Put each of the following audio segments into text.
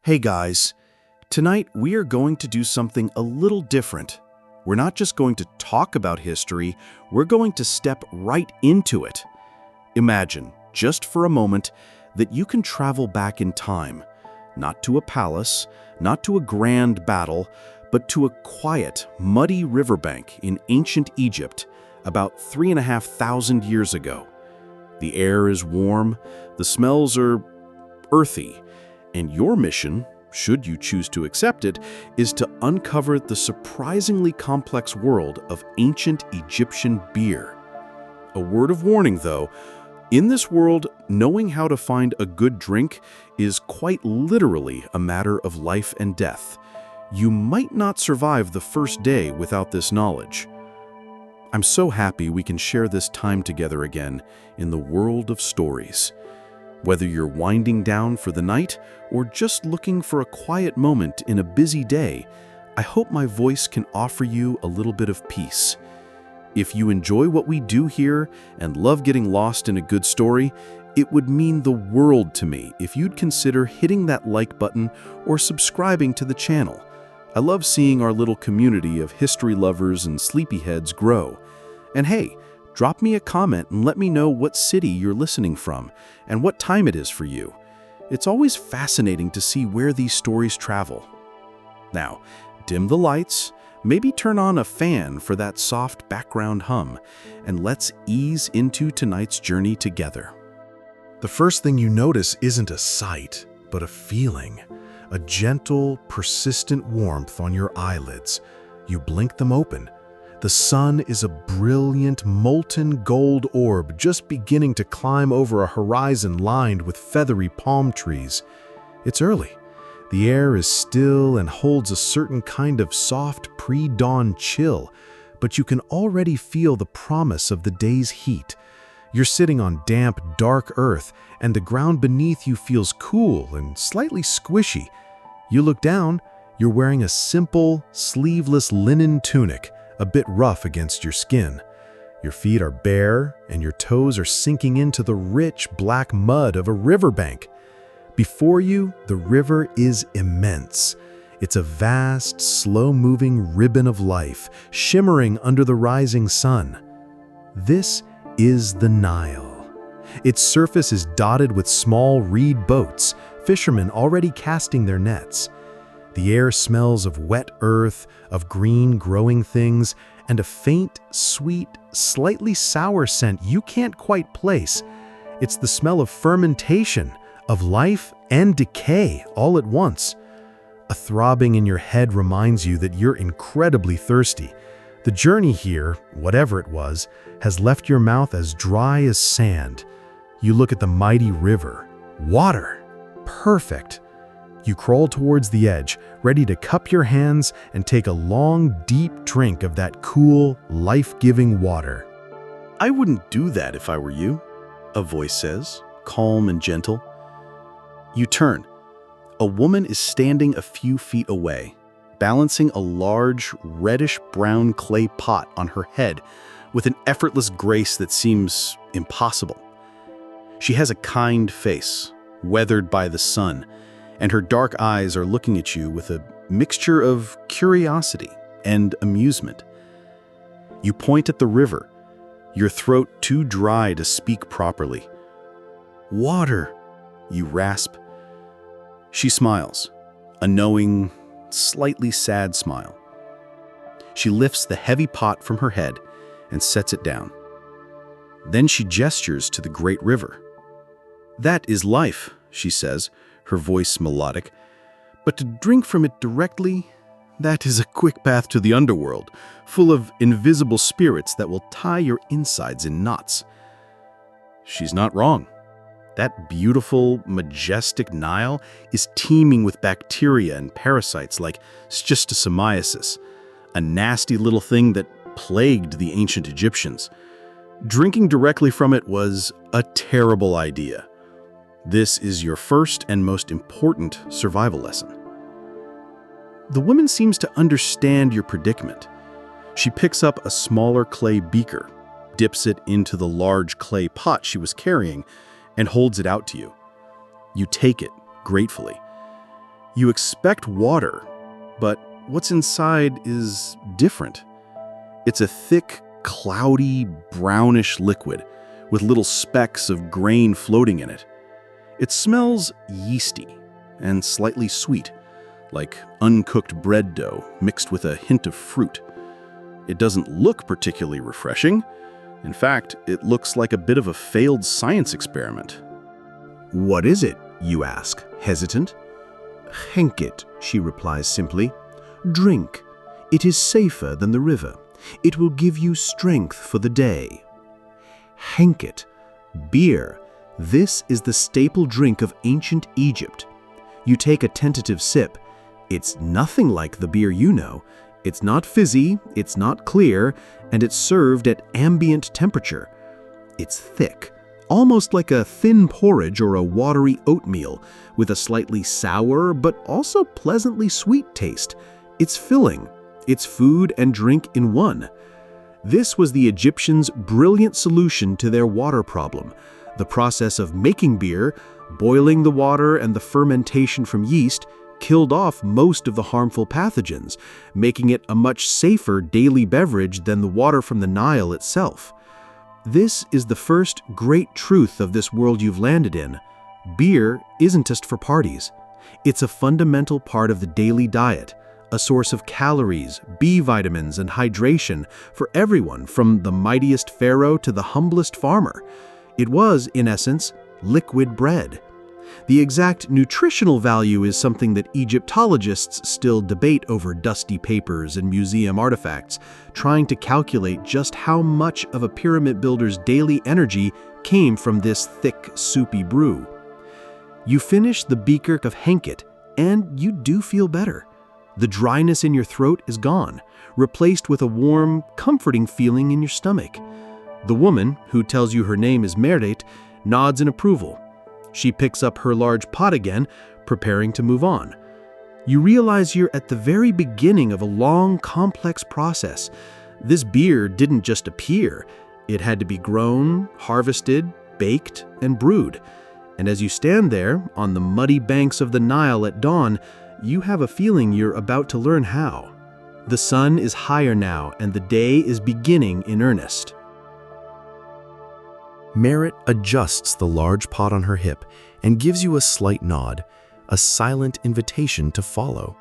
Hey guys, tonight we are going to do something a little different. We're not just going to talk about history, we're going to step right into it. Imagine, just for a moment, that you can travel back in time, not to a palace, not to a grand battle, but to a quiet, muddy riverbank in ancient Egypt about 3,500 years ago. The air is warm, the smells are earthy, and your mission, should you choose to accept it, is to uncover the surprisingly complex world of ancient Egyptian beer. A word of warning, though, in this world, knowing how to find a good drink is quite literally a matter of life and death. You might not survive the first day without this knowledge. I'm so happy we can share this time together again in the world of stories. Whether you're winding down for the night or just looking for a quiet moment in a busy day, I hope my voice can offer you a little bit of peace. If you enjoy what we do here and love getting lost in a good story, it would mean the world to me if you'd consider hitting that like button or subscribing to the channel. I love seeing our little community of history lovers and sleepyheads grow. And hey, drop me a comment and let me know what city you're listening from and what time it is for you. It's always fascinating to see where these stories travel. Now, dim the lights, maybe turn on a fan for that soft background hum, and let's ease into tonight's journey together. The first thing you notice isn't a sight, but a feeling. A gentle, persistent warmth on your eyelids. You blink them open. The sun is a brilliant, molten gold orb just beginning to climb over a horizon lined with feathery palm trees. It's early. The air is still and holds a certain kind of soft pre-dawn chill, but you can already feel the promise of the day's heat. You're sitting on damp, dark earth, and the ground beneath you feels cool and slightly squishy. You look down, you're wearing a simple, sleeveless linen tunic, a bit rough against your skin. Your feet are bare, and your toes are sinking into the rich, black mud of a riverbank. Before you, the river is immense. It's a vast, slow-moving ribbon of life, shimmering under the rising sun. This is the Nile. Its surface is dotted with small reed boats, fishermen already casting their nets. The air smells of wet earth, of green growing things, and a faint, sweet, slightly sour scent you can't quite place. It's the smell of fermentation, of life and decay all at once. A throbbing in your head reminds you that you're incredibly thirsty. The journey here, whatever it was, has left your mouth as dry as sand. You look at the mighty river. Water. Perfect. You crawl towards the edge, ready to cup your hands and take a long, deep drink of that cool, life-giving water. I wouldn't do that if I were you, a voice says, calm and gentle. You turn. A woman is standing a few feet away, balancing a large, reddish-brown clay pot on her head with an effortless grace that seems impossible. She has a kind face, weathered by the sun, and her dark eyes are looking at you with a mixture of curiosity and amusement. You point at the river, your throat too dry to speak properly. "Water," you rasp. She smiles, a knowing, slightly sad smile. She lifts the heavy pot from her head and sets it down. Then she gestures to the great river. "That is life," she says, her voice melodic. "But to drink from it directly, that is a quick path to the underworld, full of invisible spirits that will tie your insides in knots." She's not wrong. That beautiful, majestic Nile is teeming with bacteria and parasites like schistosomiasis, a nasty little thing that plagued the ancient Egyptians. Drinking directly from it was a terrible idea. This is your first and most important survival lesson. The woman seems to understand your predicament. She picks up a smaller clay beaker, dips it into the large clay pot she was carrying, and holds it out to you. You take it gratefully. You expect water, but what's inside is different. It's a thick, cloudy, brownish liquid with little specks of grain floating in it. It smells yeasty and slightly sweet, like uncooked bread dough mixed with a hint of fruit. It doesn't look particularly refreshing. In fact, it looks like a bit of a failed science experiment. "What is it?" you ask, hesitant. "Henket," she replies simply. "Drink. It is safer than the river. It will give you strength for the day." Henket, beer. This is the staple drink of ancient Egypt. You take a tentative sip. It's nothing like the beer you know. It's not fizzy, it's not clear, and it's served at ambient temperature. It's thick, almost like a thin porridge or a watery oatmeal, with a slightly sour but also pleasantly sweet taste. It's filling. It's food and drink in one. This was the Egyptians' brilliant solution to their water problem. The process of making beer, boiling the water and the fermentation from yeast, killed off most of the harmful pathogens, making it a much safer daily beverage than the water from the Nile itself. This is the first great truth of this world you've landed in. Beer isn't just for parties. It's a fundamental part of the daily diet, a source of calories, B vitamins, and hydration for everyone from the mightiest pharaoh to the humblest farmer. It was, in essence, liquid bread. The exact nutritional value is something that Egyptologists still debate over dusty papers and museum artifacts, trying to calculate just how much of a pyramid builder's daily energy came from this thick, soupy brew. You finish the beaker of henket, and you do feel better. The dryness in your throat is gone, replaced with a warm, comforting feeling in your stomach. The woman, who tells you her name is Meret, nods in approval. She picks up her large pot again, preparing to move on. You realize you're at the very beginning of a long, complex process. This beer didn't just appear. It had to be grown, harvested, baked, and brewed. And as you stand there, on the muddy banks of the Nile at dawn, you have a feeling you're about to learn how. The sun is higher now, and the day is beginning in earnest. Meret adjusts the large pot on her hip and gives you a slight nod, a silent invitation to follow.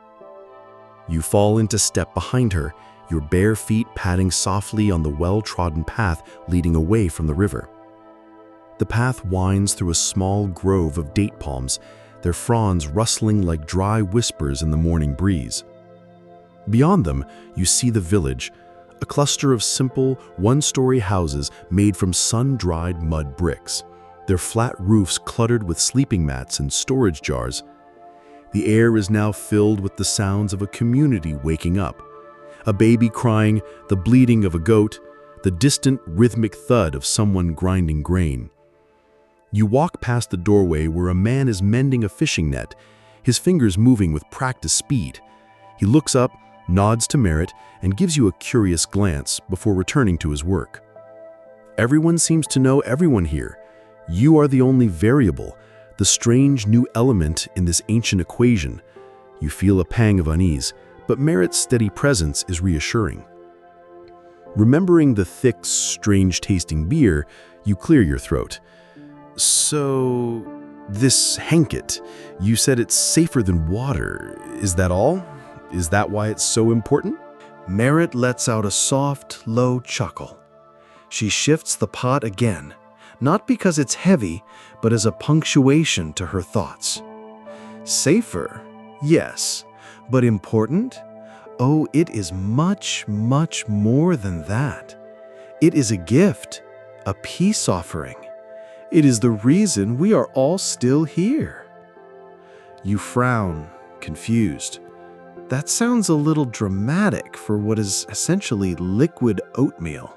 You fall into step behind her, your bare feet padding softly on the well-trodden path leading away from the river. The path winds through a small grove of date palms, their fronds rustling like dry whispers in the morning breeze. Beyond them, you see the village, a cluster of simple, one-story houses made from sun-dried mud bricks, their flat roofs cluttered with sleeping mats and storage jars. The air is now filled with the sounds of a community waking up. A baby crying, the bleating of a goat, the distant rhythmic thud of someone grinding grain. You walk past the doorway where a man is mending a fishing net, his fingers moving with practiced speed. He looks up, nods to Meret, and gives you a curious glance before returning to his work. Everyone seems to know everyone here. You are the only variable, the strange new element in this ancient equation. You feel a pang of unease, but Meret's steady presence is reassuring. Remembering the thick, strange-tasting beer, you clear your throat. "So, this henket, you said it's safer than water. Is that all? Is that why it's so important?" Meret lets out a soft, low chuckle. She shifts the pot again, not because it's heavy, but as a punctuation to her thoughts. Safer, yes, but important? Oh, it is much, much more than that. It is a gift, a peace offering. It is the reason we are all still here. You frown, confused. That sounds a little dramatic for what is essentially liquid oatmeal.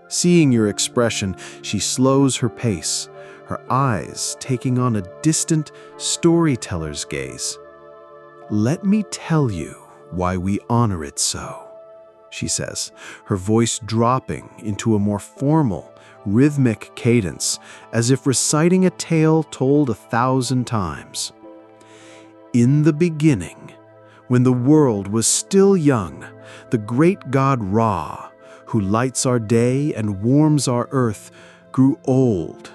Seeing your expression, she slows her pace, her eyes taking on a distant storyteller's gaze. "Let me tell you why we honor it so," she says, her voice dropping into a more formal, rhythmic cadence, as if reciting a tale told 1,000 times. In the beginning, when the world was still young, the great god Ra, who lights our day and warms our earth, grew old.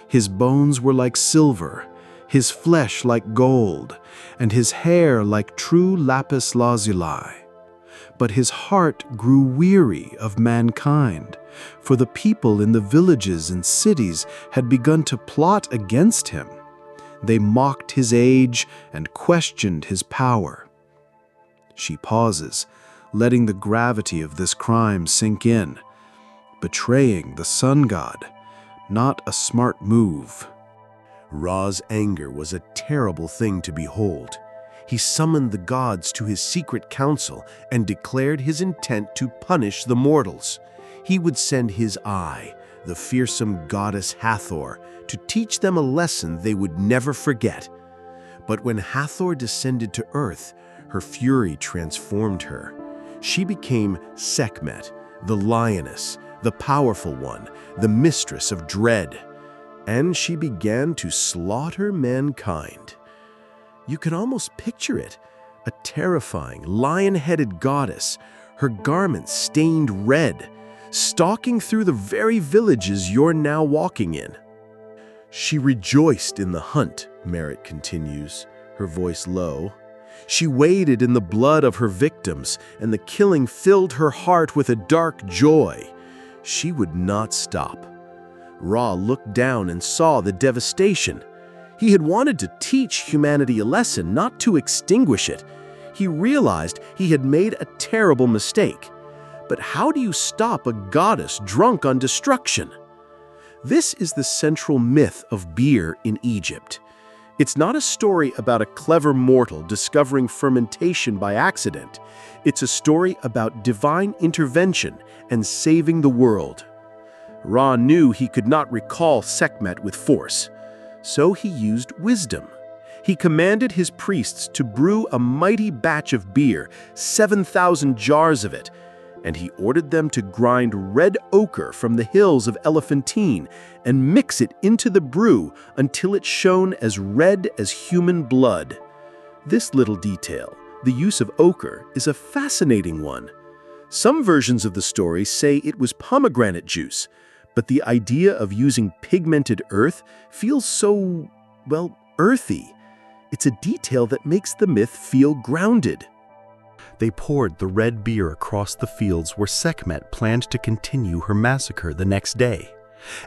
His bones were like silver, his flesh like gold, and his hair like true lapis lazuli. But his heart grew weary of mankind, for the people in the villages and cities had begun to plot against him. They mocked his age and questioned his power. She pauses, letting the gravity of this crime sink in. Betraying the sun god, not a smart move. Ra's anger was a terrible thing to behold. He summoned the gods to his secret council and declared his intent to punish the mortals. He would send his eye, the fearsome goddess Hathor, to teach them a lesson they would never forget. But when Hathor descended to earth, her fury transformed her. She became Sekhmet, the lioness, the powerful one, the mistress of dread. And she began to slaughter mankind. You can almost picture it, a terrifying, lion-headed goddess, her garments stained red, stalking through the very villages you're now walking in. She rejoiced in the hunt, Merritt continues, her voice low. She waded in the blood of her victims, and the killing filled her heart with a dark joy. She would not stop. Ra looked down and saw the devastation. He had wanted to teach humanity a lesson, not to extinguish it. He realized he had made a terrible mistake. But how do you stop a goddess drunk on destruction? This is the central myth of beer in Egypt. It's not a story about a clever mortal discovering fermentation by accident. It's a story about divine intervention and saving the world. Ra knew he could not recall Sekhmet with force, so he used wisdom. He commanded his priests to brew a mighty batch of beer, 7,000 jars of it, and he ordered them to grind red ochre from the hills of Elephantine and mix it into the brew until it shone as red as human blood. This little detail, the use of ochre, is a fascinating one. Some versions of the story say it was pomegranate juice, but the idea of using pigmented earth feels so, well, earthy. It's a detail that makes the myth feel grounded. They poured the red beer across the fields where Sekhmet planned to continue her massacre the next day.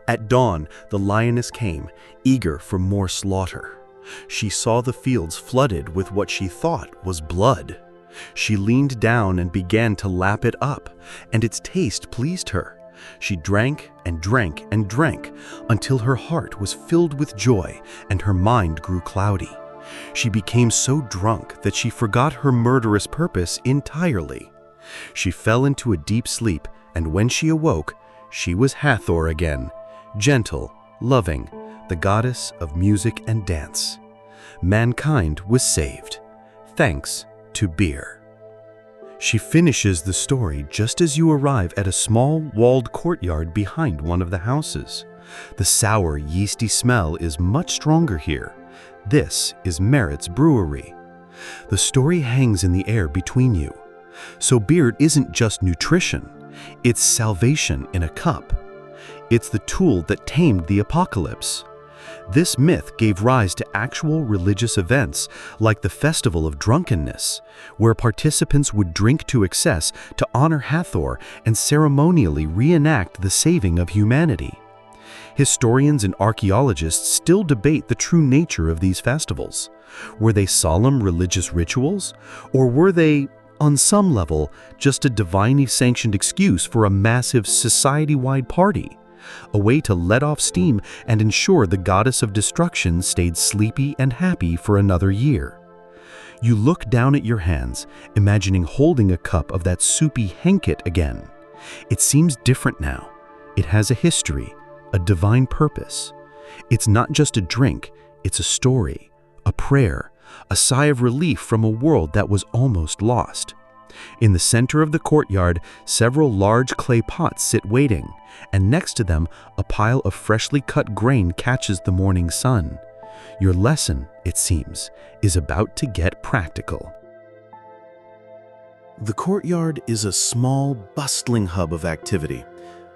At dawn, the lioness came, eager for more slaughter. She saw the fields flooded with what she thought was blood. She leaned down and began to lap it up, and its taste pleased her. She drank and drank and drank until her heart was filled with joy and her mind grew cloudy. She became so drunk that she forgot her murderous purpose entirely. She fell into a deep sleep, and when she awoke, she was Hathor again, gentle, loving, the goddess of music and dance. Mankind was saved, thanks to beer. She finishes the story just as you arrive at a small, walled courtyard behind one of the houses. The sour, yeasty smell is much stronger here. This is Merritt's brewery. The story hangs in the air between you. So beer isn't just nutrition, it's salvation in a cup. It's the tool that tamed the apocalypse. This myth gave rise to actual religious events like the Festival of Drunkenness, where participants would drink to excess to honor Hathor and ceremonially reenact the saving of humanity. Historians and archaeologists still debate the true nature of these festivals. Were they solemn religious rituals, or were they, on some level, just a divinely sanctioned excuse for a massive society-wide party? A way to let off steam and ensure the goddess of destruction stayed sleepy and happy for another year. You look down at your hands, imagining holding a cup of that soupy henket again. It seems different now. It has a history, a divine purpose. It's not just a drink, it's a story, a prayer, a sigh of relief from a world that was almost lost. In the center of the courtyard, several large clay pots sit waiting, and next to them, a pile of freshly cut grain catches the morning sun. Your lesson, it seems, is about to get practical. The courtyard is a small, bustling hub of activity.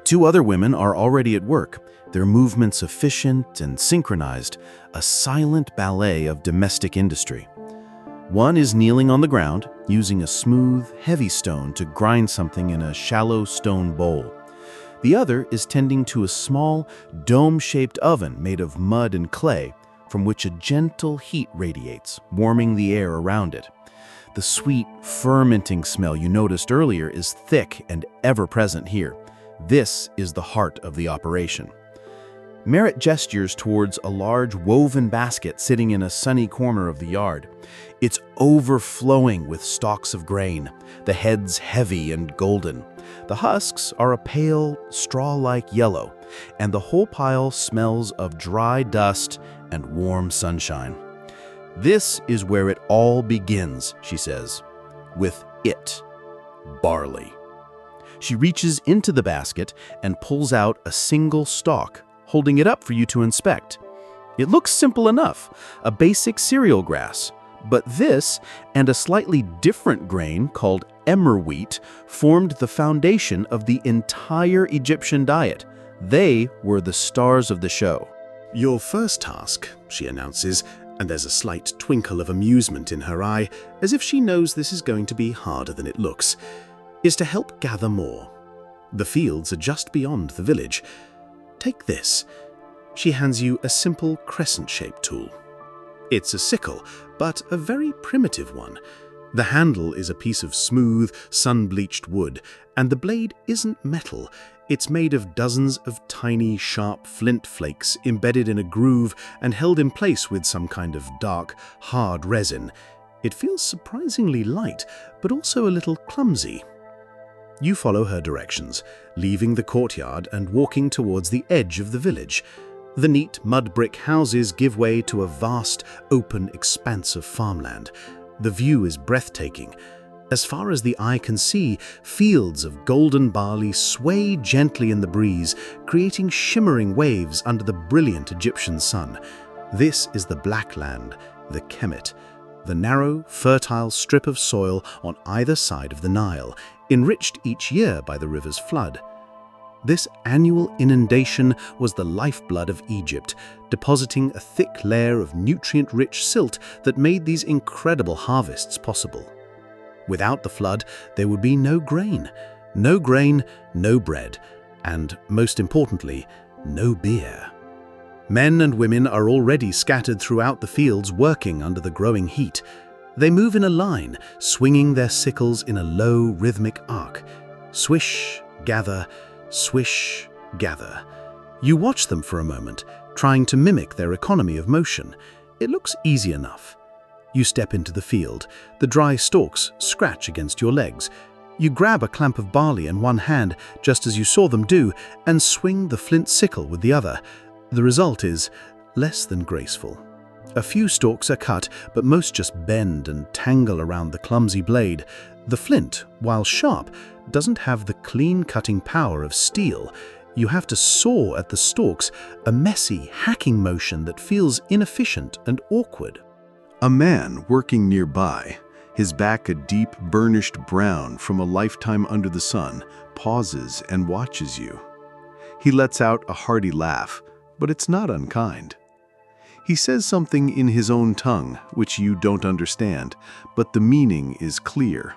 2 other women are already at work, their movements efficient and synchronized, a silent ballet of domestic industry. One is kneeling on the ground, using a smooth, heavy stone to grind something in a shallow stone bowl. The other is tending to a small, dome-shaped oven made of mud and clay, from which a gentle heat radiates, warming the air around it. The sweet, fermenting smell you noticed earlier is thick and ever-present here. This is the heart of the operation. Merritt gestures towards a large woven basket sitting in a sunny corner of the yard. It's overflowing with stalks of grain, the heads heavy and golden. The husks are a pale, straw-like yellow, and the whole pile smells of dry dust and warm sunshine. This is where it all begins, she says, with it, barley. She reaches into the basket and pulls out a single stalk, holding it up for you to inspect. It looks simple enough, a basic cereal grass. But this and a slightly different grain called emmer wheat formed the foundation of the entire Egyptian diet. They were the stars of the show. Your first task, she announces, and there's a slight twinkle of amusement in her eye, as if she knows this is going to be harder than it looks, is to help gather more. The fields are just beyond the village. Take this. She hands you a simple crescent-shaped tool. It's a sickle, but a very primitive one. The handle is a piece of smooth, sun-bleached wood, and the blade isn't metal. It's made of dozens of tiny, sharp flint flakes embedded in a groove and held in place with some kind of dark, hard resin. It feels surprisingly light, but also a little clumsy. You follow her directions, leaving the courtyard and walking towards the edge of the village. The neat mud brick houses give way to a vast, open expanse of farmland. The view is breathtaking. As far as the eye can see, fields of golden barley sway gently in the breeze, creating shimmering waves under the brilliant Egyptian sun. This is the Black Land, the Kemet, the narrow, fertile strip of soil on either side of the Nile, enriched each year by the river's flood. This annual inundation was the lifeblood of Egypt, depositing a thick layer of nutrient-rich silt that made these incredible harvests possible. Without the flood, there would be no grain, no bread, and, most importantly, no beer. Men and women are already scattered throughout the fields working under the growing heat. They move in a line, swinging their sickles in a low, rhythmic arc. Swish, gather, swish, gather. You watch them for a moment, trying to mimic their economy of motion. It looks easy enough. You step into the field. The dry stalks scratch against your legs. You grab a clamp of barley in one hand, just as you saw them do, and swing the flint sickle with the other. The result is less than graceful. A few stalks are cut, but most just bend and tangle around the clumsy blade. The flint, while sharp, doesn't have the clean-cutting power of steel. You have to saw at the stalks, a messy, hacking motion that feels inefficient and awkward. A man working nearby, his back a deep, burnished brown from a lifetime under the sun, pauses and watches you. He lets out a hearty laugh, but it's not unkind. He says something in his own tongue, which you don't understand, but the meaning is clear.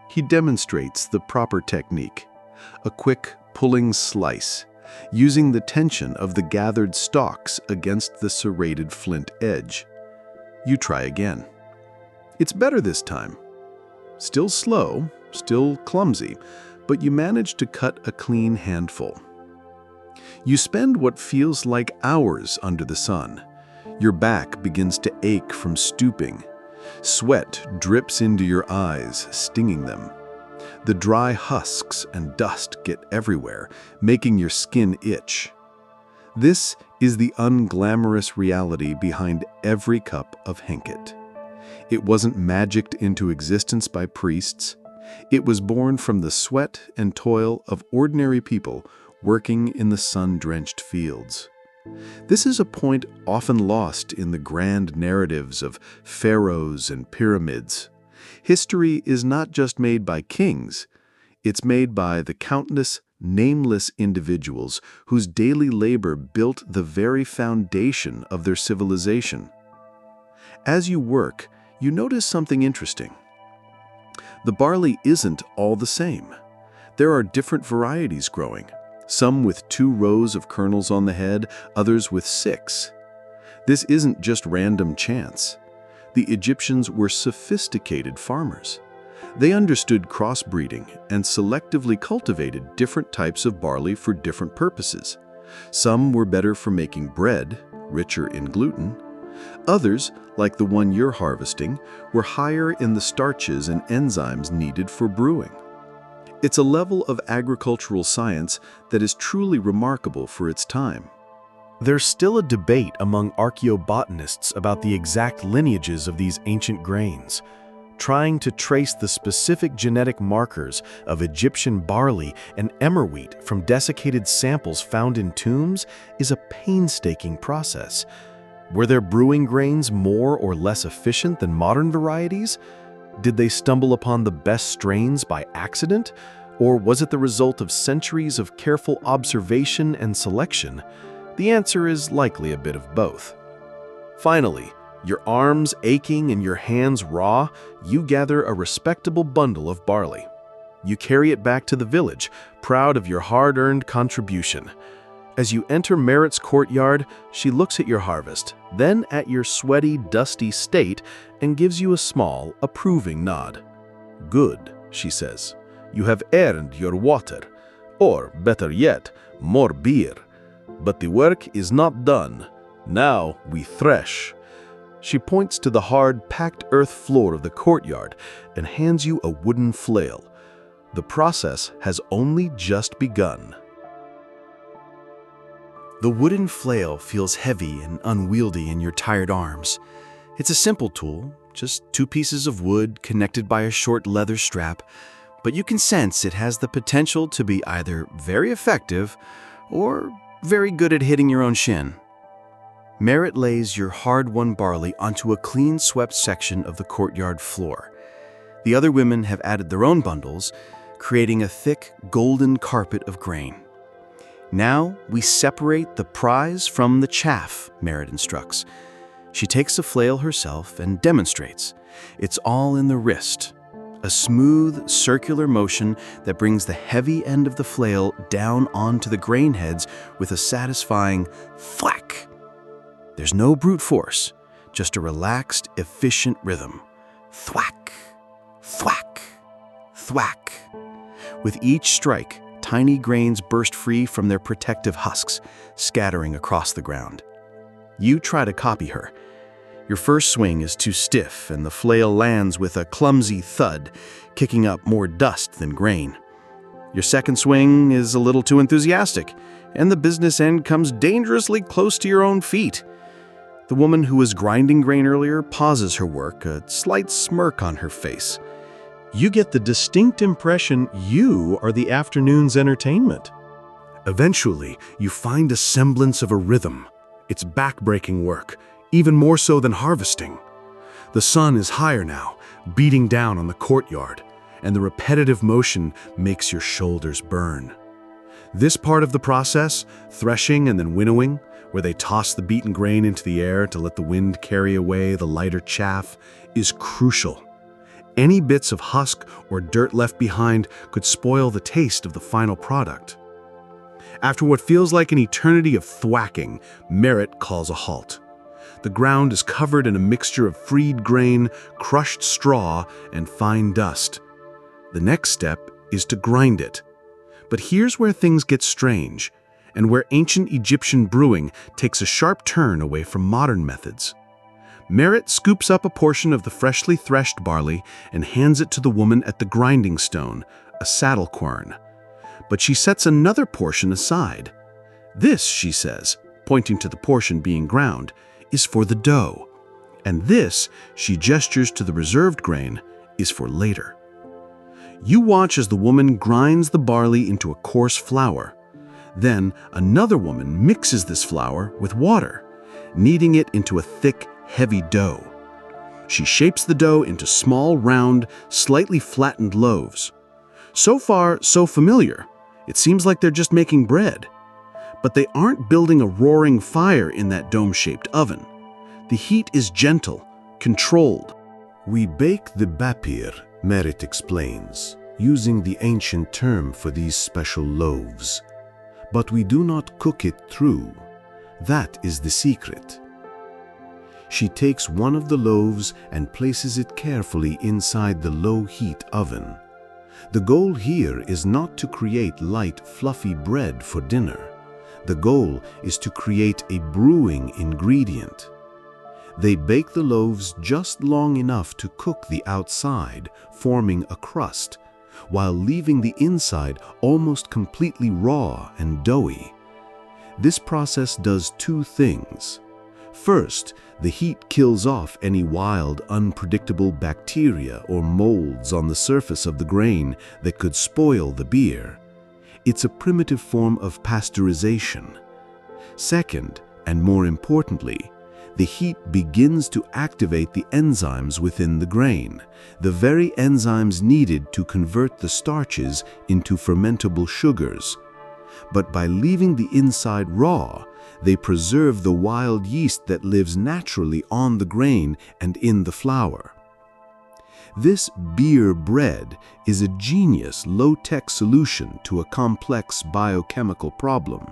He demonstrates the proper technique, a quick, pulling slice, using the tension of the gathered stalks against the serrated flint edge. You try again. It's better this time. Still slow, still clumsy, but you manage to cut a clean handful. You spend what feels like hours under the sun. Your back begins to ache from stooping. Sweat drips into your eyes, stinging them. The dry husks and dust get everywhere, making your skin itch. This is the unglamorous reality behind every cup of henket. It wasn't magicked into existence by priests. It was born from the sweat and toil of ordinary people working in the sun-drenched fields. This is a point often lost in the grand narratives of pharaohs and pyramids. History is not just made by kings, it's made by the countless, nameless individuals whose daily labor built the very foundation of their civilization. As you work, you notice something interesting. The barley isn't all the same. There are different varieties growing, some with 2 rows of kernels on the head, others with 6. This isn't just random chance. The Egyptians were sophisticated farmers. They understood crossbreeding and selectively cultivated different types of barley for different purposes. Some were better for making bread, richer in gluten. Others, like the one you're harvesting, were higher in the starches and enzymes needed for brewing. It's a level of agricultural science that is truly remarkable for its time. There's still a debate among archaeobotanists about the exact lineages of these ancient grains. Trying to trace the specific genetic markers of Egyptian barley and emmer wheat from desiccated samples found in tombs is a painstaking process. Were their brewing grains more or less efficient than modern varieties? Did they stumble upon the best strains by accident? Or was it the result of centuries of careful observation and selection? The answer is likely a bit of both. Finally, your arms aching and your hands raw, you gather a respectable bundle of barley. You carry it back to the village, proud of your hard-earned contribution. As you enter Merit's courtyard, she looks at your harvest, then at your sweaty, dusty state, and gives you a small, approving nod. "Good," she says. "You have earned your water, or, better yet, more beer. But the work is not done. Now we thresh." She points to the hard, packed earth floor of the courtyard and hands you a wooden flail. The process has only just begun. The wooden flail feels heavy and unwieldy in your tired arms. It's a simple tool, just 2 pieces of wood connected by a short leather strap, but you can sense it has the potential to be either very effective or very good at hitting your own shin. Merit lays your hard-won barley onto a clean-swept section of the courtyard floor. The other women have added their own bundles, creating a thick, golden carpet of grain. "Now we separate the prize from the chaff," Merit instructs. She takes the flail herself and demonstrates. It's all in the wrist, a smooth, circular motion that brings the heavy end of the flail down onto the grain heads with a satisfying thwack. There's no brute force, just a relaxed, efficient rhythm. Thwack, thwack, thwack. With each strike, tiny grains burst free from their protective husks, scattering across the ground. You try to copy her. Your first swing is too stiff, and the flail lands with a clumsy thud, kicking up more dust than grain. Your second swing is a little too enthusiastic, and the business end comes dangerously close to your own feet. The woman who was grinding grain earlier pauses her work, a slight smirk on her face. You get the distinct impression you are the afternoon's entertainment. Eventually, you find a semblance of a rhythm. It's back-breaking work, even more so than harvesting. The sun is higher now, beating down on the courtyard, and the repetitive motion makes your shoulders burn. This part of the process, threshing and then winnowing, where they toss the beaten grain into the air to let the wind carry away the lighter chaff, is crucial. Any bits of husk or dirt left behind could spoil the taste of the final product. After what feels like an eternity of thwacking, Merit calls a halt. The ground is covered in a mixture of freed grain, crushed straw, and fine dust. The next step is to grind it. But here's where things get strange, and where ancient Egyptian brewing takes a sharp turn away from modern methods. Merit scoops up a portion of the freshly threshed barley and hands it to the woman at the grinding stone, a saddle quern. But she sets another portion aside. This, she says, pointing to the portion being ground, is for the dough. And this, she gestures to the reserved grain, is for later. You watch as the woman grinds the barley into a coarse flour. Then another woman mixes this flour with water, kneading it into a thick, heavy dough. She shapes the dough into small, round, slightly flattened loaves. So far, so familiar. It seems like they're just making bread. But they aren't building a roaring fire in that dome-shaped oven. The heat is gentle, controlled. We bake the bapir, Merritt explains, using the ancient term for these special loaves. But we do not cook it through. That is the secret. She takes one of the loaves and places it carefully inside the low-heat oven. The goal here is not to create light, fluffy bread for dinner. The goal is to create a brewing ingredient. They bake the loaves just long enough to cook the outside, forming a crust, while leaving the inside almost completely raw and doughy. This process does two things. First, the heat kills off any wild, unpredictable bacteria or molds on the surface of the grain that could spoil the beer. It's a primitive form of pasteurization. Second, and more importantly, the heat begins to activate the enzymes within the grain, the very enzymes needed to convert the starches into fermentable sugars. But by leaving the inside raw, they preserve the wild yeast that lives naturally on the grain and in the flour. This beer bread is a genius low-tech solution to a complex biochemical problem.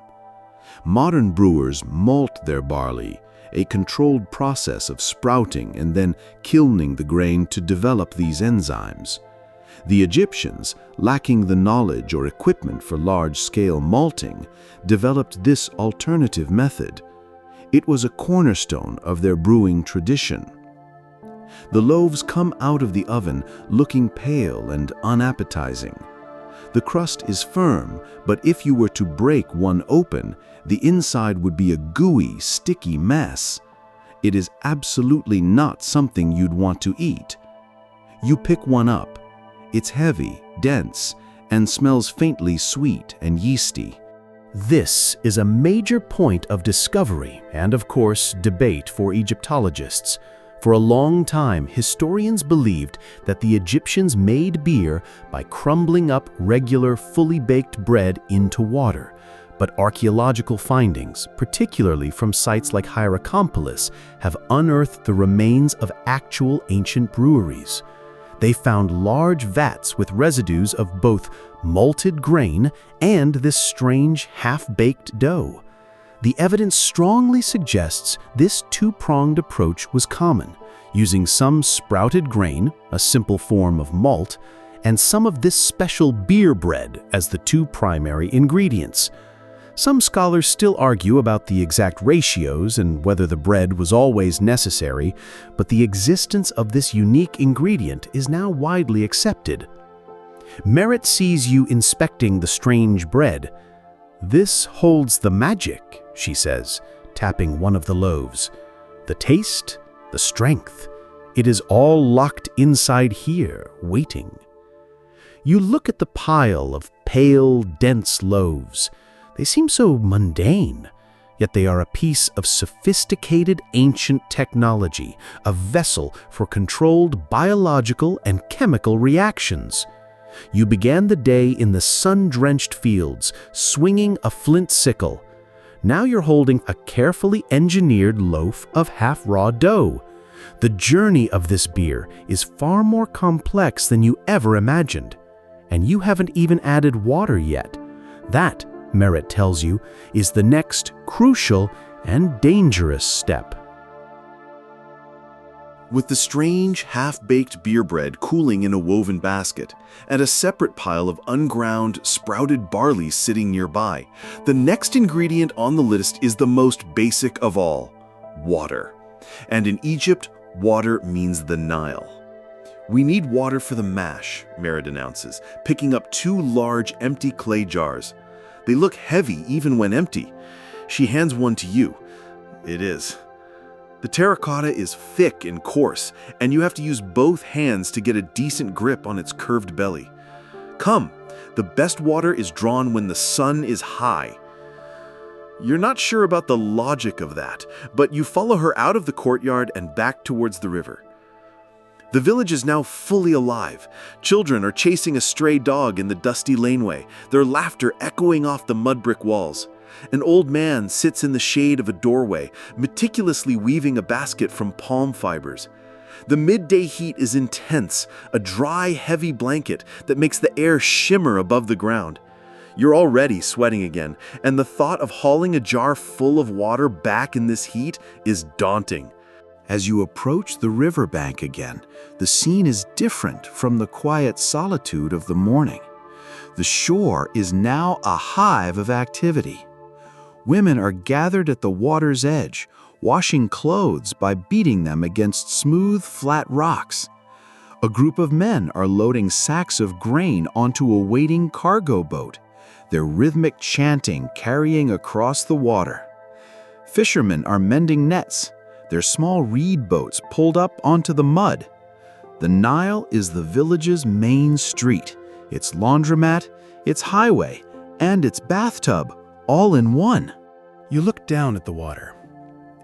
Modern brewers malt their barley, a controlled process of sprouting and then kilning the grain to develop these enzymes. The Egyptians, lacking the knowledge or equipment for large-scale malting, developed this alternative method. It was a cornerstone of their brewing tradition. The loaves come out of the oven looking pale and unappetizing. The crust is firm, but if you were to break one open, the inside would be a gooey, sticky mess. It is absolutely not something you'd want to eat. You pick one up. It's heavy, dense, and smells faintly sweet and yeasty. This is a major point of discovery and, of course, debate for Egyptologists. For a long time, historians believed that the Egyptians made beer by crumbling up regular, fully baked bread into water. But archaeological findings, particularly from sites like Hierakonpolis, have unearthed the remains of actual ancient breweries. They found large vats with residues of both malted grain and this strange half-baked dough. The evidence strongly suggests this two-pronged approach was common, using some sprouted grain, a simple form of malt, and some of this special beer bread as the two primary ingredients. Some scholars still argue about the exact ratios and whether the bread was always necessary, but the existence of this unique ingredient is now widely accepted. Merritt sees you inspecting the strange bread. "This holds the magic," she says, tapping one of the loaves. "The taste, the strength, it is all locked inside here, waiting." You look at the pile of pale, dense loaves. They seem so mundane, yet they are a piece of sophisticated ancient technology, a vessel for controlled biological and chemical reactions. You began the day in the sun-drenched fields, swinging a flint sickle. Now you're holding a carefully engineered loaf of half-raw dough. The journey of this beer is far more complex than you ever imagined. And you haven't even added water yet. That, Merritt tells you, is the next crucial and dangerous step. With the strange, half-baked beer bread cooling in a woven basket, and a separate pile of unground, sprouted barley sitting nearby, the next ingredient on the list is the most basic of all: water. And in Egypt, water means the Nile. "We need water for the mash," Merritt announces, picking up two large, empty clay jars. They look heavy even when empty. She hands one to you. It is. The terracotta is thick and coarse, and you have to use both hands to get a decent grip on its curved belly. "Come, the best water is drawn when the sun is high," You're not sure about the logic of that, but you follow her out of the courtyard and back towards the river. The village is now fully alive. Children are chasing a stray dog in the dusty laneway, their laughter echoing off the mud brick walls. An old man sits in the shade of a doorway, meticulously weaving a basket from palm fibers. The midday heat is intense, a dry, heavy blanket that makes the air shimmer above the ground. You're already sweating again, and the thought of hauling a jar full of water back in this heat is daunting. As you approach the riverbank again, the scene is different from the quiet solitude of the morning. The shore is now a hive of activity. Women are gathered at the water's edge, washing clothes by beating them against smooth, flat rocks. A group of men are loading sacks of grain onto a waiting cargo boat, their rhythmic chanting carrying across the water. Fishermen are mending nets, their small reed boats pulled up onto the mud. The Nile is the village's main street, its laundromat, its highway, and its bathtub, all in one. You look down at the water.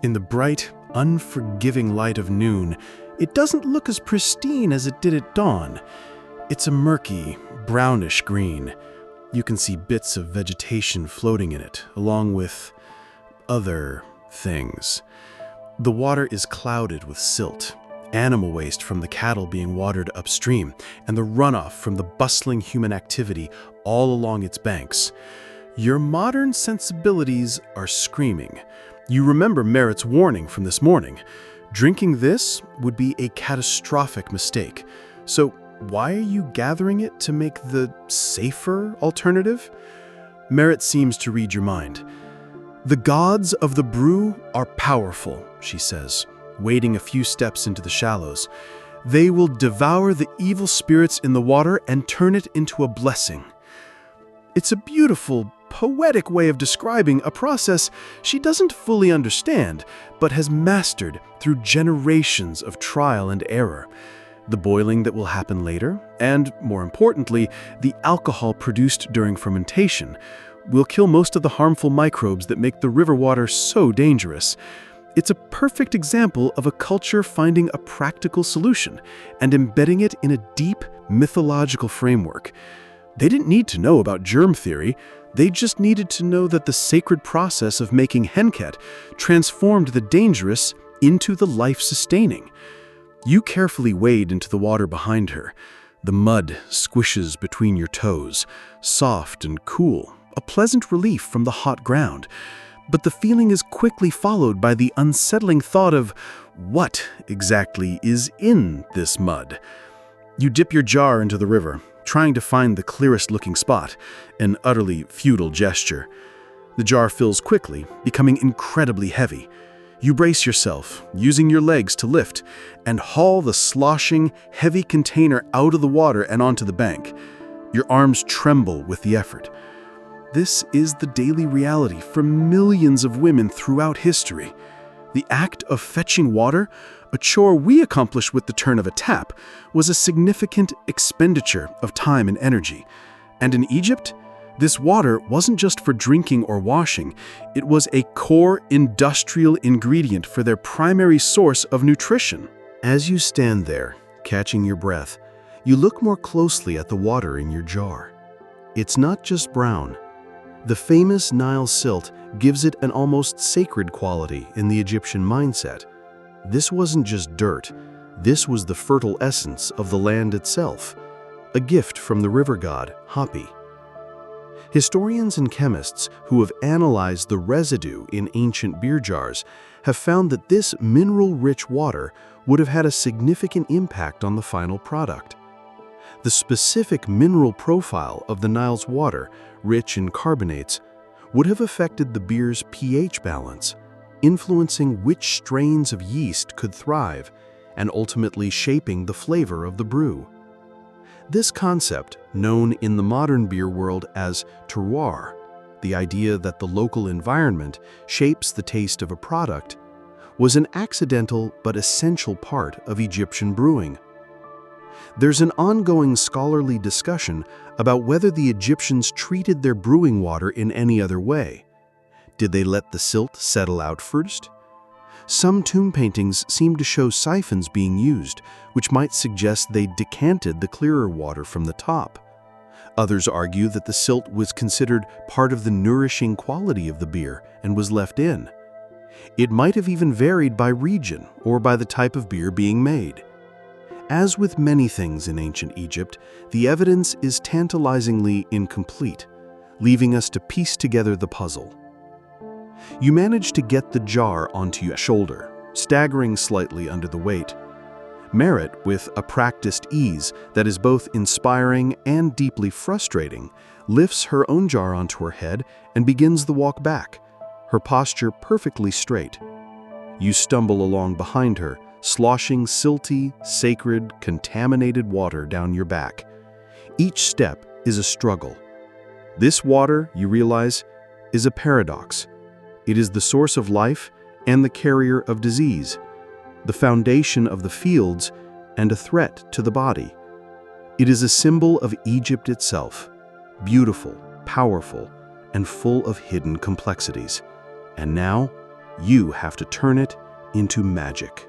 In the bright, unforgiving light of noon, it doesn't look as pristine as it did at dawn. It's a murky, brownish green. You can see bits of vegetation floating in it, along with other things. The water is clouded with silt, animal waste from the cattle being watered upstream, and the runoff from the bustling human activity all along its banks. Your modern sensibilities are screaming. You remember Merritt's warning from this morning. Drinking this would be a catastrophic mistake. So why are you gathering it to make the safer alternative? Merritt seems to read your mind. The gods of the brew are powerful, she says, wading a few steps into the shallows. They will devour the evil spirits in the water and turn it into a blessing. It's a beautiful, poetic way of describing a process she doesn't fully understand, but has mastered through generations of trial and error. The boiling that will happen later, and, more importantly, the alcohol produced during fermentation, will kill most of the harmful microbes that make the river water so dangerous. It's a perfect example of a culture finding a practical solution and embedding it in a deep mythological framework. They didn't need to know about germ theory. They just needed to know that the sacred process of making henket transformed the dangerous into the life-sustaining. You carefully wade into the water behind her. The mud squishes between your toes, soft and cool, a pleasant relief from the hot ground. But the feeling is quickly followed by the unsettling thought of what exactly is in this mud. You dip your jar into the river, trying to find the clearest-looking spot, an utterly futile gesture. The jar fills quickly, becoming incredibly heavy. You brace yourself, using your legs to lift, and haul the sloshing, heavy container out of the water and onto the bank. Your arms tremble with the effort. This is the daily reality for millions of women throughout history. The act of fetching water, a chore we accomplish with the turn of a tap, was a significant expenditure of time and energy. And in Egypt, this water wasn't just for drinking or washing, it was a core industrial ingredient for their primary source of nutrition. As you stand there, catching your breath, you look more closely at the water in your jar. It's not just brown. The famous Nile silt gives it an almost sacred quality in the Egyptian mindset. This wasn't just dirt. This was the fertile essence of the land itself, a gift from the river god, Hapi. Historians and chemists who have analyzed the residue in ancient beer jars have found that this mineral-rich water would have had a significant impact on the final product. The specific mineral profile of the Nile's water, rich in carbonates, would have affected the beer's pH balance, influencing which strains of yeast could thrive and ultimately shaping the flavor of the brew. This concept, known in the modern beer world as terroir, the idea that the local environment shapes the taste of a product, was an accidental but essential part of Egyptian brewing. There's an ongoing scholarly discussion about whether the Egyptians treated their brewing water in any other way. Did they let the silt settle out first? Some tomb paintings seem to show siphons being used, which might suggest they decanted the clearer water from the top. Others argue that the silt was considered part of the nourishing quality of the beer and was left in. It might have even varied by region or by the type of beer being made. As with many things in ancient Egypt, the evidence is tantalizingly incomplete, leaving us to piece together the puzzle. You manage to get the jar onto your shoulder, staggering slightly under the weight. Merritt, with a practiced ease that is both inspiring and deeply frustrating, lifts her own jar onto her head and begins the walk back, her posture perfectly straight. You stumble along behind her, sloshing silty, sacred, contaminated water down your back. Each step is a struggle. This water, you realize, is a paradox. It is the source of life and the carrier of disease, the foundation of the fields and a threat to the body. It is a symbol of Egypt itself, beautiful, powerful, and full of hidden complexities. And now, you have to turn it into magic.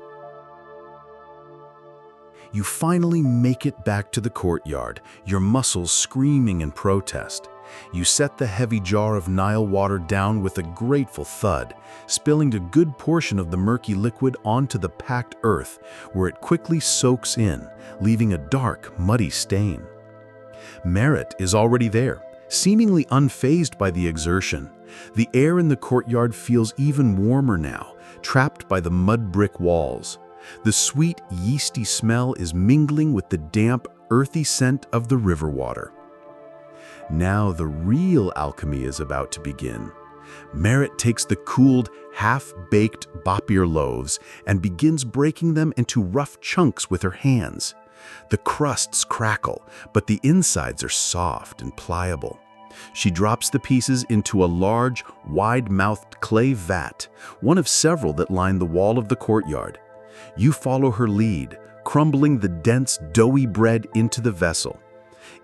You finally make it back to the courtyard, your muscles screaming in protest. You set the heavy jar of Nile water down with a grateful thud, spilling a good portion of the murky liquid onto the packed earth, where it quickly soaks in, leaving a dark, muddy stain. Merritt is already there, seemingly unfazed by the exertion. The air in the courtyard feels even warmer now, trapped by the mud brick walls. The sweet, yeasty smell is mingling with the damp, earthy scent of the river water. Now the real alchemy is about to begin. Merritt takes the cooled, half-baked bapir loaves and begins breaking them into rough chunks with her hands. The crusts crackle, but the insides are soft and pliable. She drops the pieces into a large, wide-mouthed clay vat, one of several that line the wall of the courtyard. You follow her lead, crumbling the dense, doughy bread into the vessel.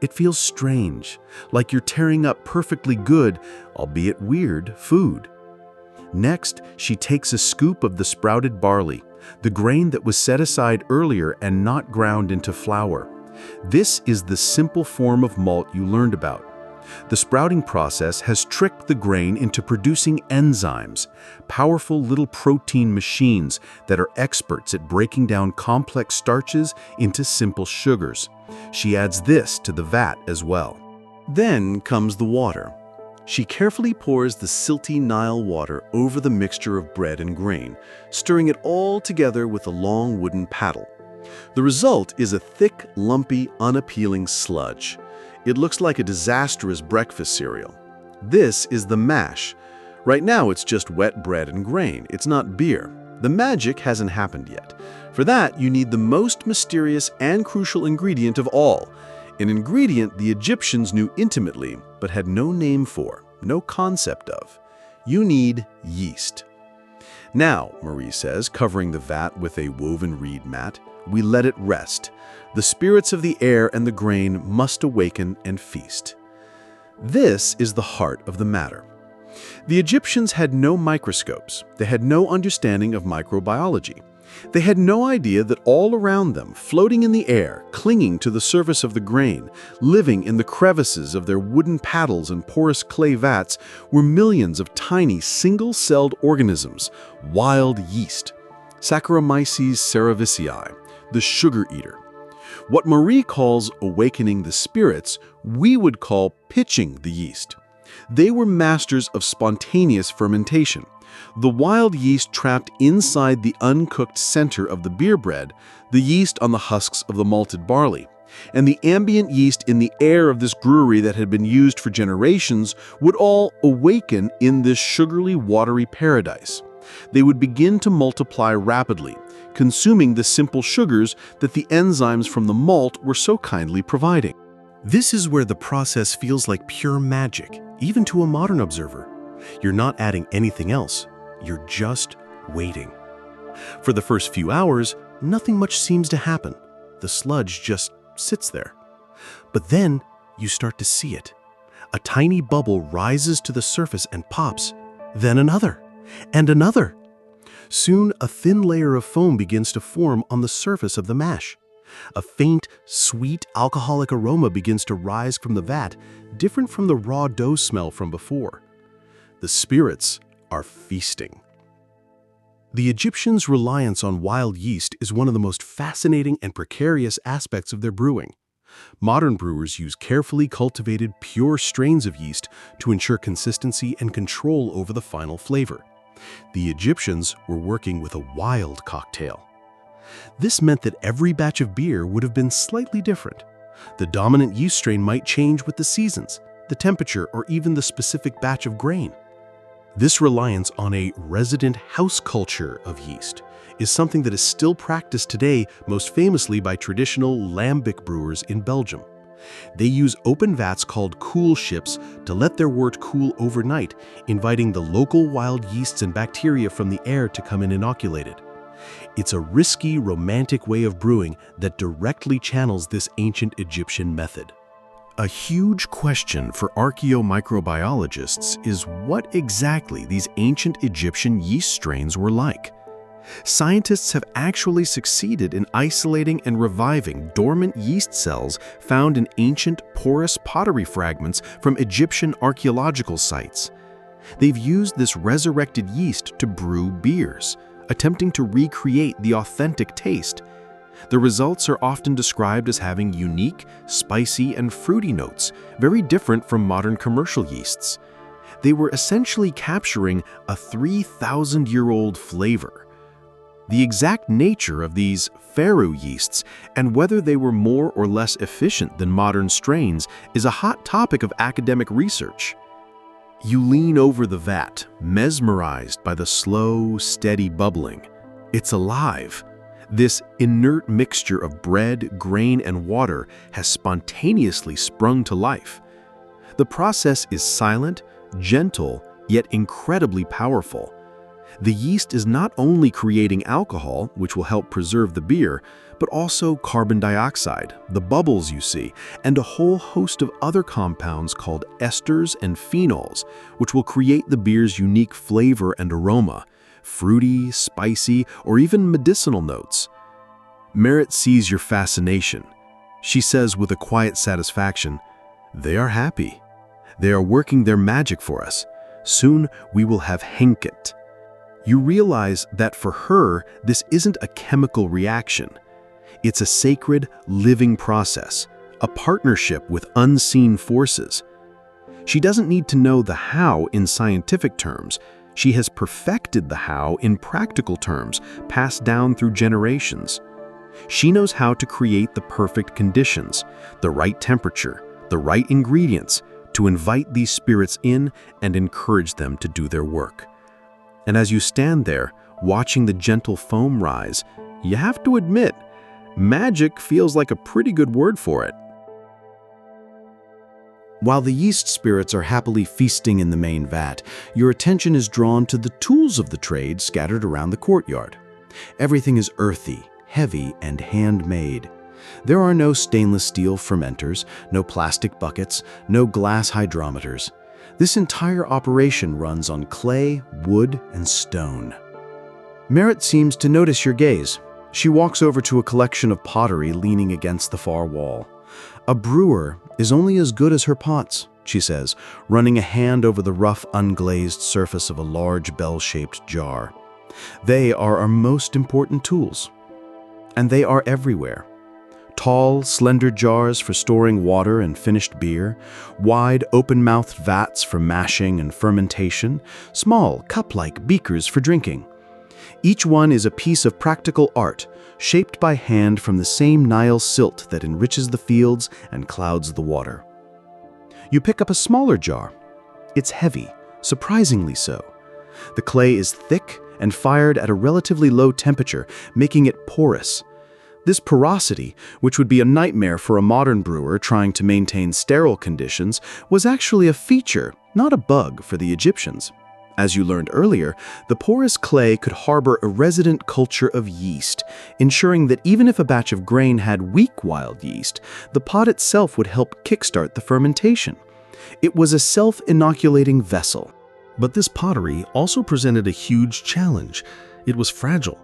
It feels strange, like you're tearing up perfectly good, albeit weird, food. Next, she takes a scoop of the sprouted barley, the grain that was set aside earlier and not ground into flour. This is the simple form of malt you learned about. The sprouting process has tricked the grain into producing enzymes, powerful little protein machines that are experts at breaking down complex starches into simple sugars. She adds this to the vat as well. Then comes the water. She carefully pours the silty Nile water over the mixture of bread and grain, stirring it all together with a long wooden paddle. The result is a thick, lumpy, unappealing sludge. It looks like a disastrous breakfast cereal. This is the mash. Right now it's just wet bread and grain. It's not beer. The magic hasn't happened yet. For that, you need the most mysterious and crucial ingredient of all, an ingredient the Egyptians knew intimately but had no name for, no concept of. You need yeast. Now, Marie says, covering the vat with a woven reed mat, we let it rest. The spirits of the air and the grain must awaken and feast. This is the heart of the matter. The Egyptians had no microscopes. They had no understanding of microbiology. They had no idea that all around them, floating in the air, clinging to the surface of the grain, living in the crevices of their wooden paddles and porous clay vats, were millions of tiny single-celled organisms, wild yeast, Saccharomyces cerevisiae, the sugar eater. What Marie calls awakening the spirits, we would call pitching the yeast. They were masters of spontaneous fermentation. The wild yeast trapped inside the uncooked center of the beer bread, the yeast on the husks of the malted barley, and the ambient yeast in the air of this brewery that had been used for generations would all awaken in this sugarly, watery paradise. They would begin to multiply rapidly, consuming the simple sugars that the enzymes from the malt were so kindly providing. This is where the process feels like pure magic, even to a modern observer. You're not adding anything else. You're just waiting. For the first few hours, nothing much seems to happen. The sludge just sits there. But then you start to see it. A tiny bubble rises to the surface and pops. then another, and another. Soon, a thin layer of foam begins to form on the surface of the mash. A faint, sweet, alcoholic aroma begins to rise from the vat, different from the raw dough smell from before. The spirits are feasting. The Egyptians' reliance on wild yeast is one of the most fascinating and precarious aspects of their brewing. Modern brewers use carefully cultivated, pure strains of yeast to ensure consistency and control over the final flavor. The Egyptians were working with a wild cocktail. This meant that every batch of beer would have been slightly different. The dominant yeast strain might change with the seasons, the temperature, or even the specific batch of grain. This reliance on a resident house culture of yeast is something that is still practiced today, most famously by traditional lambic brewers in Belgium. They use open vats called cool ships to let their wort cool overnight, inviting the local wild yeasts and bacteria from the air to come in inoculated. It's a risky, romantic way of brewing that directly channels this ancient Egyptian method. A huge question for archaeomicrobiologists is what exactly these ancient Egyptian yeast strains were like. Scientists have actually succeeded in isolating and reviving dormant yeast cells found in ancient porous pottery fragments from Egyptian archaeological sites. They've used this resurrected yeast to brew beers, attempting to recreate the authentic taste. The results are often described as having unique, spicy, and fruity notes, very different from modern commercial yeasts. They were essentially capturing a 3,000-year-old flavor. The exact nature of these Pharaoh yeasts and whether they were more or less efficient than modern strains is a hot topic of academic research. You lean over the vat, mesmerized by the slow, steady bubbling. It's alive. This inert mixture of bread, grain, and water has spontaneously sprung to life. The process is silent, gentle, yet incredibly powerful. The yeast is not only creating alcohol, which will help preserve the beer, but also carbon dioxide, the bubbles you see, and a whole host of other compounds called esters and phenols, which will create the beer's unique flavor and aroma, fruity, spicy, or even medicinal notes. Merritt sees your fascination. She says with a quiet satisfaction, "They are happy. They are working their magic for us. Soon we will have henket." You realize that for her, this isn't a chemical reaction. It's a sacred, living process, a partnership with unseen forces. She doesn't need to know the how in scientific terms. She has perfected the how in practical terms, passed down through generations. She knows how to create the perfect conditions, the right temperature, the right ingredients, to invite these spirits in and encourage them to do their work. And as you stand there, watching the gentle foam rise, you have to admit, magic feels like a pretty good word for it. While the yeast spirits are happily feasting in the main vat, your attention is drawn to the tools of the trade scattered around the courtyard. Everything is earthy, heavy, and handmade. There are no stainless steel fermenters, no plastic buckets, no glass hydrometers. This entire operation runs on clay, wood, and stone. Merritt seems to notice your gaze. She walks over to a collection of pottery leaning against the far wall. "A brewer is only as good as her pots," she says, running a hand over the rough, unglazed surface of a large bell-shaped jar. "They are our most important tools. And they are everywhere. Tall, slender jars for storing water and finished beer, wide, open-mouthed vats for mashing and fermentation, small, cup-like beakers for drinking. Each one is a piece of practical art, shaped by hand from the same Nile silt that enriches the fields and clouds the water." You pick up a smaller jar. It's heavy, surprisingly so. The clay is thick and fired at a relatively low temperature, making it porous. This porosity, which would be a nightmare for a modern brewer trying to maintain sterile conditions, was actually a feature, not a bug, for the Egyptians. As you learned earlier, the porous clay could harbor a resident culture of yeast, ensuring that even if a batch of grain had weak wild yeast, the pot itself would help kickstart the fermentation. It was a self-inoculating vessel. But this pottery also presented a huge challenge. It was fragile.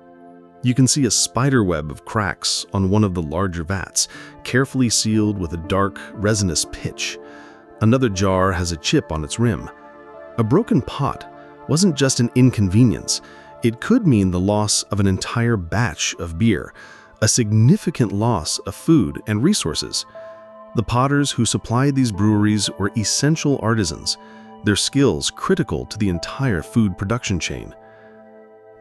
You can see a spider web of cracks on one of the larger vats, carefully sealed with a dark, resinous pitch. Another jar has a chip on its rim. A broken pot wasn't just an inconvenience. It could mean the loss of an entire batch of beer, a significant loss of food and resources. The potters who supplied these breweries were essential artisans, their skills critical to the entire food production chain.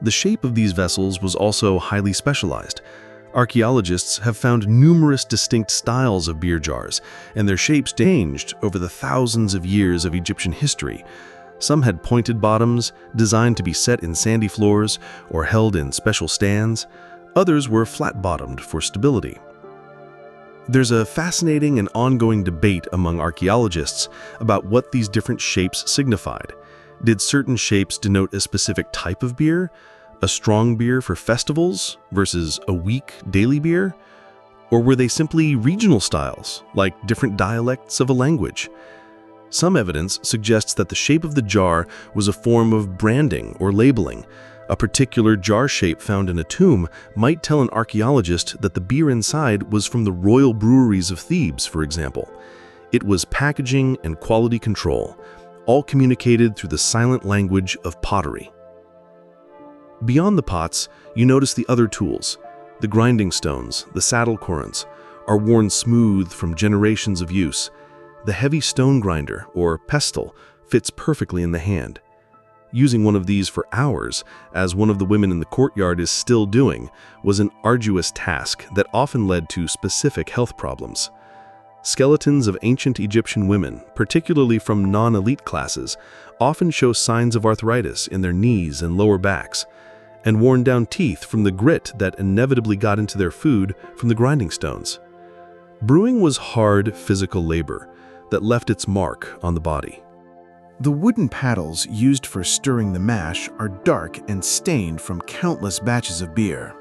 The shape of these vessels was also highly specialized. Archaeologists have found numerous distinct styles of beer jars, and their shapes changed over the thousands of years of Egyptian history. Some had pointed bottoms, designed to be set in sandy floors or held in special stands. Others were flat-bottomed for stability. There's a fascinating and ongoing debate among archaeologists about what these different shapes signified. Did certain shapes denote a specific type of beer? A strong beer for festivals versus a weak daily beer? Or were they simply regional styles, like different dialects of a language? Some evidence suggests that the shape of the jar was a form of branding or labeling. A particular jar shape found in a tomb might tell an archaeologist that the beer inside was from the royal breweries of Thebes, for example. It was packaging and quality control, all communicated through the silent language of pottery. Beyond the pots, you notice the other tools. The grinding stones, the saddle corons, are worn smooth from generations of use. The heavy stone grinder, or pestle, fits perfectly in the hand. Using one of these for hours, as one of the women in the courtyard is still doing, was an arduous task that often led to specific health problems. Skeletons of ancient Egyptian women, particularly from non-elite classes, often show signs of arthritis in their knees and lower backs, and worn-down teeth from the grit that inevitably got into their food from the grinding stones. Brewing was hard physical labor that left its mark on the body. The wooden paddles used for stirring the mash are dark and stained from countless batches of beer.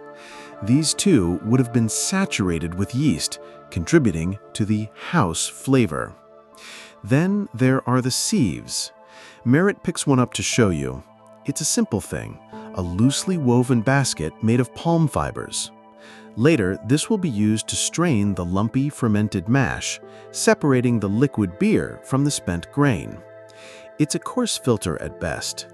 These too would have been saturated with yeast, contributing to the house flavor. Then there are the sieves. Merritt picks one up to show you. It's a simple thing, a loosely woven basket made of palm fibers. Later, this will be used to strain the lumpy fermented mash, separating the liquid beer from the spent grain. It's a coarse filter at best.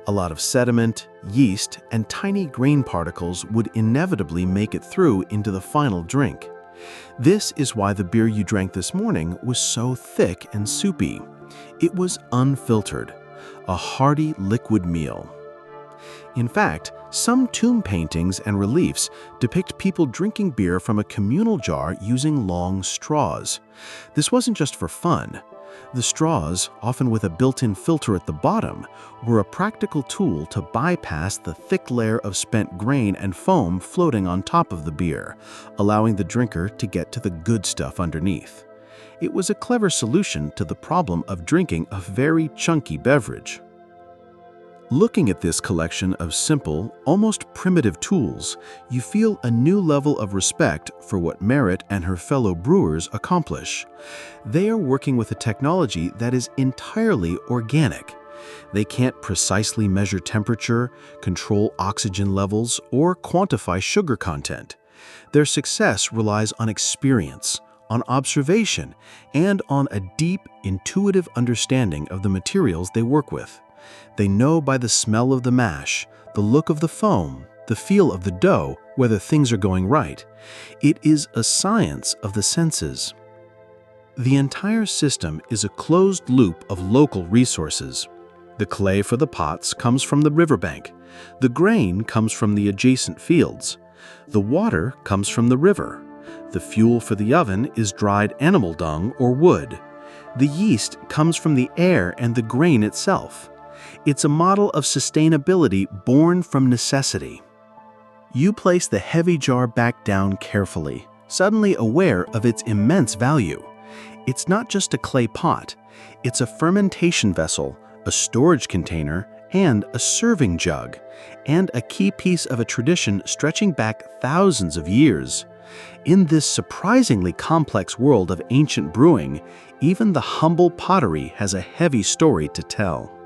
A lot of sediment, yeast, and tiny grain particles would inevitably make it through into the final drink. This is why the beer you drank this morning was so thick and soupy. It was unfiltered, a hearty liquid meal. In fact, some tomb paintings and reliefs depict people drinking beer from a communal jar using long straws. This wasn't just for fun. The straws, often with a built-in filter at the bottom, were a practical tool to bypass the thick layer of spent grain and foam floating on top of the beer, allowing the drinker to get to the good stuff underneath. It was a clever solution to the problem of drinking a very chunky beverage. Looking at this collection of simple, almost primitive tools, you feel a new level of respect for what Merritt and her fellow brewers accomplish. They are working with a technology that is entirely organic. They can't precisely measure temperature, control oxygen levels, or quantify sugar content. Their success relies on experience, on observation, and on a deep, intuitive understanding of the materials they work with. They know by the smell of the mash, the look of the foam, the feel of the dough, whether things are going right. It is a science of the senses. The entire system is a closed loop of local resources. The clay for the pots comes from the riverbank. The grain comes from the adjacent fields. The water comes from the river. The fuel for the oven is dried animal dung or wood. The yeast comes from the air and the grain itself. It's a model of sustainability born from necessity. You place the heavy jar back down carefully, suddenly aware of its immense value. It's not just a clay pot. It's a fermentation vessel, a storage container, and a serving jug, and a key piece of a tradition stretching back thousands of years. In this surprisingly complex world of ancient brewing, even the humble pottery has a heavy story to tell.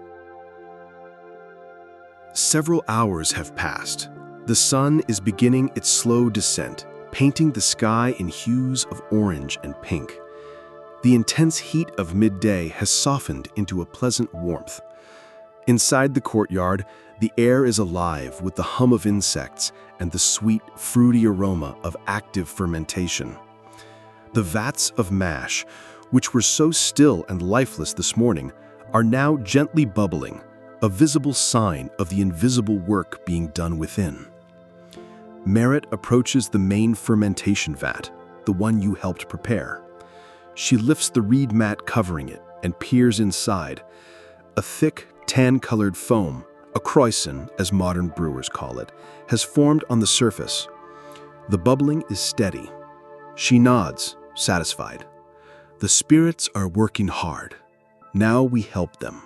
Several hours have passed. The sun is beginning its slow descent, painting the sky in hues of orange and pink. The intense heat of midday has softened into a pleasant warmth. Inside the courtyard, the air is alive with the hum of insects and the sweet, fruity aroma of active fermentation. The vats of mash, which were so still and lifeless this morning, are now gently bubbling, a visible sign of the invisible work being done within. Merritt approaches the main fermentation vat, the one you helped prepare. She lifts the reed mat covering it and peers inside. A thick, tan-colored foam, a croissant, as modern brewers call it, has formed on the surface. The bubbling is steady. She nods, satisfied. The spirits are working hard. Now we help them.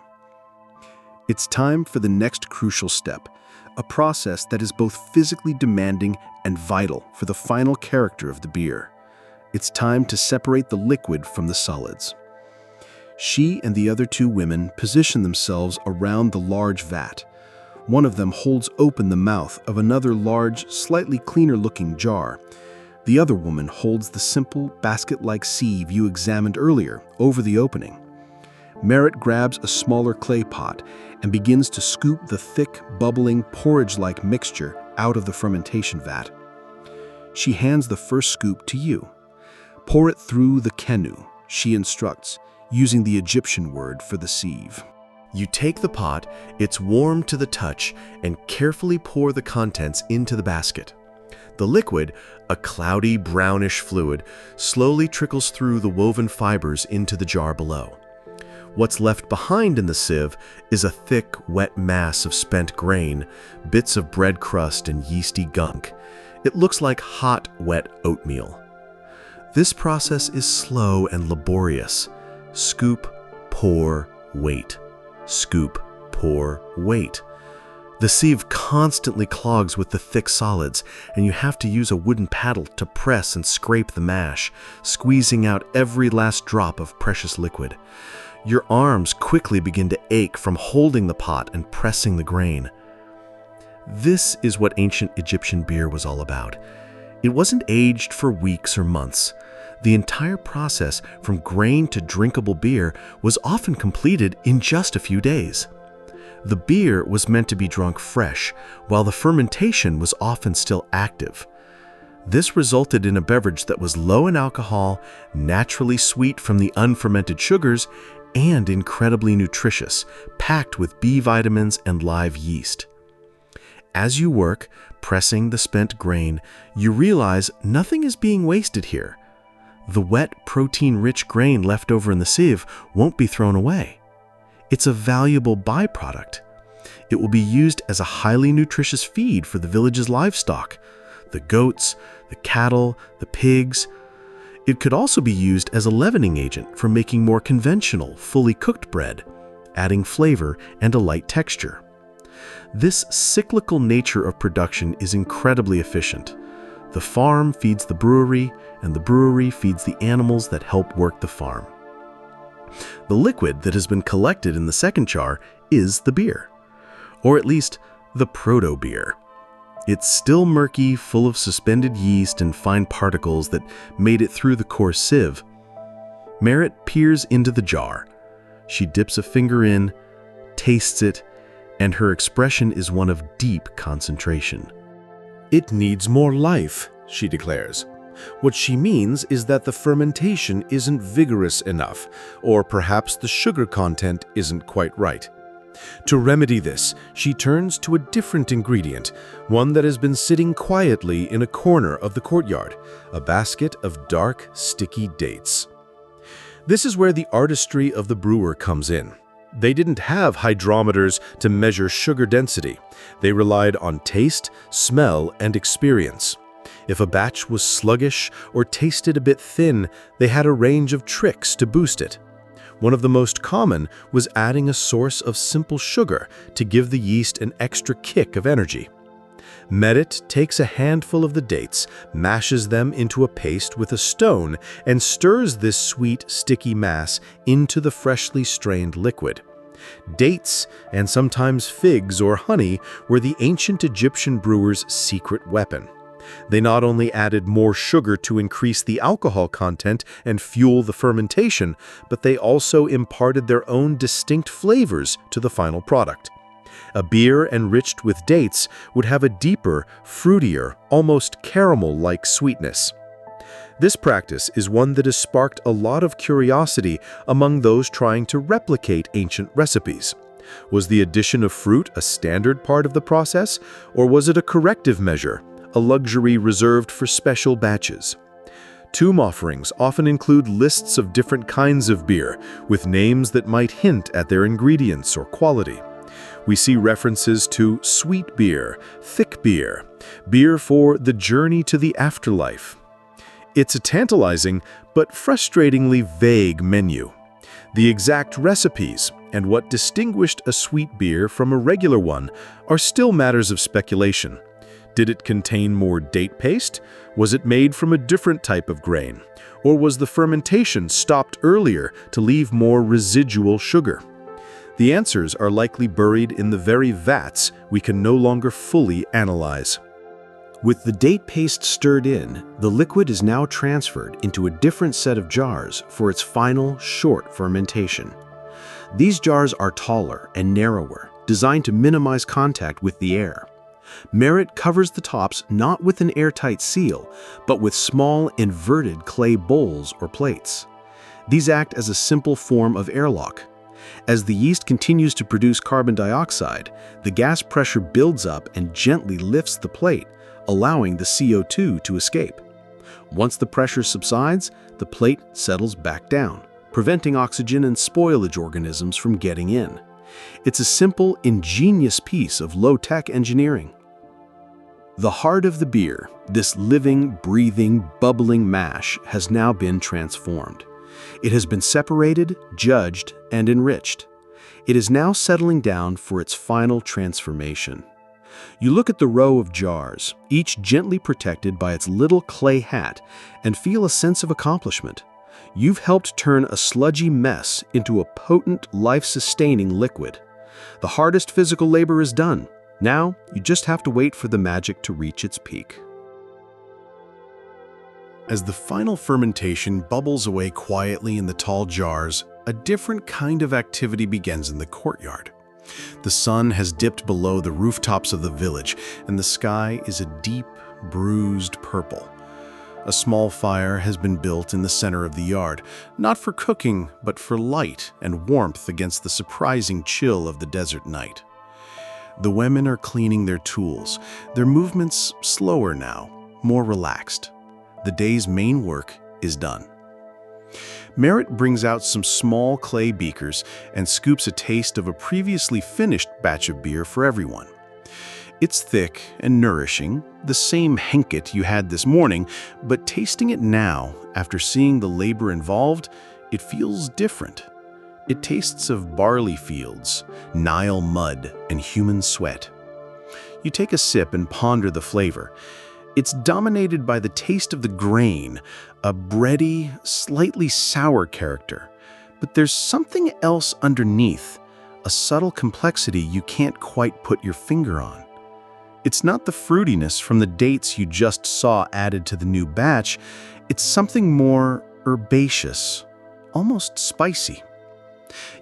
It's time for the next crucial step, a process that is both physically demanding and vital for the final character of the beer. It's time to separate the liquid from the solids. She and the other two women position themselves around the large vat. One of them holds open the mouth of another large, slightly cleaner-looking jar. The other woman holds the simple, basket-like sieve you examined earlier over the opening. Merritt grabs a smaller clay pot and begins to scoop the thick, bubbling, porridge-like mixture out of the fermentation vat. She hands the first scoop to you. Pour it through the kenu, she instructs, using the Egyptian word for the sieve. You take the pot, it's warm to the touch, and carefully pour the contents into the basket. The liquid, a cloudy, brownish fluid, slowly trickles through the woven fibers into the jar below. What's left behind in the sieve is a thick, wet mass of spent grain, bits of bread crust and yeasty gunk. It looks like hot, wet oatmeal. This process is slow and laborious. Scoop, pour, wait. Scoop, pour, wait. The sieve constantly clogs with the thick solids, and you have to use a wooden paddle to press and scrape the mash, squeezing out every last drop of precious liquid. Your arms quickly begin to ache from holding the pot and pressing the grain. This is what ancient Egyptian beer was all about. It wasn't aged for weeks or months. The entire process from grain to drinkable beer was often completed in just a few days. The beer was meant to be drunk fresh, while the fermentation was often still active. This resulted in a beverage that was low in alcohol, naturally sweet from the unfermented sugars, and incredibly nutritious, packed with B vitamins and live yeast. As you work, pressing the spent grain, you realize nothing is being wasted here. The wet, protein-rich grain left over in the sieve won't be thrown away. It's a valuable byproduct. It will be used as a highly nutritious feed for the village's livestock, the goats, the cattle, the pigs. It could also be used as a leavening agent for making more conventional, fully cooked bread, adding flavor and a light texture. This cyclical nature of production is incredibly efficient. The farm feeds the brewery, and the brewery feeds the animals that help work the farm. The liquid that has been collected in the second jar is the beer, or at least the proto-beer. It's still murky, full of suspended yeast and fine particles that made it through the coarse sieve. Merritt peers into the jar. She dips a finger in, tastes it, and her expression is one of deep concentration. "It needs more life," she declares. What she means is that the fermentation isn't vigorous enough, or perhaps the sugar content isn't quite right. To remedy this, she turns to a different ingredient, one that has been sitting quietly in a corner of the courtyard, a basket of dark, sticky dates. This is where the artistry of the brewer comes in. They didn't have hydrometers to measure sugar density. They relied on taste, smell, and experience. If a batch was sluggish or tasted a bit thin, they had a range of tricks to boost it. One of the most common was adding a source of simple sugar to give the yeast an extra kick of energy. Merritt takes a handful of the dates, mashes them into a paste with a stone, and stirs this sweet, sticky mass into the freshly strained liquid. Dates, and sometimes figs or honey, were the ancient Egyptian brewers' secret weapon. They not only added more sugar to increase the alcohol content and fuel the fermentation, but they also imparted their own distinct flavors to the final product. A beer enriched with dates would have a deeper, fruitier, almost caramel-like sweetness. This practice is one that has sparked a lot of curiosity among those trying to replicate ancient recipes. Was the addition of fruit a standard part of the process, or was it a corrective measure, a luxury reserved for special batches? Tomb offerings often include lists of different kinds of beer, with names that might hint at their ingredients or quality. We see references to sweet beer, thick beer, beer for the journey to the afterlife. It's a tantalizing but frustratingly vague menu. The exact recipes and what distinguished a sweet beer from a regular one are still matters of speculation. Did it contain more date paste? Was it made from a different type of grain? Or was the fermentation stopped earlier to leave more residual sugar? The answers are likely buried in the very vats we can no longer fully analyze. With the date paste stirred in, the liquid is now transferred into a different set of jars for its final, short fermentation. These jars are taller and narrower, designed to minimize contact with the air. Merit covers the tops not with an airtight seal, but with small, inverted clay bowls or plates. These act as a simple form of airlock. As the yeast continues to produce carbon dioxide, the gas pressure builds up and gently lifts the plate, allowing the CO2 to escape. Once the pressure subsides, the plate settles back down, preventing oxygen and spoilage organisms from getting in. It's a simple, ingenious piece of low-tech engineering. The heart of the beer, this living, breathing, bubbling mash, has now been transformed. It has been separated, judged, and enriched. It is now settling down for its final transformation. You look at the row of jars, each gently protected by its little clay hat, and feel a sense of accomplishment. You've helped turn a sludgy mess into a potent, life-sustaining liquid. The hardest physical labor is done. Now, you just have to wait for the magic to reach its peak. As the final fermentation bubbles away quietly in the tall jars, a different kind of activity begins in the courtyard. The sun has dipped below the rooftops of the village, and the sky is a deep, bruised purple. A small fire has been built in the center of the yard, not for cooking, but for light and warmth against the surprising chill of the desert night. The women are cleaning their tools, their movements slower now, more relaxed. The day's main work is done. Merritt brings out some small clay beakers and scoops a taste of a previously finished batch of beer for everyone. It's thick and nourishing, the same henket you had this morning, but tasting it now, after seeing the labor involved, it feels different. It tastes of barley fields, Nile mud, and human sweat. You take a sip and ponder the flavor. It's dominated by the taste of the grain, a bready, slightly sour character. But there's something else underneath, a subtle complexity you can't quite put your finger on. It's not the fruitiness from the dates you just saw added to the new batch. It's something more herbaceous, almost spicy.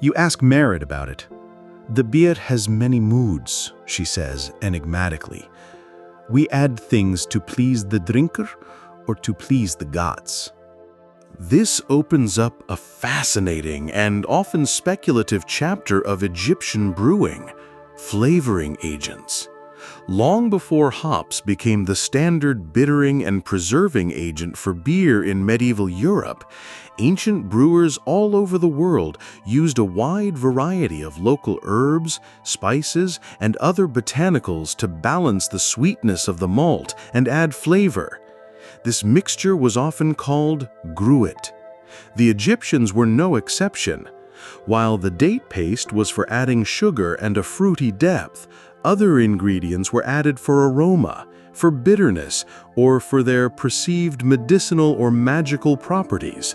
You ask Merritt about it. The beer has many moods, she says enigmatically. We add things to please the drinker or to please the gods. This opens up a fascinating and often speculative chapter of Egyptian brewing, flavoring agents. Long before hops became the standard bittering and preserving agent for beer in medieval Europe, ancient brewers all over the world used a wide variety of local herbs, spices, and other botanicals to balance the sweetness of the malt and add flavor. This mixture was often called gruit. The Egyptians were no exception. While the date paste was for adding sugar and a fruity depth, other ingredients were added for aroma, for bitterness, or for their perceived medicinal or magical properties.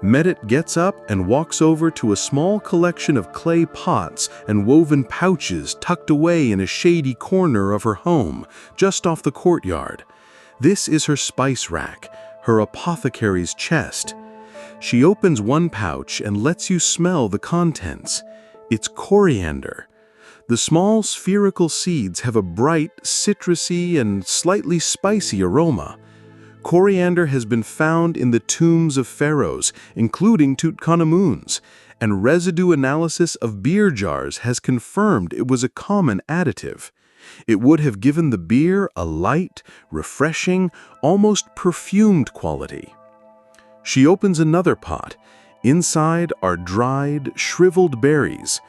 Medit gets up and walks over to a small collection of clay pots and woven pouches tucked away in a shady corner of her home, just off the courtyard. This is her spice rack, her apothecary's chest. She opens one pouch and lets you smell the contents. It's coriander. The small spherical seeds have a bright, citrusy, and slightly spicy aroma. Coriander has been found in the tombs of pharaohs, including Tutankhamun's, and residue analysis of beer jars has confirmed it was a common additive. It would have given the beer a light, refreshing, almost perfumed quality. She opens another pot. Inside are dried, shriveled berries.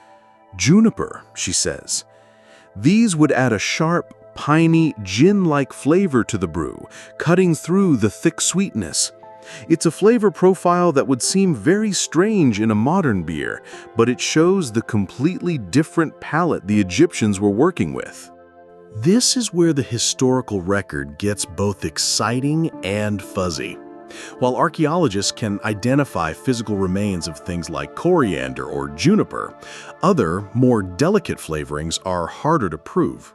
Juniper, she says. These would add a sharp, piney, gin-like flavor to the brew, cutting through the thick sweetness. It's a flavor profile that would seem very strange in a modern beer, but it shows the completely different palate the Egyptians were working with. This is where the historical record gets both exciting and fuzzy. While archaeologists can identify physical remains of things like coriander or juniper, other, more delicate flavorings are harder to prove.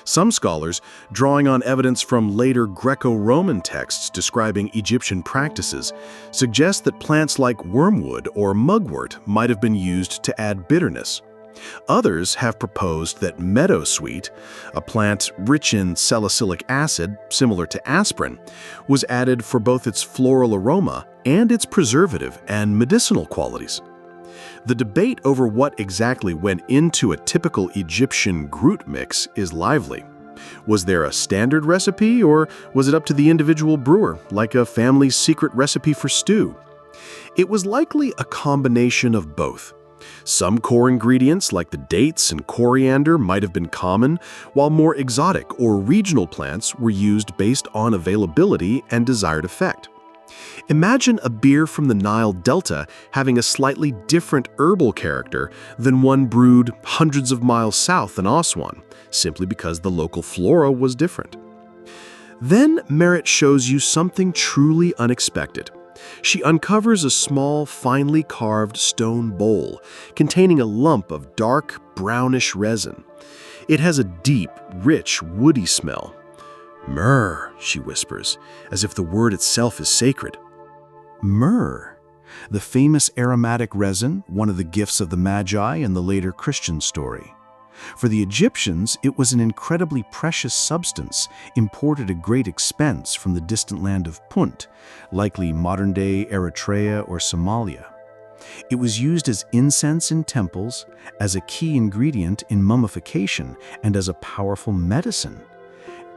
Some scholars, drawing on evidence from later Greco-Roman texts describing Egyptian practices, suggest that plants like wormwood or mugwort might have been used to add bitterness. Others have proposed that meadowsweet, a plant rich in salicylic acid similar to aspirin, was added for both its floral aroma and its preservative and medicinal qualities. The debate over what exactly went into a typical Egyptian groot mix is lively. Was there a standard recipe, or was it up to the individual brewer, like a family's secret recipe for stew? It was likely a combination of both. Some core ingredients like the dates and coriander might have been common, while more exotic or regional plants were used based on availability and desired effect. Imagine a beer from the Nile Delta having a slightly different herbal character than one brewed hundreds of miles south in Aswan, simply because the local flora was different. Then Merritt shows you something truly unexpected. She uncovers a small, finely carved stone bowl containing a lump of dark, brownish resin. It has a deep, rich, woody smell. "Myrrh," she whispers, as if the word itself is sacred. Myrrh, the famous aromatic resin, one of the gifts of the Magi in the later Christian story. For the Egyptians, it was an incredibly precious substance imported at great expense from the distant land of Punt, likely modern-day Eritrea or Somalia. It was used as incense in temples, as a key ingredient in mummification, and as a powerful medicine.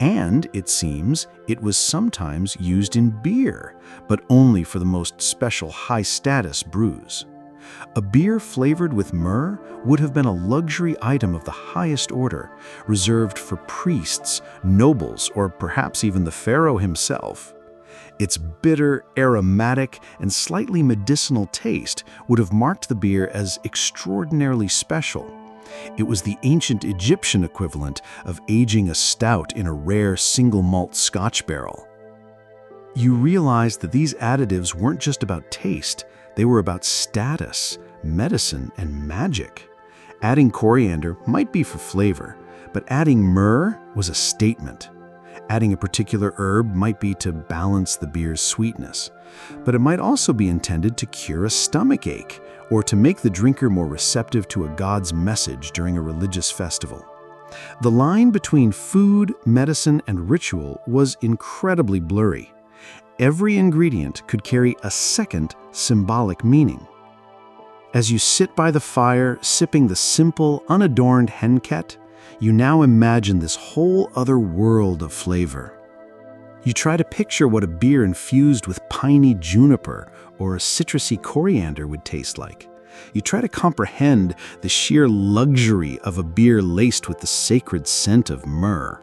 And, it seems, it was sometimes used in beer, but only for the most special high-status brews. A beer flavored with myrrh would have been a luxury item of the highest order, reserved for priests, nobles, or perhaps even the pharaoh himself. Its bitter, aromatic, and slightly medicinal taste would have marked the beer as extraordinarily special. It was the ancient Egyptian equivalent of aging a stout in a rare single malt Scotch barrel. You realize that these additives weren't just about taste, they were about status, medicine, and magic. Adding coriander might be for flavor, but adding myrrh was a statement. Adding a particular herb might be to balance the beer's sweetness, but it might also be intended to cure a stomach ache or to make the drinker more receptive to a god's message during a religious festival. The line between food, medicine, and ritual was incredibly blurry. Every ingredient could carry a second symbolic meaning. As you sit by the fire, sipping the simple, unadorned henket, you now imagine this whole other world of flavor. You try to picture what a beer infused with piney juniper or a citrusy coriander would taste like. You try to comprehend the sheer luxury of a beer laced with the sacred scent of myrrh.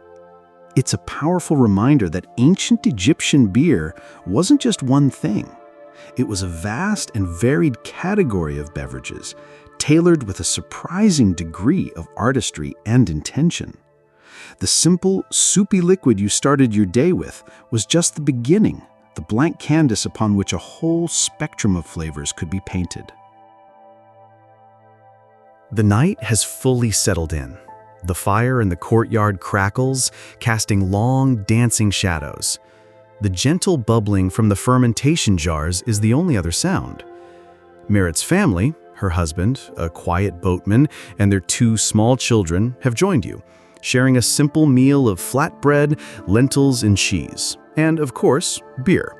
It's a powerful reminder that ancient Egyptian beer wasn't just one thing. It was a vast and varied category of beverages, tailored with a surprising degree of artistry and intention. The simple, soupy liquid you started your day with was just the beginning, the blank canvas upon which a whole spectrum of flavors could be painted. The night has fully settled in. The fire in the courtyard crackles, casting long, dancing shadows. The gentle bubbling from the fermentation jars is the only other sound. Merritt's family, her husband, a quiet boatman, and their 2 small children have joined you, sharing a simple meal of flatbread, lentils, and cheese, and, of course, beer.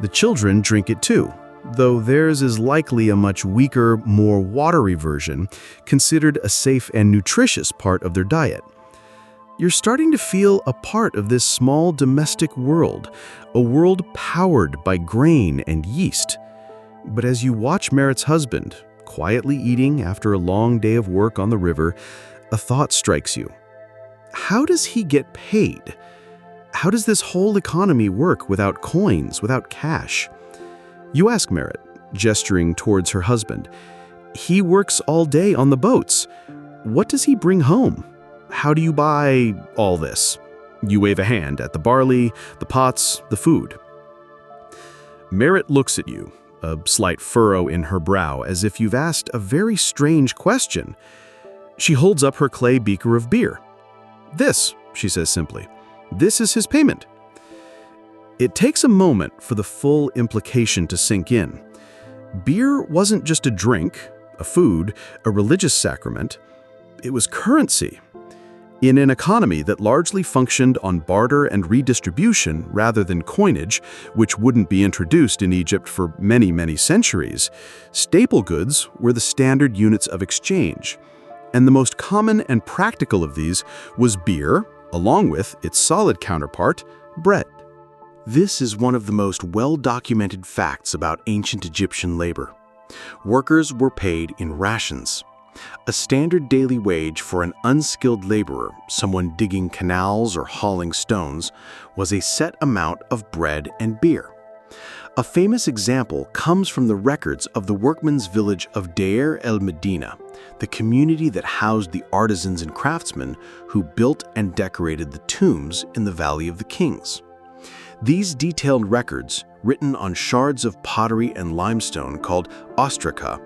The children drink it too, though theirs is likely a much weaker, more watery version, considered a safe and nutritious part of their diet. You're starting to feel a part of this small domestic world, a world powered by grain and yeast. But as you watch Merritt's husband, quietly eating after a long day of work on the river, a thought strikes you. How does he get paid? How does this whole economy work without coins, without cash? You ask Merritt, gesturing towards her husband. He works all day on the boats. What does he bring home? How do you buy all this? You wave a hand at the barley, the pots, the food. Merritt looks at you, a slight furrow in her brow, as if you've asked a very strange question. She holds up her clay beaker of beer. This, she says simply, this is his payment. It takes a moment for the full implication to sink in. Beer wasn't just a drink, a food, a religious sacrament. It was currency. In an economy that largely functioned on barter and redistribution rather than coinage, which wouldn't be introduced in Egypt for many, many centuries, staple goods were the standard units of exchange. And the most common and practical of these was beer, along with its solid counterpart, bread. This is one of the most well-documented facts about ancient Egyptian labor. Workers were paid in rations. A standard daily wage for an unskilled laborer, someone digging canals or hauling stones, was a set amount of bread and beer. A famous example comes from the records of the workmen's village of Deir el-Medina, the community that housed the artisans and craftsmen who built and decorated the tombs in the Valley of the Kings. These detailed records, written on shards of pottery and limestone called ostraca,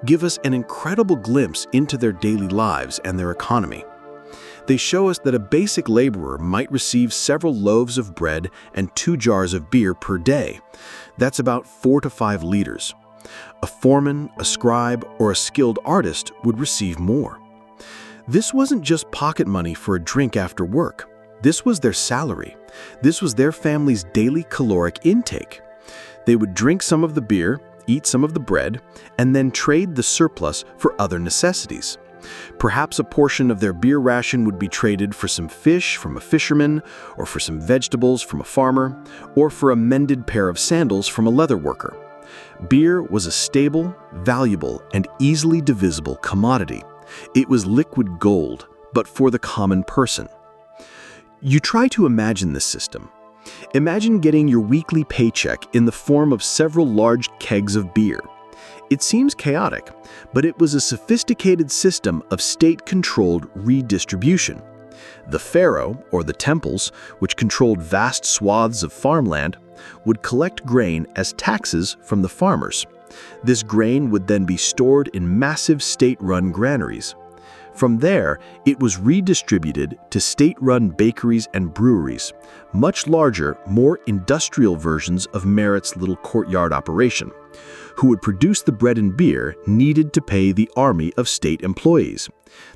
give us an incredible glimpse into their daily lives and their economy. They show us that a basic laborer might receive several loaves of bread and 2 jars of beer per day. That's about 4 to 5 liters. A foreman, a scribe, or a skilled artist would receive more. This wasn't just pocket money for a drink after work. This was their salary. This was their family's daily caloric intake. They would drink some of the beer, eat some of the bread, and then trade the surplus for other necessities. Perhaps a portion of their beer ration would be traded for some fish from a fisherman, or for some vegetables from a farmer, or for a mended pair of sandals from a leather worker. Beer was a stable, valuable, and easily divisible commodity. It was liquid gold, but for the common person. You try to imagine this system. Imagine getting your weekly paycheck in the form of several large kegs of beer. It seems chaotic, but it was a sophisticated system of state-controlled redistribution. The pharaoh, or the temples, which controlled vast swaths of farmland, would collect grain as taxes from the farmers. This grain would then be stored in massive state-run granaries. From there, it was redistributed to state-run bakeries and breweries, much larger, more industrial versions of Merritt's little courtyard operation, who would produce the bread and beer needed to pay the army of state employees.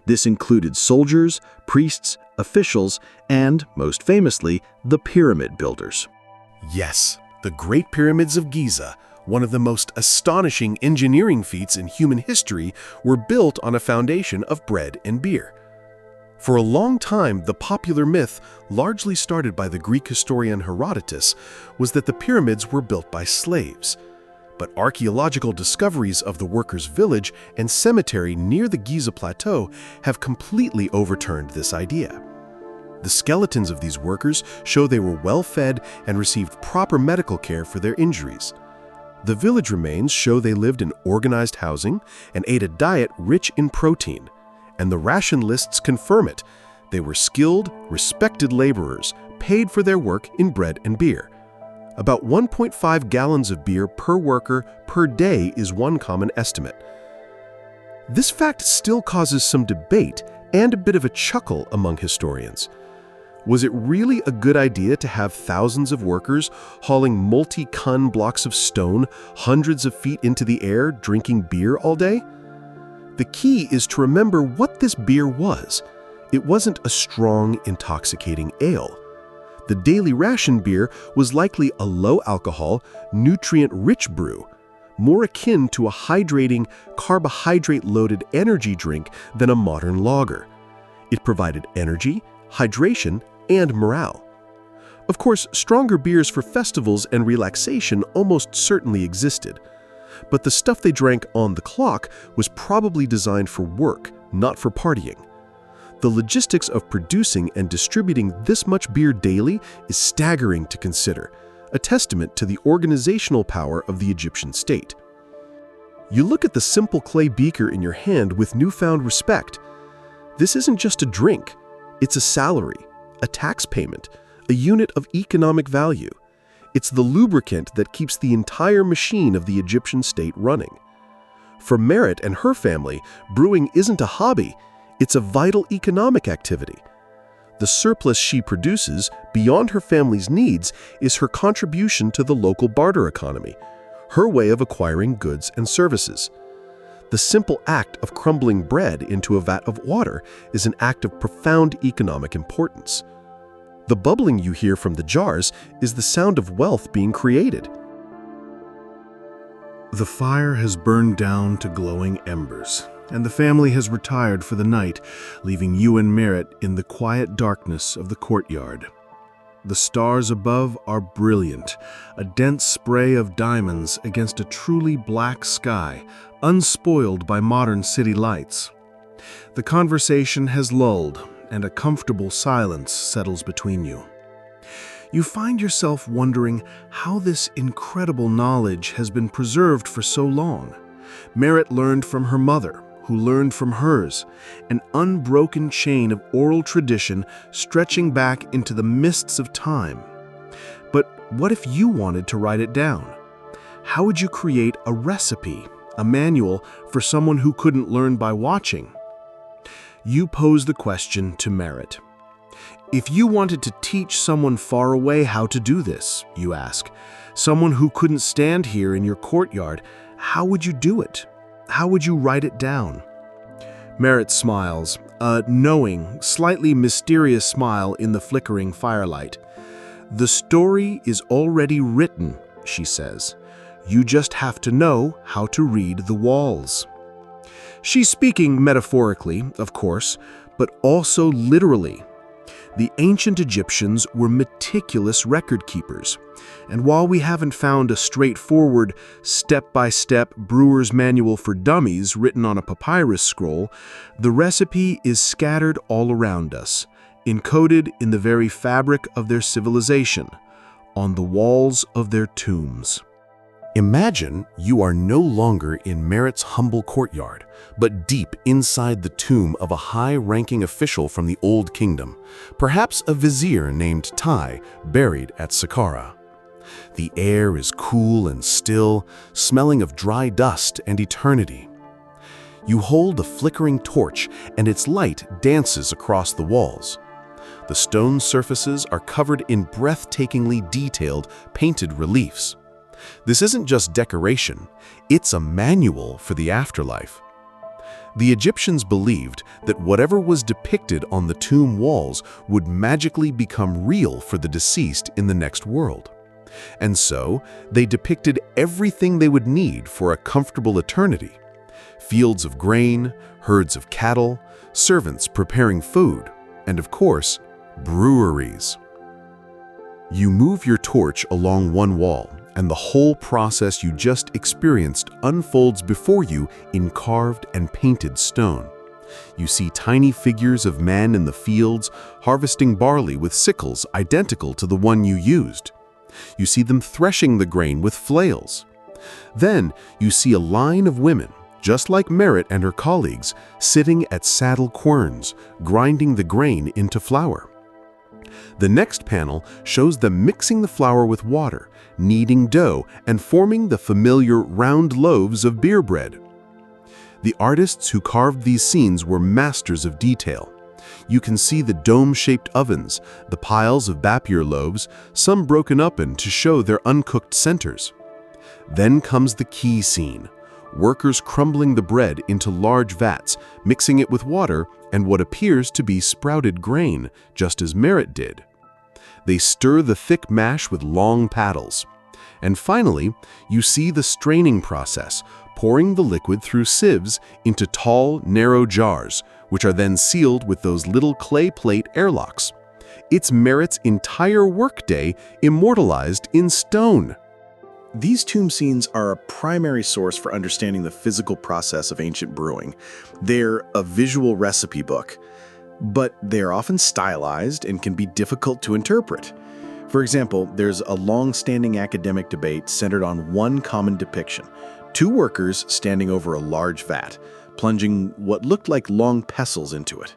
This included soldiers, priests, officials, and, most famously, the pyramid builders. Yes, the Great Pyramids of Giza, one of the most astonishing engineering feats in human history, were built on a foundation of bread and beer. For a long time, the popular myth, largely started by the Greek historian Herodotus, was that the pyramids were built by slaves. But archaeological discoveries of the workers' village and cemetery near the Giza Plateau have completely overturned this idea. The skeletons of these workers show they were well-fed and received proper medical care for their injuries. The village remains show they lived in organized housing and ate a diet rich in protein, and the ration lists confirm it. They were skilled, respected laborers, paid for their work in bread and beer. About 1.5 gallons of beer per worker per day is one common estimate. This fact still causes some debate and a bit of a chuckle among historians. Was it really a good idea to have thousands of workers hauling multi-ton blocks of stone hundreds of feet into the air drinking beer all day? The key is to remember what this beer was. It wasn't a strong, intoxicating ale. The daily ration beer was likely a low-alcohol, nutrient-rich brew, more akin to a hydrating, carbohydrate-loaded energy drink than a modern lager. It provided energy, hydration, and morale. Of course, stronger beers for festivals and relaxation almost certainly existed, but the stuff they drank on the clock was probably designed for work, not for partying. The logistics of producing and distributing this much beer daily is staggering to consider, a testament to the organizational power of the Egyptian state. You look at the simple clay beaker in your hand with newfound respect. This isn't just a drink, it's a salary, a tax payment, a unit of economic value. It's the lubricant that keeps the entire machine of the Egyptian state running. For Merit and her family, brewing isn't a hobby, it's a vital economic activity. The surplus she produces, beyond her family's needs, is her contribution to the local barter economy, her way of acquiring goods and services. The simple act of crumbling bread into a vat of water is an act of profound economic importance. The bubbling you hear from the jars is the sound of wealth being created. The fire has burned down to glowing embers, and the family has retired for the night, leaving you and Merit in the quiet darkness of the courtyard. The stars above are brilliant, a dense spray of diamonds against a truly black sky, unspoiled by modern city lights. The conversation has lulled, and a comfortable silence settles between you. You find yourself wondering how this incredible knowledge has been preserved for so long. Merit learned from her mother, who learned from hers, an unbroken chain of oral tradition stretching back into the mists of time. But what if you wanted to write it down? How would you create a recipe, a manual for someone who couldn't learn by watching? You pose the question to Merit. If you wanted to teach someone far away how to do this, you ask, someone who couldn't stand here in your courtyard, how would you do it? How would you write it down? Merit smiles, a knowing, slightly mysterious smile in the flickering firelight. The story is already written, she says. You just have to know how to read the walls. She's speaking metaphorically, of course, but also literally. The ancient Egyptians were meticulous record keepers, and while we haven't found a straightforward, step-by-step brewer's manual for dummies written on a papyrus scroll, the recipe is scattered all around us, encoded in the very fabric of their civilization, on the walls of their tombs. Imagine you are no longer in Merit's humble courtyard, but deep inside the tomb of a high-ranking official from the Old Kingdom, perhaps a vizier named Tai, buried at Saqqara. The air is cool and still, smelling of dry dust and eternity. You hold a flickering torch, and its light dances across the walls. The stone surfaces are covered in breathtakingly detailed, painted reliefs. This isn't just decoration, it's a manual for the afterlife. The Egyptians believed that whatever was depicted on the tomb walls would magically become real for the deceased in the next world. And so, they depicted everything they would need for a comfortable eternity. Fields of grain, herds of cattle, servants preparing food, and of course, breweries. You move your torch along one wall, and the whole process you just experienced unfolds before you in carved and painted stone. You see tiny figures of men in the fields harvesting barley with sickles identical to the one you used. You see them threshing the grain with flails. Then you see a line of women, just like Merit and her colleagues, sitting at saddle querns, grinding the grain into flour. The next panel shows them mixing the flour with water, kneading dough, and forming the familiar round loaves of beer bread. The artists who carved these scenes were masters of detail. You can see the dome-shaped ovens, the piles of bapier loaves, some broken open to show their uncooked centers. Then comes the key scene, workers crumbling the bread into large vats, mixing it with water and what appears to be sprouted grain, just as Merritt did. They stir the thick mash with long paddles. And finally, you see the straining process, pouring the liquid through sieves into tall, narrow jars, which are then sealed with those little clay plate airlocks. It's Merritt's entire workday immortalized in stone. These tomb scenes are a primary source for understanding the physical process of ancient brewing. They're a visual recipe book, but they're often stylized and can be difficult to interpret. For example, there's a long-standing academic debate centered on one common depiction: two workers standing over a large vat, plunging what looked like long pestles into it.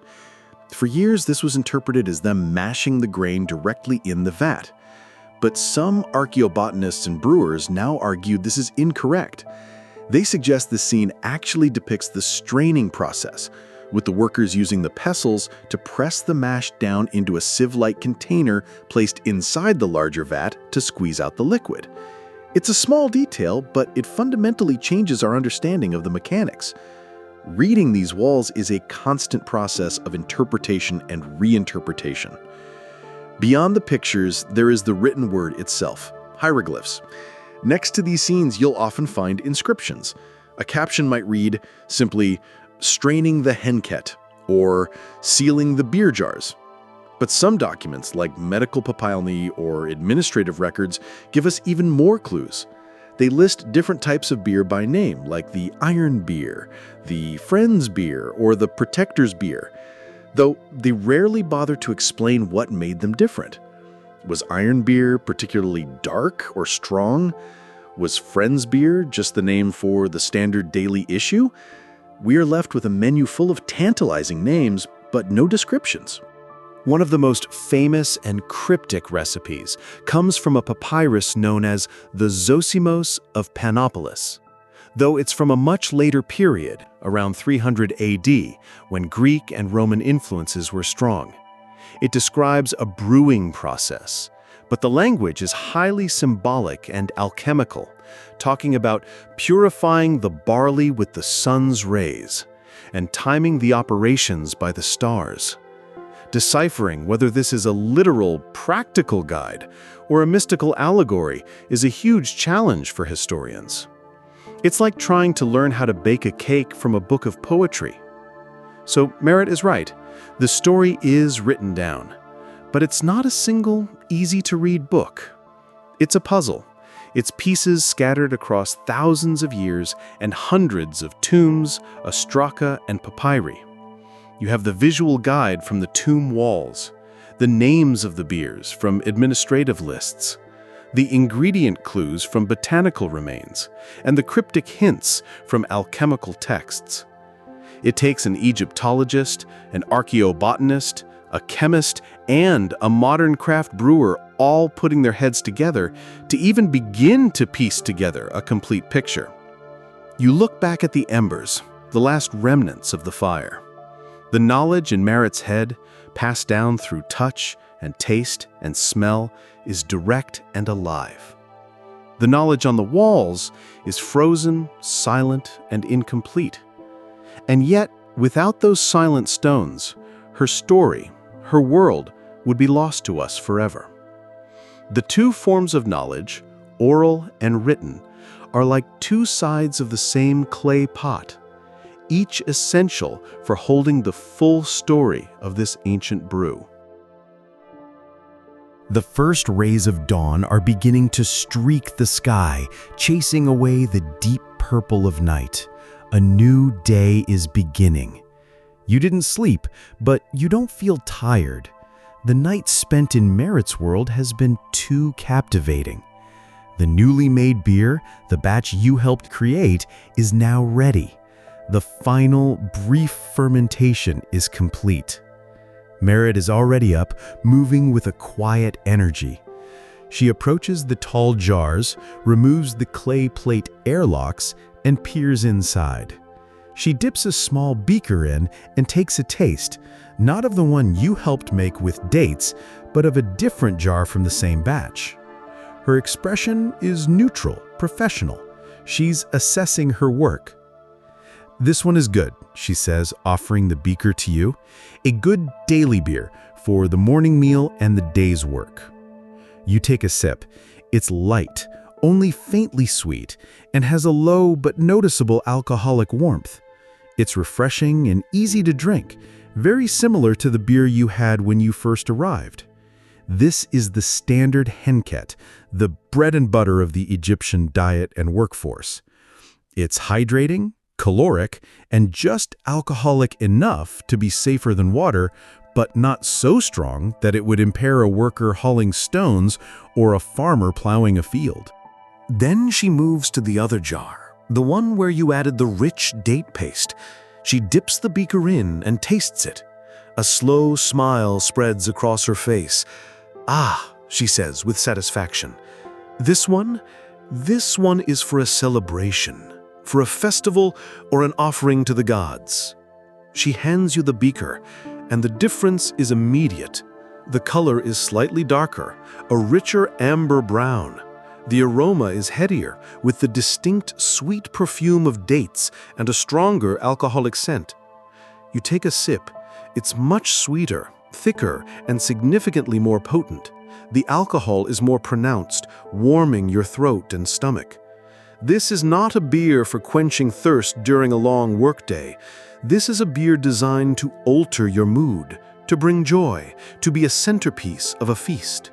For years, this was interpreted as them mashing the grain directly in the vat. But some archaeobotanists and brewers now argue this is incorrect. They suggest the scene actually depicts the straining process, with the workers using the pestles to press the mash down into a sieve-like container placed inside the larger vat to squeeze out the liquid. It's a small detail, but it fundamentally changes our understanding of the mechanics. Reading these walls is a constant process of interpretation and reinterpretation. Beyond the pictures, there is the written word itself, hieroglyphs. Next to these scenes, you'll often find inscriptions. A caption might read simply, "straining the henket," or "sealing the beer jars." But some documents, like medical papyri or administrative records, give us even more clues. They list different types of beer by name, like the iron beer, the friend's beer, or the protector's beer, though they rarely bother to explain what made them different. Was iron beer particularly dark or strong? Was friend's beer just the name for the standard daily issue? We are left with a menu full of tantalizing names, but no descriptions. One of the most famous and cryptic recipes comes from a papyrus known as the Zosimos of Panopolis. Though it's from a much later period, around 300 AD, when Greek and Roman influences were strong. It describes a brewing process, but the language is highly symbolic and alchemical, talking about purifying the barley with the sun's rays and timing the operations by the stars. Deciphering whether this is a literal, practical guide or a mystical allegory is a huge challenge for historians. It's like trying to learn how to bake a cake from a book of poetry. So Merritt is right. The story is written down, but it's not a single, easy-to-read book. It's a puzzle. Its pieces scattered across thousands of years and hundreds of tombs, ostraca, and papyri. You have the visual guide from the tomb walls, the names of the beers from administrative lists, the ingredient clues from botanical remains, and the cryptic hints from alchemical texts. It takes an Egyptologist, an archaeobotanist, a chemist, and a modern craft brewer all putting their heads together to even begin to piece together a complete picture. You look back at the embers, the last remnants of the fire. The knowledge in Merritt's head, passed down through touch and taste and smell, is direct and alive. The knowledge on the walls is frozen, silent, and incomplete. And yet, without those silent stones, her story, her world, would be lost to us forever. The two forms of knowledge, oral and written, are like two sides of the same clay pot, each essential for holding the full story of this ancient brew. The first rays of dawn are beginning to streak the sky, chasing away the deep purple of night. A new day is beginning. You didn't sleep, but you don't feel tired. The night spent in Merritt's world has been too captivating. The newly made beer, the batch you helped create, is now ready. The final, brief fermentation is complete. Merritt is already up, moving with a quiet energy. She approaches the tall jars, removes the clay plate airlocks, and peers inside. She dips a small beaker in and takes a taste, not of the one you helped make with dates, but of a different jar from the same batch. Her expression is neutral, professional. She's assessing her work. "This one is good," she says, offering the beaker to you. "A good daily beer for the morning meal and the day's work." You take a sip. It's light, only faintly sweet, and has a low but noticeable alcoholic warmth. It's refreshing and easy to drink, very similar to the beer you had when you first arrived. This is the standard henket, the bread and butter of the Egyptian diet and workforce. It's hydrating, caloric, and just alcoholic enough to be safer than water, but not so strong that it would impair a worker hauling stones or a farmer plowing a field. Then she moves to the other jar, the one where you added the rich date paste. She dips the beaker in and tastes it. A slow smile spreads across her face. "Ah," she says with satisfaction. This one is for a celebration, for a festival or an offering to the gods." She hands you the beaker, and the difference is immediate. The color is slightly darker, a richer amber brown. The aroma is headier, with the distinct sweet perfume of dates and a stronger alcoholic scent. You take a sip. It's much sweeter, thicker, and significantly more potent. The alcohol is more pronounced, warming your throat and stomach. This is not a beer for quenching thirst during a long workday. This is a beer designed to alter your mood, to bring joy, to be a centerpiece of a feast.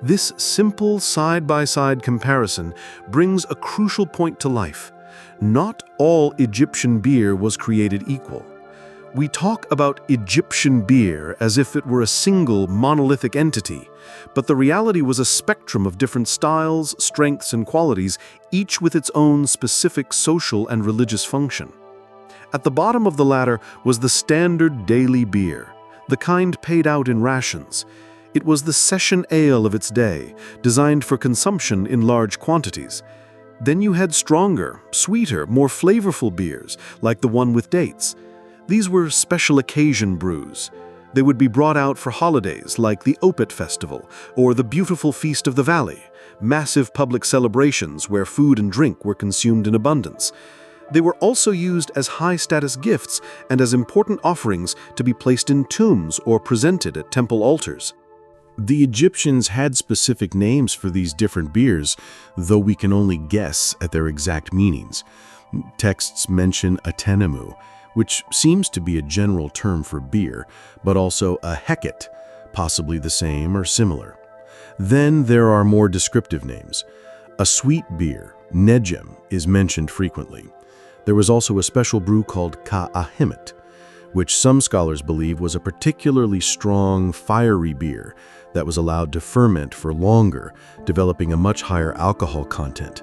This simple side-by-side comparison brings a crucial point to life. Not all Egyptian beer was created equal. We talk about Egyptian beer as if it were a single monolithic entity, but the reality was a spectrum of different styles, strengths, and qualities, each with its own specific social and religious function. At the bottom of the ladder was the standard daily beer, the kind paid out in rations. It was the session ale of its day, designed for consumption in large quantities. Then you had stronger, sweeter, more flavorful beers, like the one with dates. These were special occasion brews. They would be brought out for holidays like the Opet Festival or the Beautiful Feast of the Valley, massive public celebrations where food and drink were consumed in abundance. They were also used as high-status gifts and as important offerings to be placed in tombs or presented at temple altars. The Egyptians had specific names for these different beers, though we can only guess at their exact meanings. Texts mention atenemu, which seems to be a general term for beer, but also a heket, possibly the same or similar. Then there are more descriptive names. A sweet beer, nejem, is mentioned frequently. There was also a special brew called ka'ahimet, which some scholars believe was a particularly strong, fiery beer that was allowed to ferment for longer, developing a much higher alcohol content.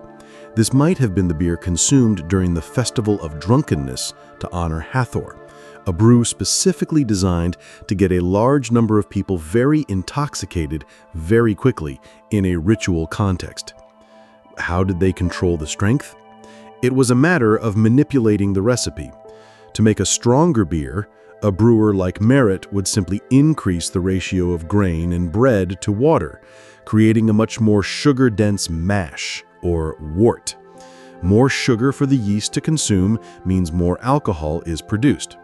This might have been the beer consumed during the Festival of Drunkenness to honor Hathor, a brew specifically designed to get a large number of people very intoxicated very quickly in a ritual context. How did they control the strength? It was a matter of manipulating the recipe. To make a stronger beer, a brewer like Merritt would simply increase the ratio of grain and bread to water, creating a much more sugar-dense mash, or wort. More sugar for the yeast to consume means more alcohol is produced.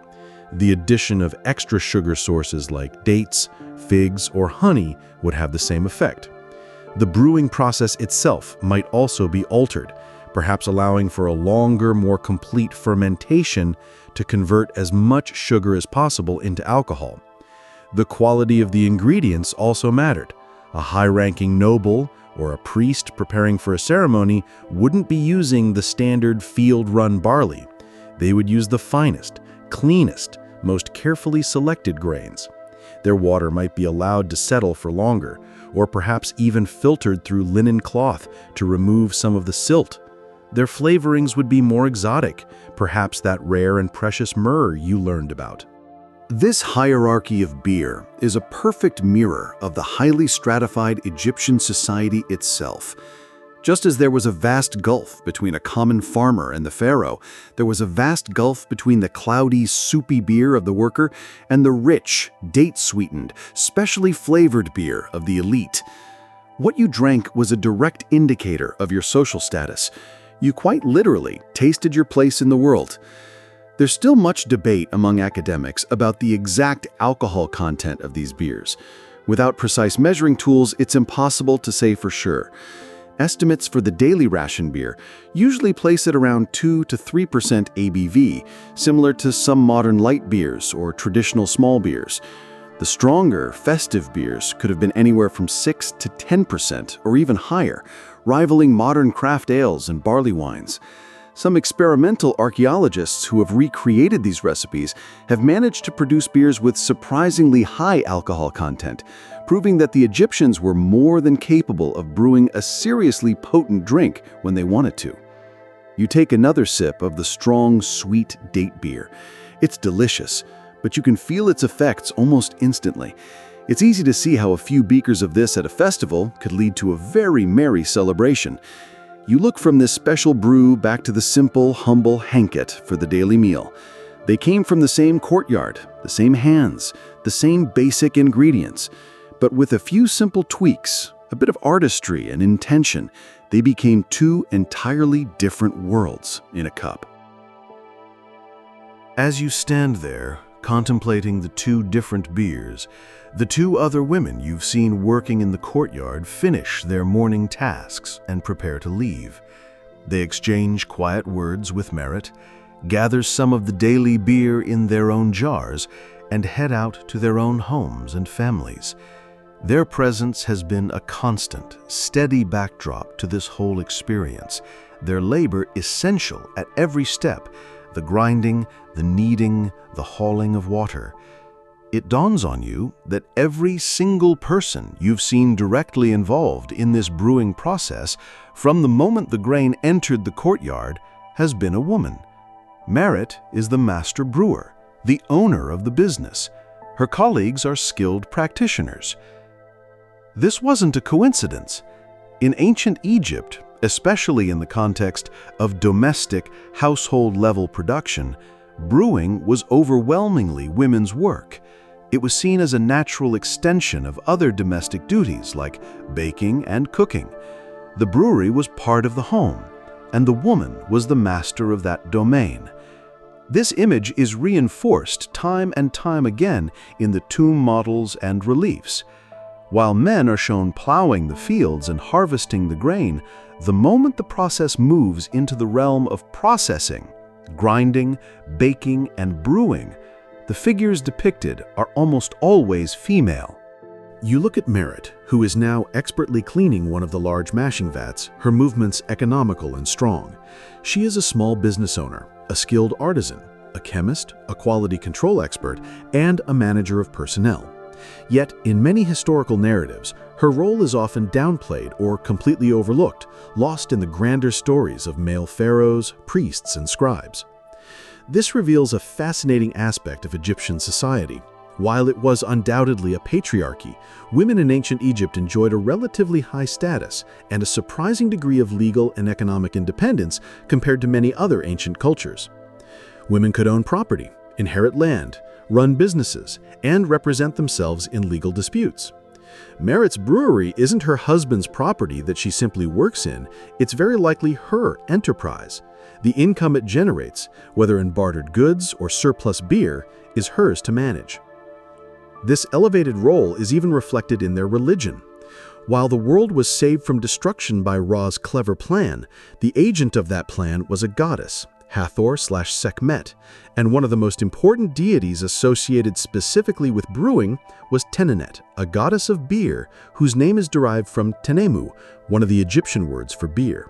The addition of extra sugar sources like dates, figs, or honey would have the same effect. The brewing process itself might also be altered, perhaps allowing for a longer, more complete fermentation to convert as much sugar as possible into alcohol. The quality of the ingredients also mattered. A high-ranking noble or a priest preparing for a ceremony wouldn't be using the standard field-run barley. They would use the finest, cleanest, most carefully selected grains. Their water might be allowed to settle for longer, or perhaps even filtered through linen cloth to remove some of the silt. Their flavorings would be more exotic, perhaps that rare and precious myrrh you learned about. This hierarchy of beer is a perfect mirror of the highly stratified Egyptian society itself. Just as there was a vast gulf between a common farmer and the pharaoh, there was a vast gulf between the cloudy, soupy beer of the worker and the rich, date-sweetened, specially flavored beer of the elite. What you drank was a direct indicator of your social status. You quite literally tasted your place in the world. There's still much debate among academics about the exact alcohol content of these beers. Without precise measuring tools, it's impossible to say for sure. Estimates for the daily ration beer usually place it around 2 to 3% ABV, similar to some modern light beers or traditional small beers. The stronger, festive beers could have been anywhere from 6 to 10% or even higher, rivaling modern craft ales and barley wines. Some experimental archaeologists who have recreated these recipes have managed to produce beers with surprisingly high alcohol content, proving that the Egyptians were more than capable of brewing a seriously potent drink when they wanted to. You take another sip of the strong, sweet date beer. It's delicious, but you can feel its effects almost instantly. It's easy to see how a few beakers of this at a festival could lead to a very merry celebration. You look from this special brew back to the simple, humble hanket for the daily meal. They came from the same courtyard, the same hands, the same basic ingredients. But with a few simple tweaks, a bit of artistry and intention, they became two entirely different worlds in a cup. As you stand there, contemplating the two different beers, the two other women you've seen working in the courtyard finish their morning tasks and prepare to leave. They exchange quiet words with Merit, gather some of the daily beer in their own jars, and head out to their own homes and families. Their presence has been a constant, steady backdrop to this whole experience, their labor essential at every step, the grinding, the kneading, the hauling of water. It dawns on you that every single person you've seen directly involved in this brewing process, from the moment the grain entered the courtyard, has been a woman. Merit is the master brewer, the owner of the business. Her colleagues are skilled practitioners. This wasn't a coincidence. In ancient Egypt, especially in the context of domestic, household-level production, brewing was overwhelmingly women's work. It was seen as a natural extension of other domestic duties like baking and cooking. The brewery was part of the home, and the woman was the master of that domain. This image is reinforced time and time again in the tomb models and reliefs. While men are shown plowing the fields and harvesting the grain, the moment the process moves into the realm of processing, grinding, baking, and brewing, the figures depicted are almost always female. You look at Merit, who is now expertly cleaning one of the large mashing vats, her movements economical and strong. She is a small business owner, a skilled artisan, a chemist, a quality control expert, and a manager of personnel. Yet, in many historical narratives, her role is often downplayed or completely overlooked, lost in the grander stories of male pharaohs, priests, and scribes. This reveals a fascinating aspect of Egyptian society. While it was undoubtedly a patriarchy, women in ancient Egypt enjoyed a relatively high status and a surprising degree of legal and economic independence compared to many other ancient cultures. Women could own property, inherit land, run businesses, and represent themselves in legal disputes. Merit's brewery isn't her husband's property that she simply works in, it's very likely her enterprise. The income it generates, whether in bartered goods or surplus beer, is hers to manage. This elevated role is even reflected in their religion. While the world was saved from destruction by Ra's clever plan, the agent of that plan was a goddess, Hathor/Sekhmet, and one of the most important deities associated specifically with brewing was Tenenet, a goddess of beer whose name is derived from Tenemu, one of the Egyptian words for beer.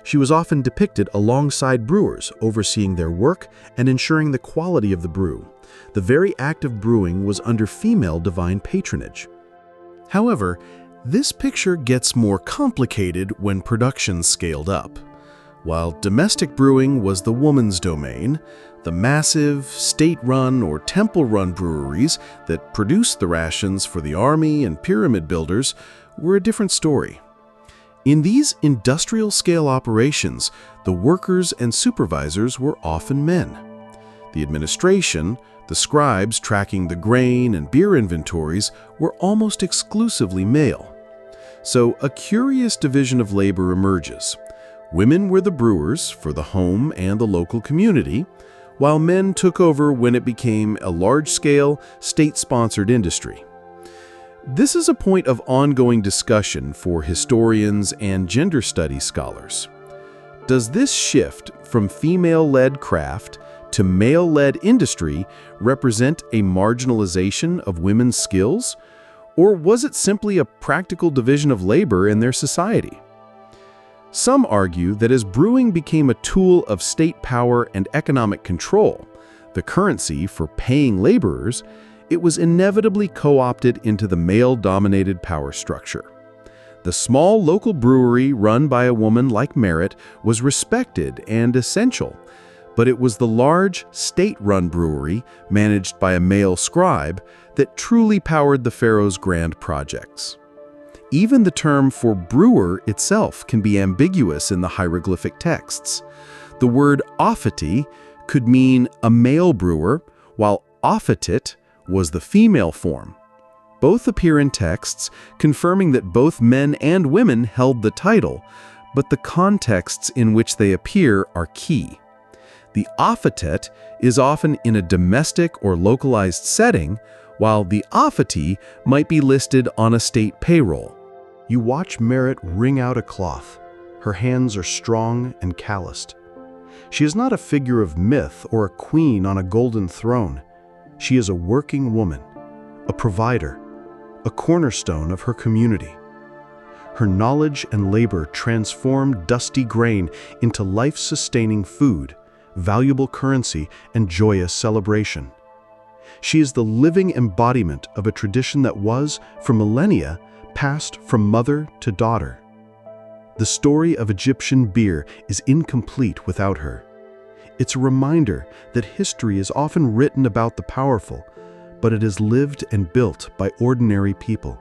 She was often depicted alongside brewers, overseeing their work and ensuring the quality of the brew. The very act of brewing was under female divine patronage. However, this picture gets more complicated when production scaled up. while domestic brewing was the woman's domain. The massive, state-run or temple-run breweries that produced the rations for the army and pyramid builders were a different story. In these industrial-scale operations, the workers and supervisors were often men. The administration, the scribes tracking the grain and beer inventories, were almost exclusively male. So a curious division of labor emerges. Women were the brewers for the home and the local community, while men took over when it became a large-scale, state-sponsored industry. This is a point of ongoing discussion for historians and gender studies scholars. Does this shift from female-led craft to male-led industry represent a marginalization of women's skills, or was it simply a practical division of labor in their society? Some argue that as brewing became a tool of state power and economic control, the currency for paying laborers, it was inevitably co-opted into the male-dominated power structure. The small local brewery run by a woman like Merritt was respected and essential, but it was the large, state-run brewery, managed by a male scribe, that truly powered the pharaoh's grand projects. Even the term for brewer itself can be ambiguous in the hieroglyphic texts. The word ophiti could mean a male brewer, while ophitit was the female form. Both appear in texts, confirming that both men and women held the title, but the contexts in which they appear are key. The ophitet is often in a domestic or localized setting, while the ophiti might be listed on a state payroll. You watch Merritt wring out a cloth. Her hands are strong and calloused. She is not a figure of myth or a queen on a golden throne. She is a working woman, a provider, a cornerstone of her community. Her knowledge and labor transform dusty grain into life-sustaining food, valuable currency, and joyous celebration. She is the living embodiment of a tradition that was, for millennia, passed from mother to daughter. The story of Egyptian beer is incomplete without her. It's a reminder that history is often written about the powerful, but it is lived and built by ordinary people.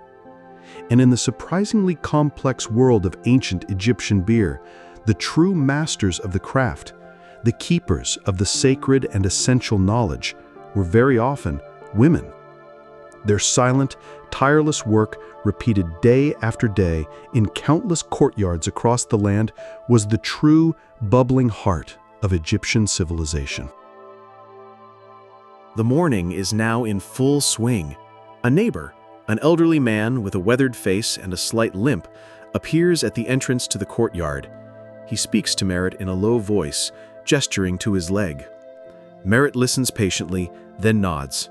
And in the surprisingly complex world of ancient Egyptian beer, the true masters of the craft, the keepers of the sacred and essential knowledge, were very often women. Their silent, tireless work, repeated day after day in countless courtyards across the land, was the true, bubbling heart of Egyptian civilization. The morning is now in full swing. A neighbor, an elderly man with a weathered face and a slight limp, appears at the entrance to the courtyard. He speaks to Merritt in a low voice, gesturing to his leg. Merritt listens patiently, then nods.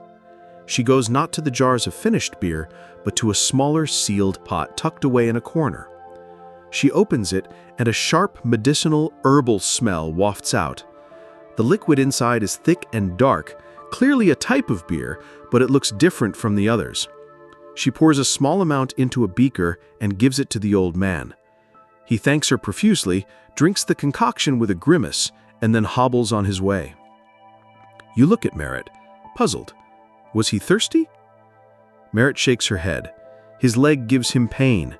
She goes not to the jars of finished beer, but to a smaller sealed pot tucked away in a corner. She opens it, and a sharp, medicinal, herbal smell wafts out. The liquid inside is thick and dark, clearly a type of beer, but it looks different from the others. She pours a small amount into a beaker and gives it to the old man. He thanks her profusely, drinks the concoction with a grimace, and then hobbles on his way. You look at Merritt, puzzled. Was he thirsty? Merritt shakes her head. His leg gives him pain.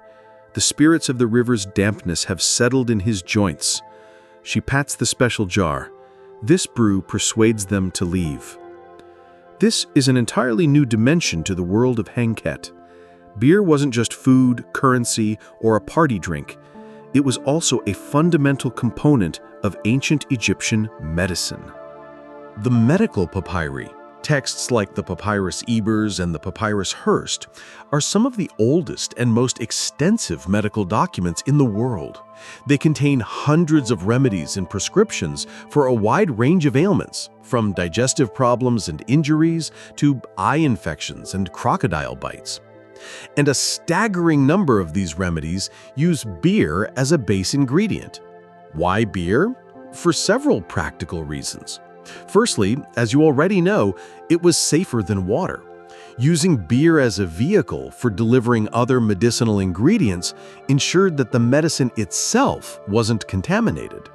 The spirits of the river's dampness have settled in his joints. She pats the special jar. This brew persuades them to leave. This is an entirely new dimension to the world of Henket. Beer wasn't just food, currency, or a party drink. It was also a fundamental component of ancient Egyptian medicine. The medical papyri, texts like the Papyrus Ebers and the Papyrus Hearst, are some of the oldest and most extensive medical documents in the world. They contain hundreds of remedies and prescriptions for a wide range of ailments, from digestive problems and injuries to eye infections and crocodile bites. And a staggering number of these remedies use beer as a base ingredient. Why beer? For several practical reasons. Firstly, as you already know, it was safer than water. Using beer as a vehicle for delivering other medicinal ingredients ensured that the medicine itself wasn't contaminated.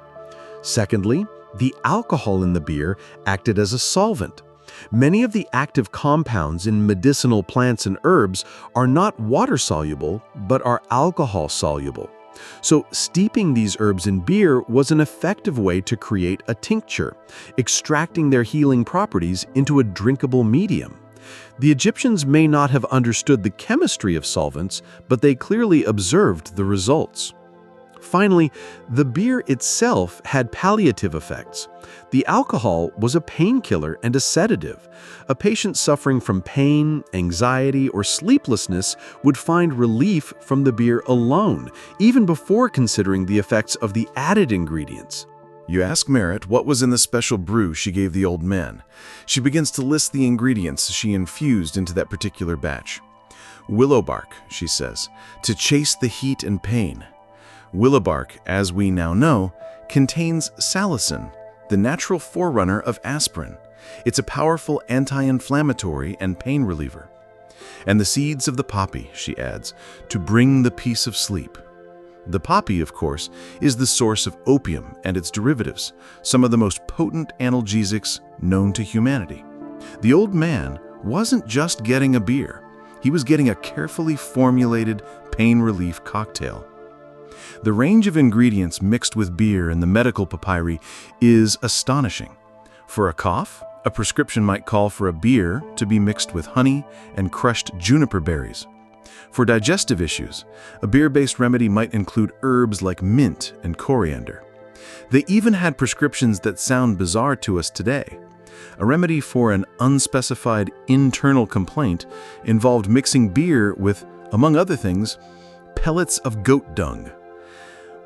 Secondly, the alcohol in the beer acted as a solvent. Many of the active compounds in medicinal plants and herbs are not water-soluble, but are alcohol-soluble. So steeping these herbs in beer was an effective way to create a tincture, extracting their healing properties into a drinkable medium. The Egyptians may not have understood the chemistry of solvents, but they clearly observed the results. Finally, the beer itself had palliative effects. The alcohol was a painkiller and a sedative. A patient suffering from pain, anxiety, or sleeplessness would find relief from the beer alone, even before considering the effects of the added ingredients. You ask Merritt what was in the special brew she gave the old man. She begins to list the ingredients she infused into that particular batch. Willow bark, she says, to chase the heat and pain. Willow bark, as we now know, contains salicin, the natural forerunner of aspirin. It's a powerful anti-inflammatory and pain reliever. And the seeds of the poppy, she adds, to bring the peace of sleep. The poppy, of course, is the source of opium and its derivatives, some of the most potent analgesics known to humanity. The old man wasn't just getting a beer. He was getting a carefully formulated pain relief cocktail. The range of ingredients mixed with beer in the medical papyri is astonishing. For a cough, a prescription might call for a beer to be mixed with honey and crushed juniper berries. For digestive issues, a beer-based remedy might include herbs like mint and coriander. They even had prescriptions that sound bizarre to us today. A remedy for an unspecified internal complaint involved mixing beer with, among other things, pellets of goat dung.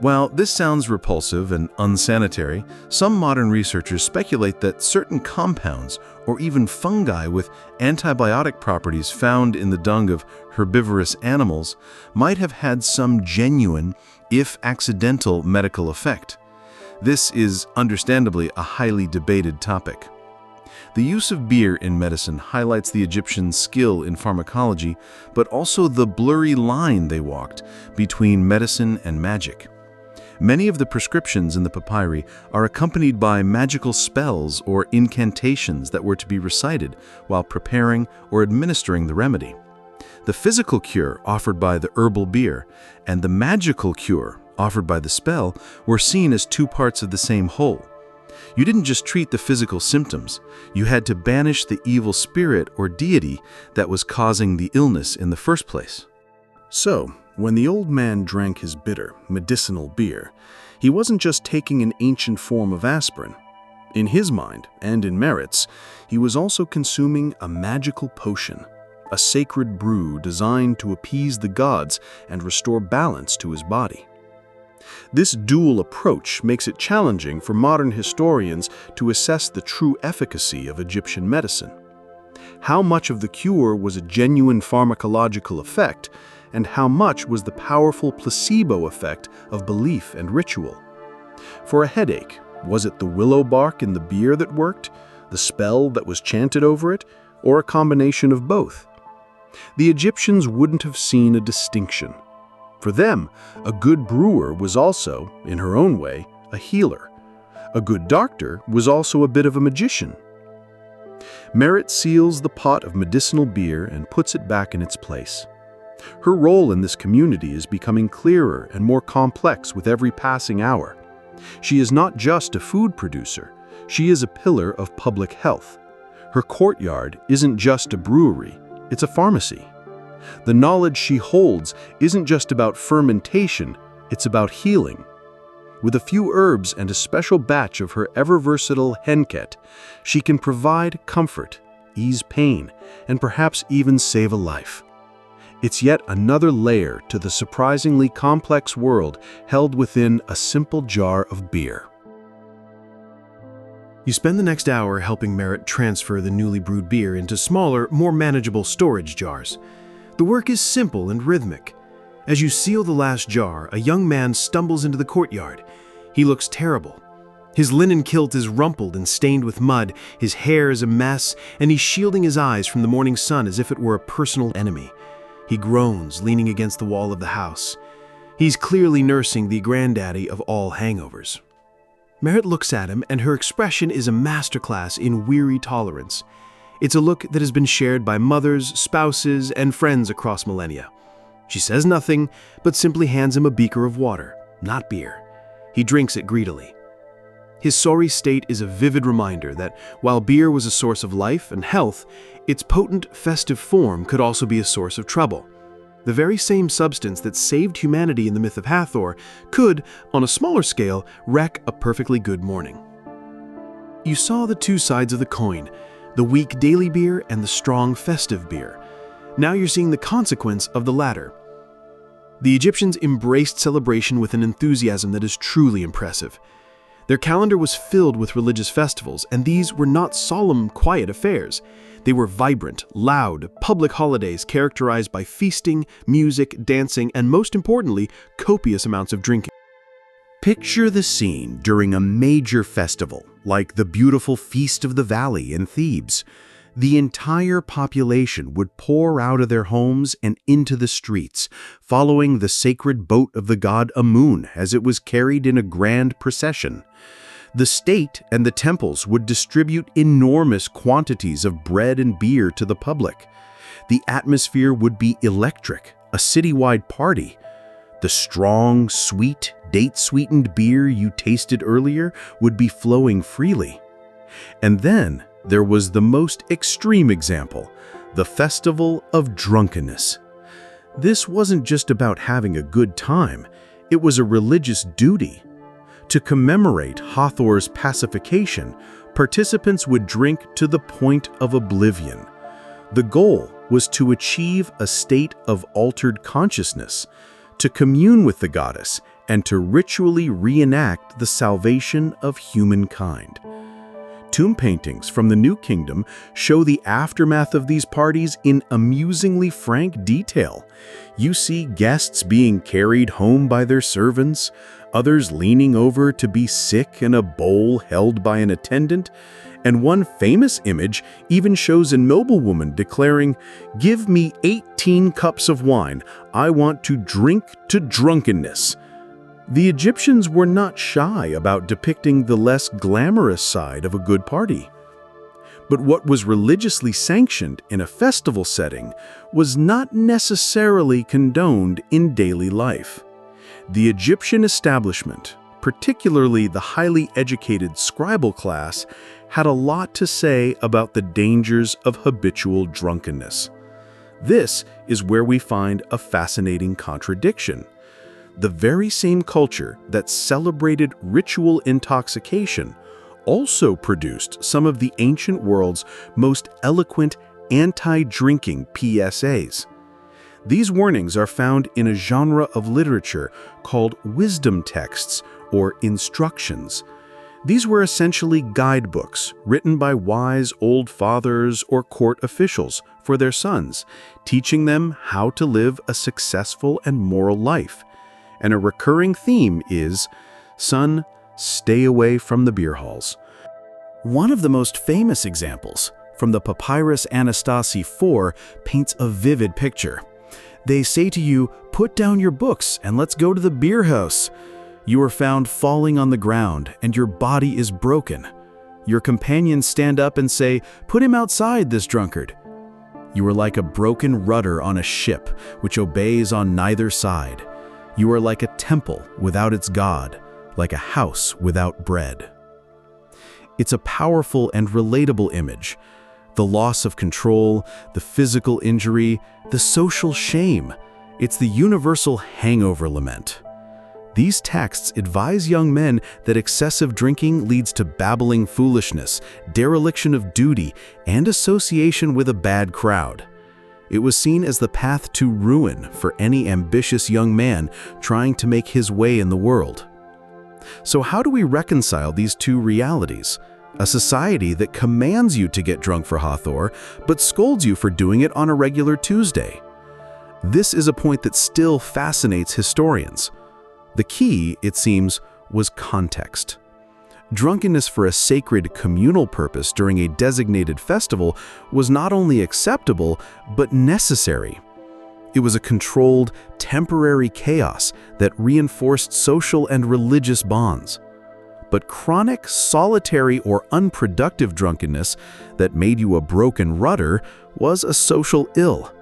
While this sounds repulsive and unsanitary, some modern researchers speculate that certain compounds or even fungi with antibiotic properties found in the dung of herbivorous animals might have had some genuine, if accidental, medical effect. This is understandably a highly debated topic. The use of beer in medicine highlights the Egyptians' skill in pharmacology, but also the blurry line they walked between medicine and magic. Many of the prescriptions in the papyri are accompanied by magical spells or incantations that were to be recited while preparing or administering the remedy. The physical cure offered by the herbal beer and the magical cure offered by the spell were seen as two parts of the same whole. You didn't just treat the physical symptoms, you had to banish the evil spirit or deity that was causing the illness in the first place. So, when the old man drank his bitter, medicinal beer, he wasn't just taking an ancient form of aspirin. In his mind, and in Merritt's, he was also consuming a magical potion, a sacred brew designed to appease the gods and restore balance to his body. This dual approach makes it challenging for modern historians to assess the true efficacy of Egyptian medicine. How much of the cure was a genuine pharmacological effect, and how much was the powerful placebo effect of belief and ritual? For a headache, was it the willow bark in the beer that worked, the spell that was chanted over it, or a combination of both? The Egyptians wouldn't have seen a distinction. For them, a good brewer was also, in her own way, a healer. A good doctor was also a bit of a magician. Merritt seals the pot of medicinal beer and puts it back in its place. Her role in this community is becoming clearer and more complex with every passing hour. She is not just a food producer, she is a pillar of public health. Her courtyard isn't just a brewery, it's a pharmacy. The knowledge she holds isn't just about fermentation, it's about healing. With a few herbs and a special batch of her ever-versatile henket, she can provide comfort, ease pain, and perhaps even save a life. It's yet another layer to the surprisingly complex world held within a simple jar of beer. You spend the next hour helping Merritt transfer the newly brewed beer into smaller, more manageable storage jars. The work is simple and rhythmic. As you seal the last jar, a young man stumbles into the courtyard. He looks terrible. His linen kilt is rumpled and stained with mud, his hair is a mess, and he's shielding his eyes from the morning sun as if it were a personal enemy. He groans, leaning against the wall of the house. He's clearly nursing the granddaddy of all hangovers. Merit looks at him, and her expression is a masterclass in weary tolerance. It's a look that has been shared by mothers, spouses, and friends across millennia. She says nothing, but simply hands him a beaker of water, not beer. He drinks it greedily. His sorry state is a vivid reminder that while beer was a source of life and health, its potent, festive form could also be a source of trouble. The very same substance that saved humanity in the myth of Hathor could, on a smaller scale, wreck a perfectly good morning. You saw the two sides of the coin, the weak daily beer and the strong festive beer. Now you're seeing the consequence of the latter. The Egyptians embraced celebration with an enthusiasm that is truly impressive. Their calendar was filled with religious festivals, and these were not solemn, quiet affairs. They were vibrant, loud, public holidays characterized by feasting, music, dancing, and most importantly, copious amounts of drinking. Picture the scene during a major festival, like the beautiful Feast of the Valley in Thebes. The entire population would pour out of their homes and into the streets, following the sacred boat of the god Amun as it was carried in a grand procession. The state and the temples would distribute enormous quantities of bread and beer to the public. The atmosphere would be electric, a citywide party. The strong, sweet, date-sweetened beer you tasted earlier would be flowing freely. And then there was the most extreme example, the festival of drunkenness. This wasn't just about having a good time, it was a religious duty. To commemorate Hathor's pacification, participants would drink to the point of oblivion. The goal was to achieve a state of altered consciousness, to commune with the goddess, and to ritually reenact the salvation of humankind. Tomb paintings from the New Kingdom show the aftermath of these parties in amusingly frank detail. You see guests being carried home by their servants, others leaning over to be sick in a bowl held by an attendant, and one famous image even shows a noblewoman declaring, "Give me 18 cups of wine. I want to drink to drunkenness." The Egyptians were not shy about depicting the less glamorous side of a good party. But what was religiously sanctioned in a festival setting was not necessarily condoned in daily life. The Egyptian establishment, particularly the highly educated scribal class, had a lot to say about the dangers of habitual drunkenness. This is where we find a fascinating contradiction. The very same culture that celebrated ritual intoxication also produced some of the ancient world's most eloquent anti-drinking PSAs. These warnings are found in a genre of literature called wisdom texts or instructions. These were essentially guidebooks written by wise old fathers or court officials for their sons, teaching them how to live a successful and moral life. And a recurring theme is, "Son, stay away from the beer halls." One of the most famous examples, from the Papyrus Anastasi 4, paints a vivid picture. They say to you, "Put down your books and let's go to the beer house." You are found falling on the ground and your body is broken. Your companions stand up and say, "Put him outside, this drunkard." You are like a broken rudder on a ship which obeys on neither side. You are like a temple without its God, like a house without bread. It's a powerful and relatable image. The loss of control, the physical injury, the social shame. It's the universal hangover lament. These texts advise young men that excessive drinking leads to babbling foolishness, dereliction of duty, and association with a bad crowd. It was seen as the path to ruin for any ambitious young man trying to make his way in the world. So how do we reconcile these two realities? A society that commands you to get drunk for Hathor, but scolds you for doing it on a regular Tuesday. This is a point that still fascinates historians. The key, it seems, was context. Drunkenness for a sacred communal purpose during a designated festival was not only acceptable, but necessary. It was a controlled, temporary chaos that reinforced social and religious bonds. But chronic, solitary, or unproductive drunkenness that made you a broken rudder was a social ill.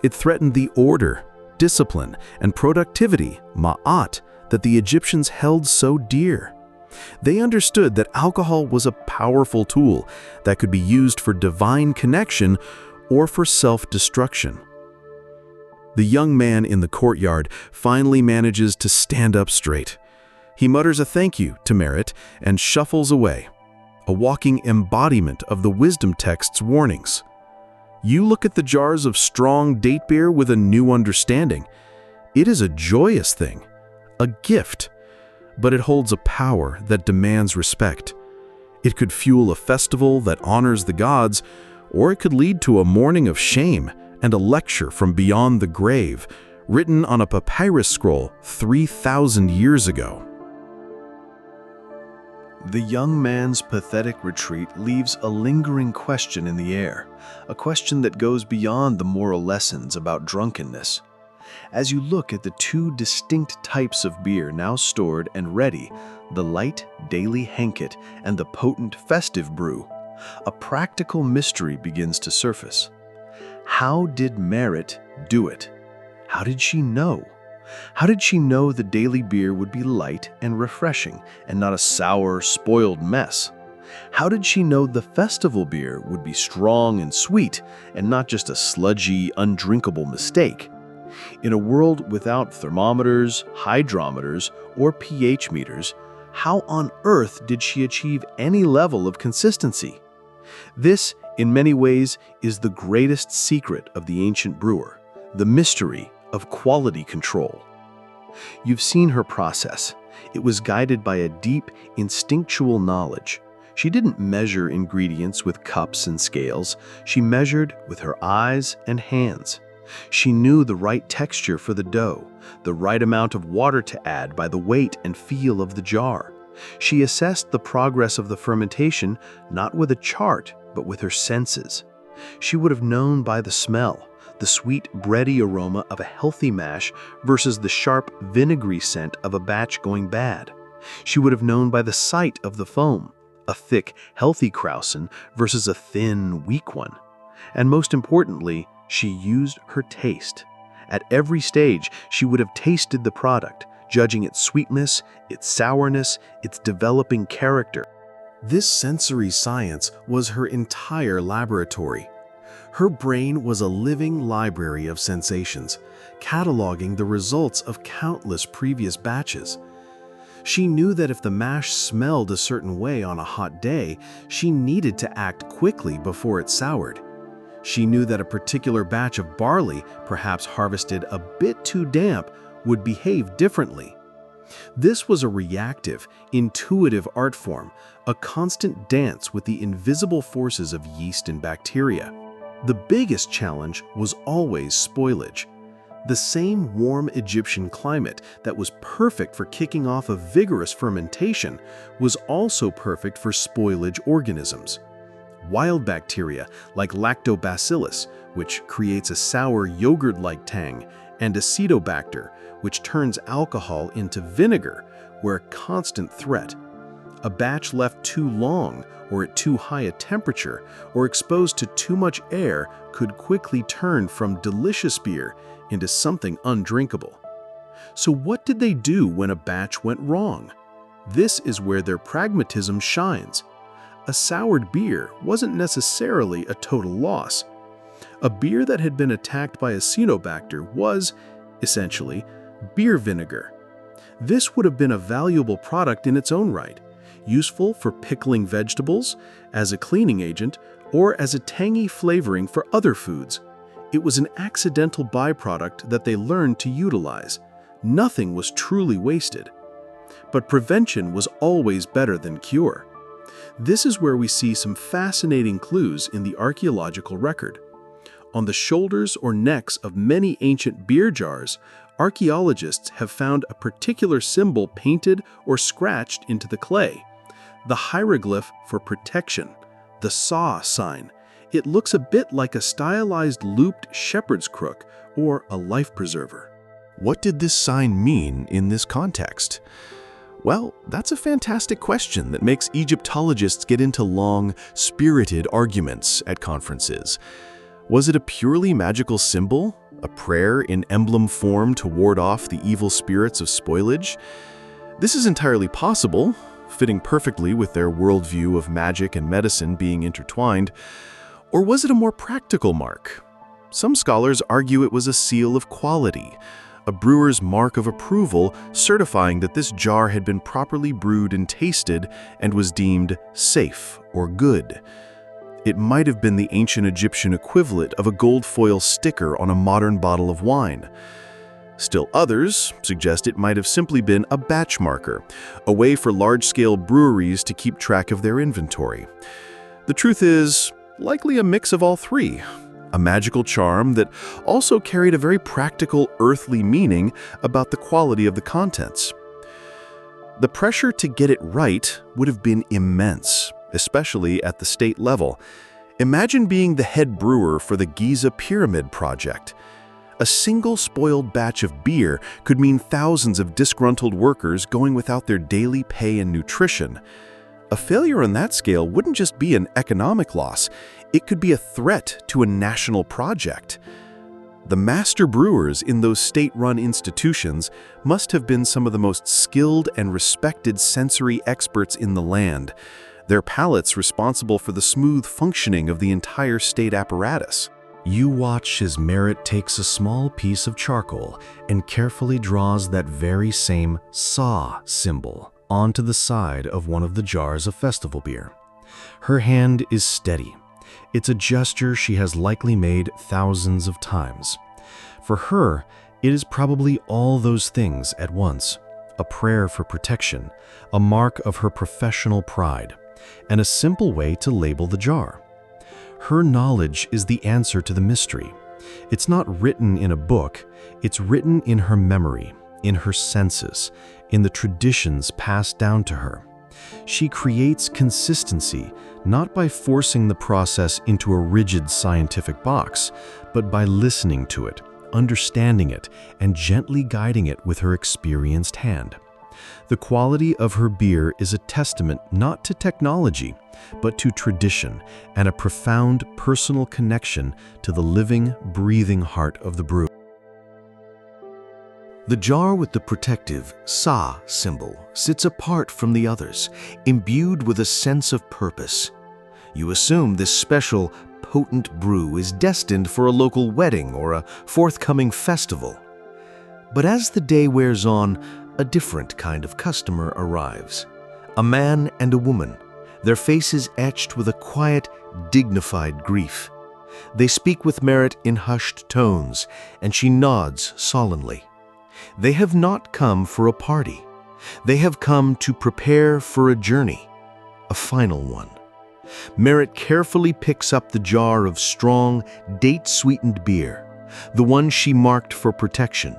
It threatened the order, discipline, and productivity, ma'at, that the Egyptians held so dear. They understood that alcohol was a powerful tool that could be used for divine connection or for self-destruction. The young man in the courtyard finally manages to stand up straight. He mutters a thank you to Merit and shuffles away, a walking embodiment of the wisdom text's warnings. You look at the jars of strong date beer with a new understanding. It is a joyous thing, a gift, but it holds a power that demands respect. It could fuel a festival that honors the gods, or it could lead to a morning of shame and a lecture from beyond the grave, written on a papyrus scroll 3,000 years ago. The young man's pathetic retreat leaves a lingering question in the air, a question that goes beyond the moral lessons about drunkenness. As you look at the two distinct types of beer now stored and ready, the light daily Henket and the potent festive brew, a practical mystery begins to surface. How did Merit do it? How did she know? How did she know the daily beer would be light and refreshing and not a sour, spoiled mess? How did she know the festival beer would be strong and sweet and not just a sludgy, undrinkable mistake? In a world without thermometers, hydrometers, or pH meters, how on earth did she achieve any level of consistency? This, in many ways, is the greatest secret of the ancient brewer, the mystery of quality control. You've seen her process. It was guided by a deep, instinctual knowledge. She didn't measure ingredients with cups and scales. She measured with her eyes and hands. She knew the right texture for the dough, the right amount of water to add by the weight and feel of the jar. She assessed the progress of the fermentation not with a chart, but with her senses. She would have known by the smell, the sweet bready aroma of a healthy mash versus the sharp vinegary scent of a batch going bad. She would have known by the sight of the foam, a thick, healthy krausen versus a thin, weak one. And most importantly, she used her taste. At every stage, she would have tasted the product, judging its sweetness, its sourness, its developing character. This sensory science was her entire laboratory. Her brain was a living library of sensations, cataloging the results of countless previous batches. She knew that if the mash smelled a certain way on a hot day, she needed to act quickly before it soured. She knew that a particular batch of barley, perhaps harvested a bit too damp, would behave differently. This was a reactive, intuitive art form, a constant dance with the invisible forces of yeast and bacteria. The biggest challenge was always spoilage. The same warm Egyptian climate that was perfect for kicking off a vigorous fermentation was also perfect for spoilage organisms. Wild bacteria like lactobacillus, which creates a sour yogurt-like tang, and acetobacter, which turns alcohol into vinegar, were a constant threat. A batch left too long or at too high a temperature or exposed to too much air could quickly turn from delicious beer into something undrinkable. So what did they do when a batch went wrong? This is where their pragmatism shines. A soured beer wasn't necessarily a total loss. A beer that had been attacked by Acetobacter was, essentially, beer vinegar. This would have been a valuable product in its own right, useful for pickling vegetables, as a cleaning agent, or as a tangy flavoring for other foods. It was an accidental byproduct that they learned to utilize. Nothing was truly wasted. But prevention was always better than cure. This is where we see some fascinating clues in the archaeological record. On the shoulders or necks of many ancient beer jars, archaeologists have found a particular symbol painted or scratched into the clay. The hieroglyph for protection, the saw sign. It looks a bit like a stylized looped shepherd's crook or a life preserver. What did this sign mean in this context? Well, that's a fantastic question that makes Egyptologists get into long, spirited arguments at conferences. Was it a purely magical symbol? A prayer in emblem form to ward off the evil spirits of spoilage? This is entirely possible, fitting perfectly with their worldview of magic and medicine being intertwined. Or was it a more practical mark? Some scholars argue it was a seal of quality, a brewer's mark of approval certifying that this jar had been properly brewed and tasted and was deemed safe or good. It might have been the ancient Egyptian equivalent of a gold foil sticker on a modern bottle of wine. Still others suggest it might have simply been a batch marker, a way for large-scale breweries to keep track of their inventory. The truth is, likely a mix of all three. A magical charm that also carried a very practical, earthly meaning about the quality of the contents. The pressure to get it right would have been immense, especially at the state level. Imagine being the head brewer for the Giza Pyramid project. A single spoiled batch of beer could mean thousands of disgruntled workers going without their daily pay and nutrition. A failure on that scale wouldn't just be an economic loss, it could be a threat to a national project. The master brewers in those state-run institutions must have been some of the most skilled and respected sensory experts in the land, their palates responsible for the smooth functioning of the entire state apparatus. You watch as Merritt takes a small piece of charcoal and carefully draws that very same "saw" symbol onto the side of one of the jars of festival beer. Her hand is steady. It's a gesture she has likely made thousands of times. For her, it is probably all those things at once: a prayer for protection, a mark of her professional pride, and a simple way to label the jar. Her knowledge is the answer to the mystery. It's not written in a book, it's written in her memory, in her senses, in the traditions passed down to her. She creates consistency, not by forcing the process into a rigid scientific box, but by listening to it, understanding it, and gently guiding it with her experienced hand. The quality of her beer is a testament not to technology, but to tradition and a profound personal connection to the living, breathing heart of the brew. The jar with the protective Sa symbol sits apart from the others, imbued with a sense of purpose. You assume this special, potent brew is destined for a local wedding or a forthcoming festival. But as the day wears on, a different kind of customer arrives. A man and a woman, their faces etched with a quiet, dignified grief. They speak with Merritt in hushed tones, and she nods solemnly. They have not come for a party. They have come to prepare for a journey, a final one. Merritt carefully picks up the jar of strong, date-sweetened beer, the one she marked for protection.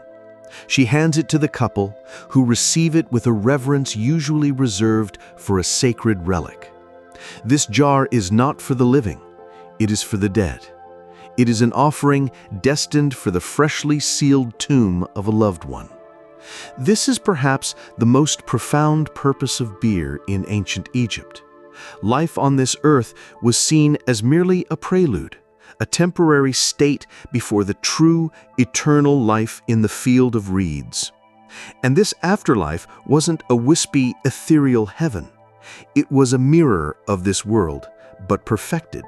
She hands it to the couple, who receive it with a reverence usually reserved for a sacred relic. This jar is not for the living, it is for the dead. It is an offering destined for the freshly sealed tomb of a loved one. This is perhaps the most profound purpose of beer in ancient Egypt. Life on this earth was seen as merely a prelude, a temporary state before the true, eternal life in the field of reeds. And this afterlife wasn't a wispy, ethereal heaven. It was a mirror of this world, but perfected.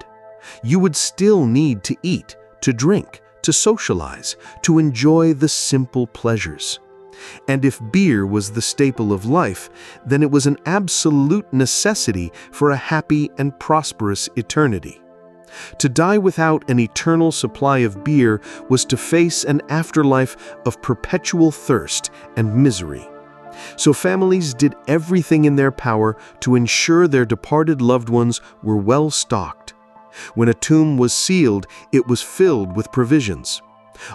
You would still need to eat, to drink, to socialize, to enjoy the simple pleasures. And if beer was the staple of life, then it was an absolute necessity for a happy and prosperous eternity. To die without an eternal supply of beer was to face an afterlife of perpetual thirst and misery. So families did everything in their power to ensure their departed loved ones were well stocked. When a tomb was sealed, it was filled with provisions.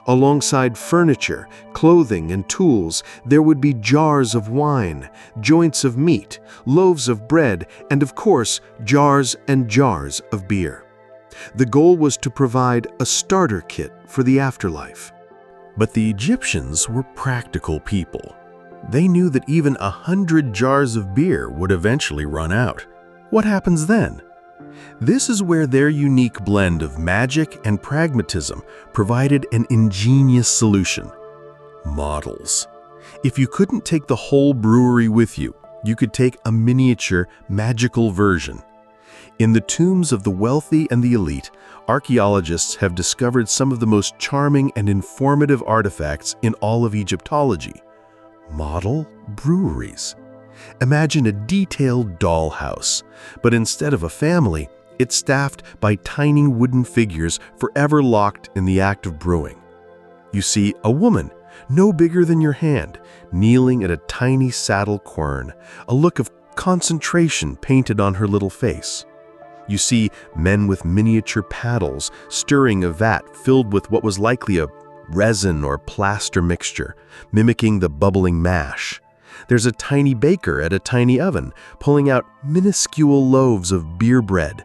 Alongside furniture, clothing, and tools, there would be jars of wine, joints of meat, loaves of bread, and of course, jars and jars of beer. The goal was to provide a starter kit for the afterlife. But the Egyptians were practical people. They knew that even 100 jars of beer would eventually run out. What happens then? This is where their unique blend of magic and pragmatism provided an ingenious solution. Models. If you couldn't take the whole brewery with you, you could take a miniature, magical version. In the tombs of the wealthy and the elite, archaeologists have discovered some of the most charming and informative artifacts in all of Egyptology. Model breweries. Imagine a detailed dollhouse, but instead of a family, it's staffed by tiny wooden figures forever locked in the act of brewing. You see a woman, no bigger than your hand, kneeling at a tiny saddle quern, a look of concentration painted on her little face. You see men with miniature paddles stirring a vat filled with what was likely a resin or plaster mixture, mimicking the bubbling mash. There's a tiny baker at a tiny oven, pulling out minuscule loaves of beer bread.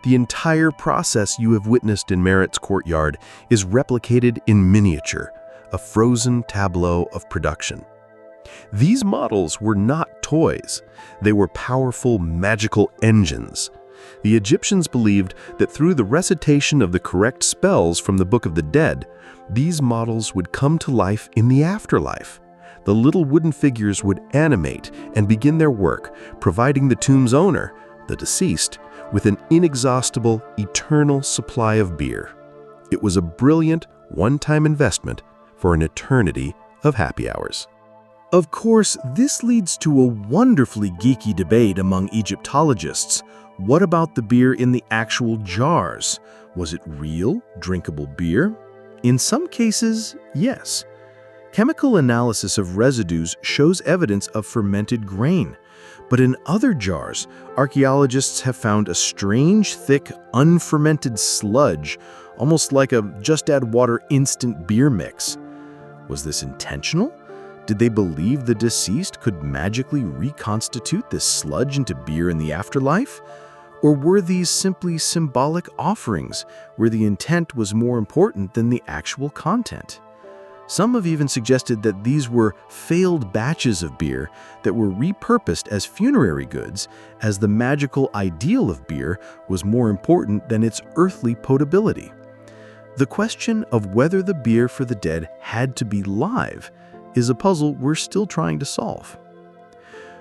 The entire process you have witnessed in Merit's courtyard is replicated in miniature, a frozen tableau of production. These models were not toys. They were powerful, magical engines. The Egyptians believed that through the recitation of the correct spells from the Book of the Dead, these models would come to life in the afterlife. The little wooden figures would animate and begin their work, providing the tomb's owner, the deceased, with an inexhaustible, eternal supply of beer. It was a brilliant, one-time investment for an eternity of happy hours. Of course, this leads to a wonderfully geeky debate among Egyptologists. What about the beer in the actual jars? Was it real, drinkable beer? In some cases, yes. Chemical analysis of residues shows evidence of fermented grain. But in other jars, archaeologists have found a strange, thick, unfermented sludge, almost like a just-add-water instant beer mix. Was this intentional? Did they believe the deceased could magically reconstitute this sludge into beer in the afterlife? Or were these simply symbolic offerings, where the intent was more important than the actual content? Some have even suggested that these were failed batches of beer that were repurposed as funerary goods, as the magical ideal of beer was more important than its earthly potability. The question of whether the beer for the dead had to be live is a puzzle we're still trying to solve.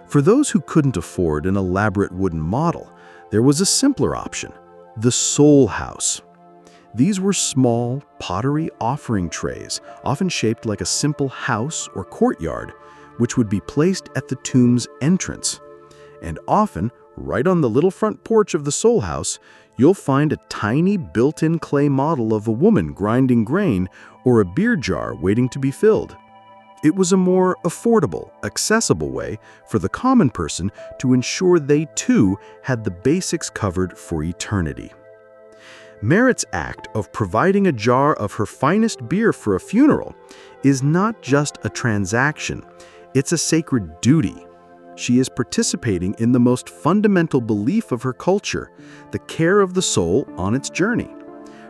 For those who couldn't afford an elaborate wooden model, there was a simpler option, the soul house. These were small, pottery offering trays, often shaped like a simple house or courtyard, which would be placed at the tomb's entrance. And often, right on the little front porch of the soul house, you'll find a tiny built-in clay model of a woman grinding grain or a beer jar waiting to be filled. It was a more affordable, accessible way for the common person to ensure they too had the basics covered for eternity. Merit's act of providing a jar of her finest beer for a funeral is not just a transaction, it's a sacred duty. She is participating in the most fundamental belief of her culture, the care of the soul on its journey.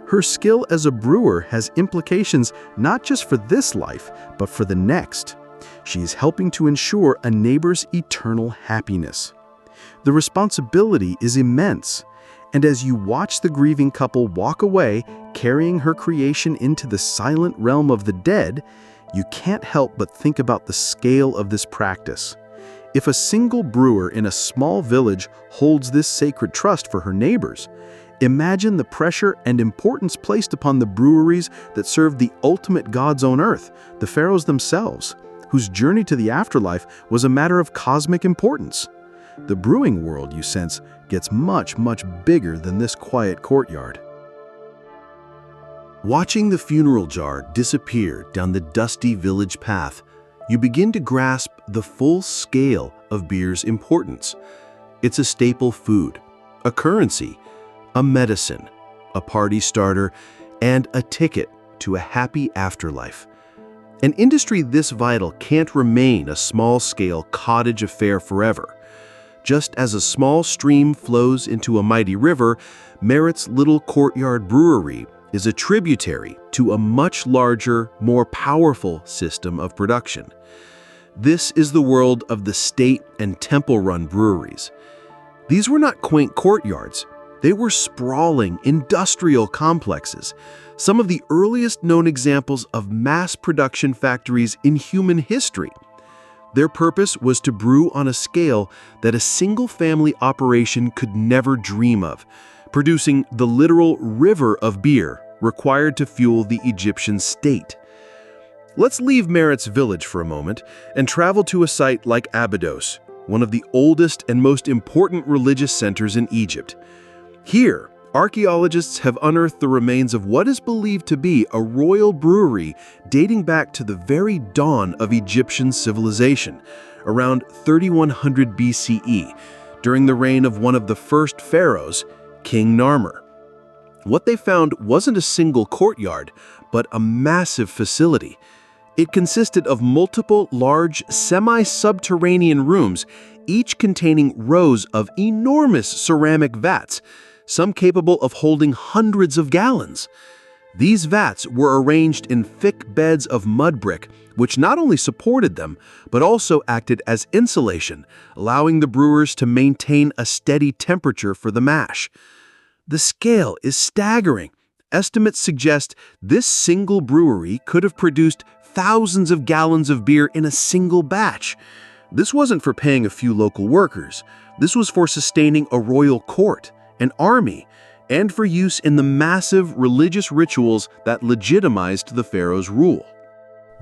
Her skill as a brewer has implications not just for this life, but for the next. She is helping to ensure a neighbor's eternal happiness. The responsibility is immense. And as you watch the grieving couple walk away, carrying her creation into the silent realm of the dead, you can't help but think about the scale of this practice. If a single brewer in a small village holds this sacred trust for her neighbors, imagine the pressure and importance placed upon the breweries that serve the ultimate gods on earth, the pharaohs themselves, whose journey to the afterlife was a matter of cosmic importance. The brewing world, you sense, gets much, much bigger than this quiet courtyard. Watching the funeral jar disappear down the dusty village path, you begin to grasp the full scale of beer's importance. It's a staple food, a currency, a medicine, a party starter, and a ticket to a happy afterlife. An industry this vital can't remain a small-scale cottage affair forever. Just as a small stream flows into a mighty river, Merit's little courtyard brewery is a tributary to a much larger, more powerful system of production. This is the world of the state and temple-run breweries. These were not quaint courtyards. They were sprawling industrial complexes, some of the earliest known examples of mass production factories in human history. Their purpose was to brew on a scale that a single-family operation could never dream of, producing the literal river of beer required to fuel the Egyptian state. Let's leave Meret's village for a moment and travel to a site like Abydos, one of the oldest and most important religious centers in Egypt. Here, archaeologists have unearthed the remains of what is believed to be a royal brewery dating back to the very dawn of Egyptian civilization, around 3100 BCE, during the reign of one of the first pharaohs, King Narmer. What they found wasn't a single courtyard, but a massive facility. It consisted of multiple large semi-subterranean rooms, each containing rows of enormous ceramic vats, some capable of holding hundreds of gallons. These vats were arranged in thick beds of mud brick, which not only supported them, but also acted as insulation, allowing the brewers to maintain a steady temperature for the mash. The scale is staggering. Estimates suggest this single brewery could have produced thousands of gallons of beer in a single batch. This wasn't for paying a few local workers. This was for sustaining a royal court, an army, and for use in the massive religious rituals that legitimized the pharaoh's rule.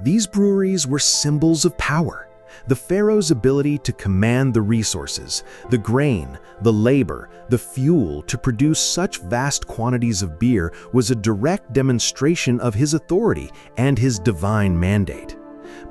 These breweries were symbols of power. The pharaoh's ability to command the resources, the grain, the labor, the fuel to produce such vast quantities of beer was a direct demonstration of his authority and his divine mandate.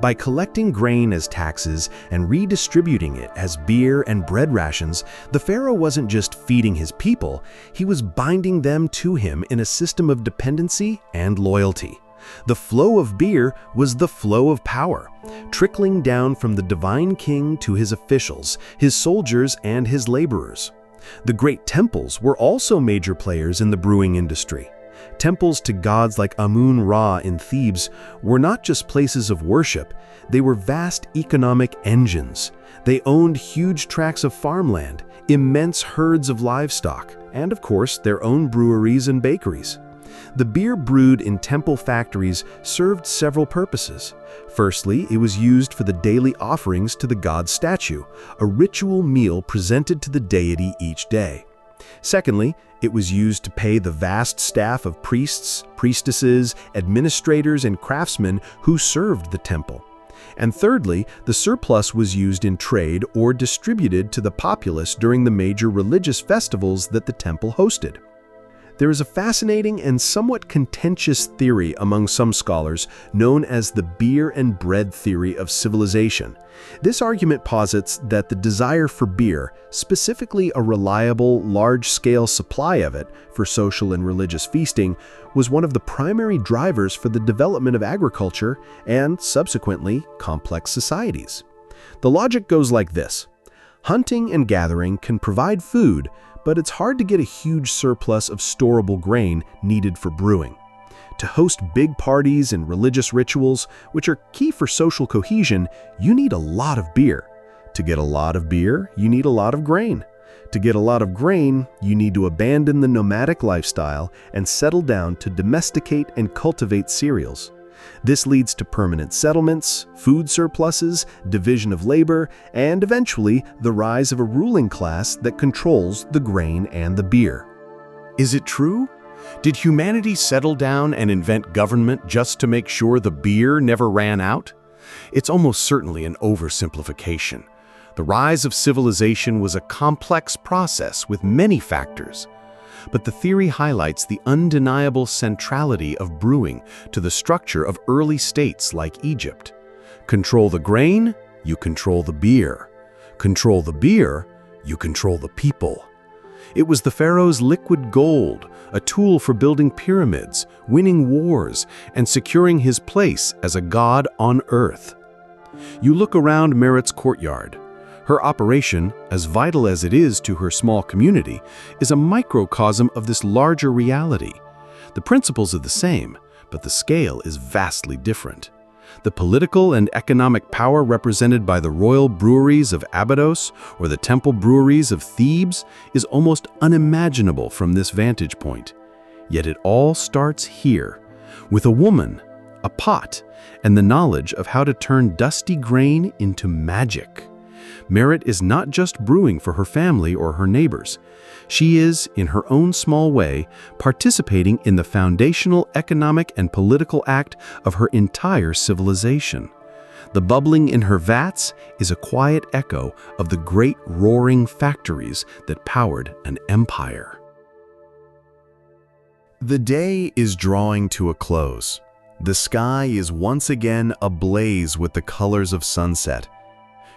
By collecting grain as taxes and redistributing it as beer and bread rations, the pharaoh wasn't just feeding his people, he was binding them to him in a system of dependency and loyalty. The flow of beer was the flow of power, trickling down from the divine king to his officials, his soldiers, and his laborers. The great temples were also major players in the brewing industry. Temples to gods like Amun-Ra in Thebes were not just places of worship, they were vast economic engines. They owned huge tracts of farmland, immense herds of livestock, and of course their own breweries and bakeries. The beer brewed in temple factories served several purposes. Firstly, it was used for the daily offerings to the god statue, a ritual meal presented to the deity each day. Secondly, it was used to pay the vast staff of priests, priestesses, administrators, and craftsmen who served the temple. And thirdly, the surplus was used in trade or distributed to the populace during the major religious festivals that the temple hosted. There is a fascinating and somewhat contentious theory among some scholars known as the beer and bread theory of civilization. This argument posits that the desire for beer, specifically a reliable, large-scale supply of it for social and religious feasting, was one of the primary drivers for the development of agriculture and, subsequently, complex societies. The logic goes like this. Hunting and gathering can provide food, but it's hard to get a huge surplus of storable grain needed for brewing. To host big parties and religious rituals, which are key for social cohesion, you need a lot of beer. To get a lot of beer, you need a lot of grain. To get a lot of grain, you need to abandon the nomadic lifestyle and settle down to domesticate and cultivate cereals. This leads to permanent settlements, food surpluses, division of labor, and eventually the rise of a ruling class that controls the grain and the beer. Is it true? Did humanity settle down and invent government just to make sure the beer never ran out? It's almost certainly an oversimplification. The rise of civilization was a complex process with many factors. But the theory highlights the undeniable centrality of brewing to the structure of early states like Egypt. Control the grain, you control the beer. Control the beer, you control the people. It was the pharaoh's liquid gold, a tool for building pyramids, winning wars, and securing his place as a god on earth. You look around Meret's courtyard. Her operation, as vital as it is to her small community, is a microcosm of this larger reality. The principles are the same, but the scale is vastly different. The political and economic power represented by the royal breweries of Abydos or the temple breweries of Thebes is almost unimaginable from this vantage point. Yet it all starts here, with a woman, a pot, and the knowledge of how to turn dusty grain into magic. Merit is not just brewing for her family or her neighbors. She is, in her own small way, participating in the foundational economic and political act of her entire civilization. The bubbling in her vats is a quiet echo of the great roaring factories that powered an empire. The day is drawing to a close. The sky is once again ablaze with the colors of sunset.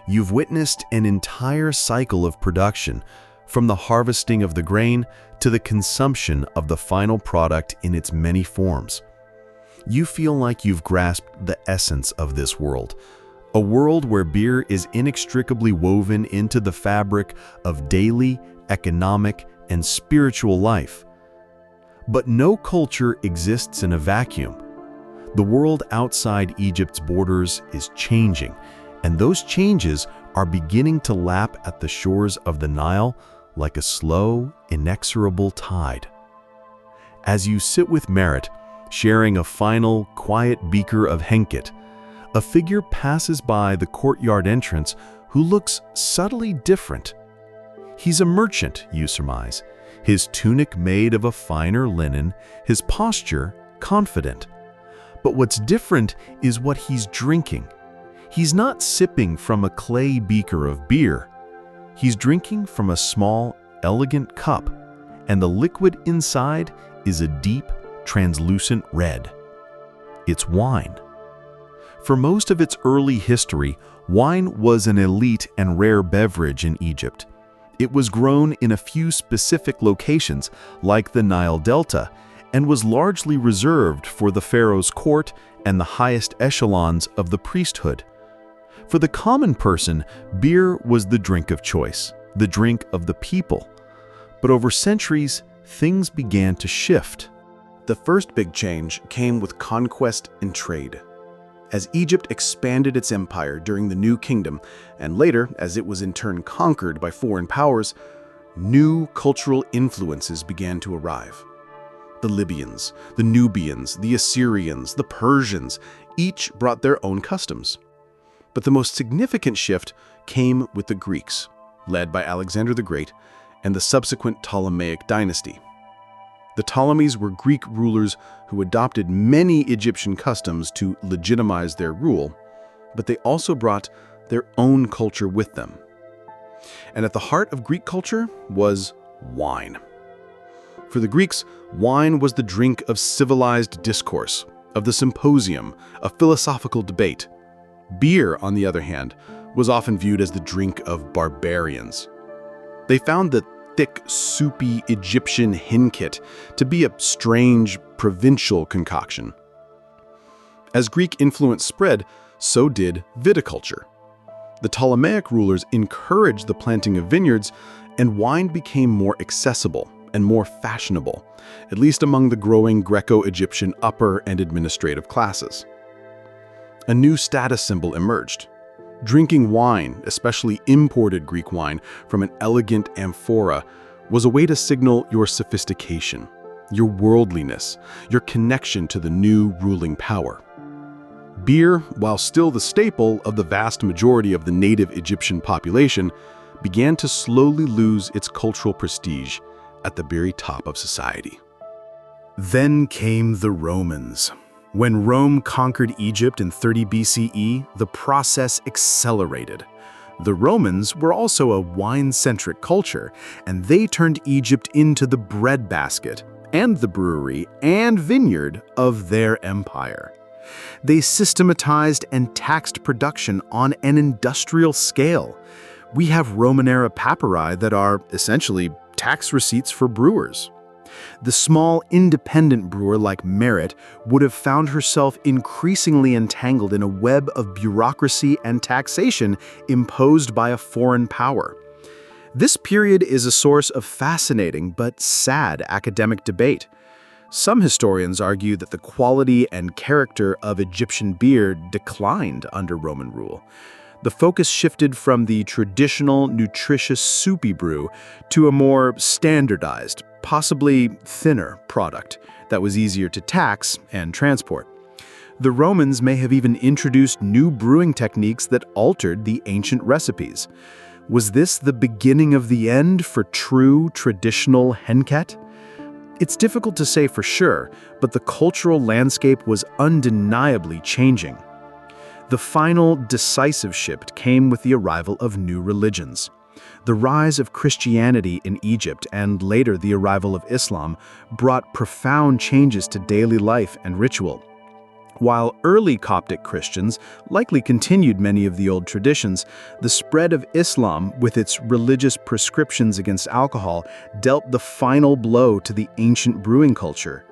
You've witnessed an entire cycle of production, from the harvesting of the grain to the consumption of the final product in its many forms. You feel like you've grasped the essence of this world, a world where beer is inextricably woven into the fabric of daily, economic, and spiritual life. But no culture exists in a vacuum. The world outside Egypt's borders is changing, and those changes are beginning to lap at the shores of the Nile like a slow, inexorable tide. As you sit with Merit, sharing a final, quiet beaker of Henket, a figure passes by the courtyard entrance who looks subtly different. He's a merchant, you surmise, his tunic made of a finer linen, his posture confident. But what's different is what he's drinking. He's not sipping from a clay beaker of beer. He's drinking from a small, elegant cup, and the liquid inside is a deep, translucent red. It's wine. For most of its early history, wine was an elite and rare beverage in Egypt. It was grown in a few specific locations, like the Nile Delta, and was largely reserved for the pharaoh's court and the highest echelons of the priesthood. For the common person, beer was the drink of choice, the drink of the people. But over centuries, things began to shift. The first big change came with conquest and trade. As Egypt expanded its empire during the New Kingdom, and later as it was in turn conquered by foreign powers, new cultural influences began to arrive. The Libyans, the Nubians, the Assyrians, the Persians, each brought their own customs. But the most significant shift came with the Greeks, led by Alexander the Great, and the subsequent Ptolemaic dynasty. The Ptolemies were Greek rulers who adopted many Egyptian customs to legitimize their rule, but they also brought their own culture with them. And at the heart of Greek culture was wine. For the Greeks, wine was the drink of civilized discourse, of the symposium, of philosophical debate. Beer, on the other hand, was often viewed as the drink of barbarians. They found the thick, soupy Egyptian Henket to be a strange, provincial concoction. As Greek influence spread, so did viticulture. The Ptolemaic rulers encouraged the planting of vineyards, and wine became more accessible and more fashionable, at least among the growing Greco-Egyptian upper and administrative classes. A new status symbol emerged. Drinking wine, especially imported Greek wine, from an elegant amphora was a way to signal your sophistication, your worldliness, your connection to the new ruling power. Beer, while still the staple of the vast majority of the native Egyptian population, began to slowly lose its cultural prestige at the very top of society. Then came the Romans. When Rome conquered Egypt in 30 BCE, the process accelerated. The Romans were also a wine-centric culture, and they turned Egypt into the breadbasket and the brewery and vineyard of their empire. They systematized and taxed production on an industrial scale. We have Roman-era papyri that are essentially tax receipts for brewers. The small, independent brewer like Merit would have found herself increasingly entangled in a web of bureaucracy and taxation imposed by a foreign power. This period is a source of fascinating but sad academic debate. Some historians argue that the quality and character of Egyptian beer declined under Roman rule. The focus shifted from the traditional, nutritious, soupy brew to a more standardized, possibly thinner product that was easier to tax and transport. The Romans may have even introduced new brewing techniques that altered the ancient recipes. Was this the beginning of the end for true, traditional henket? It's difficult to say for sure, but the cultural landscape was undeniably changing. The final, decisive shift came with the arrival of new religions. The rise of Christianity in Egypt and later the arrival of Islam brought profound changes to daily life and ritual. While early Coptic Christians likely continued many of the old traditions, the spread of Islam, with its religious prescriptions against alcohol, dealt the final blow to the ancient brewing culture.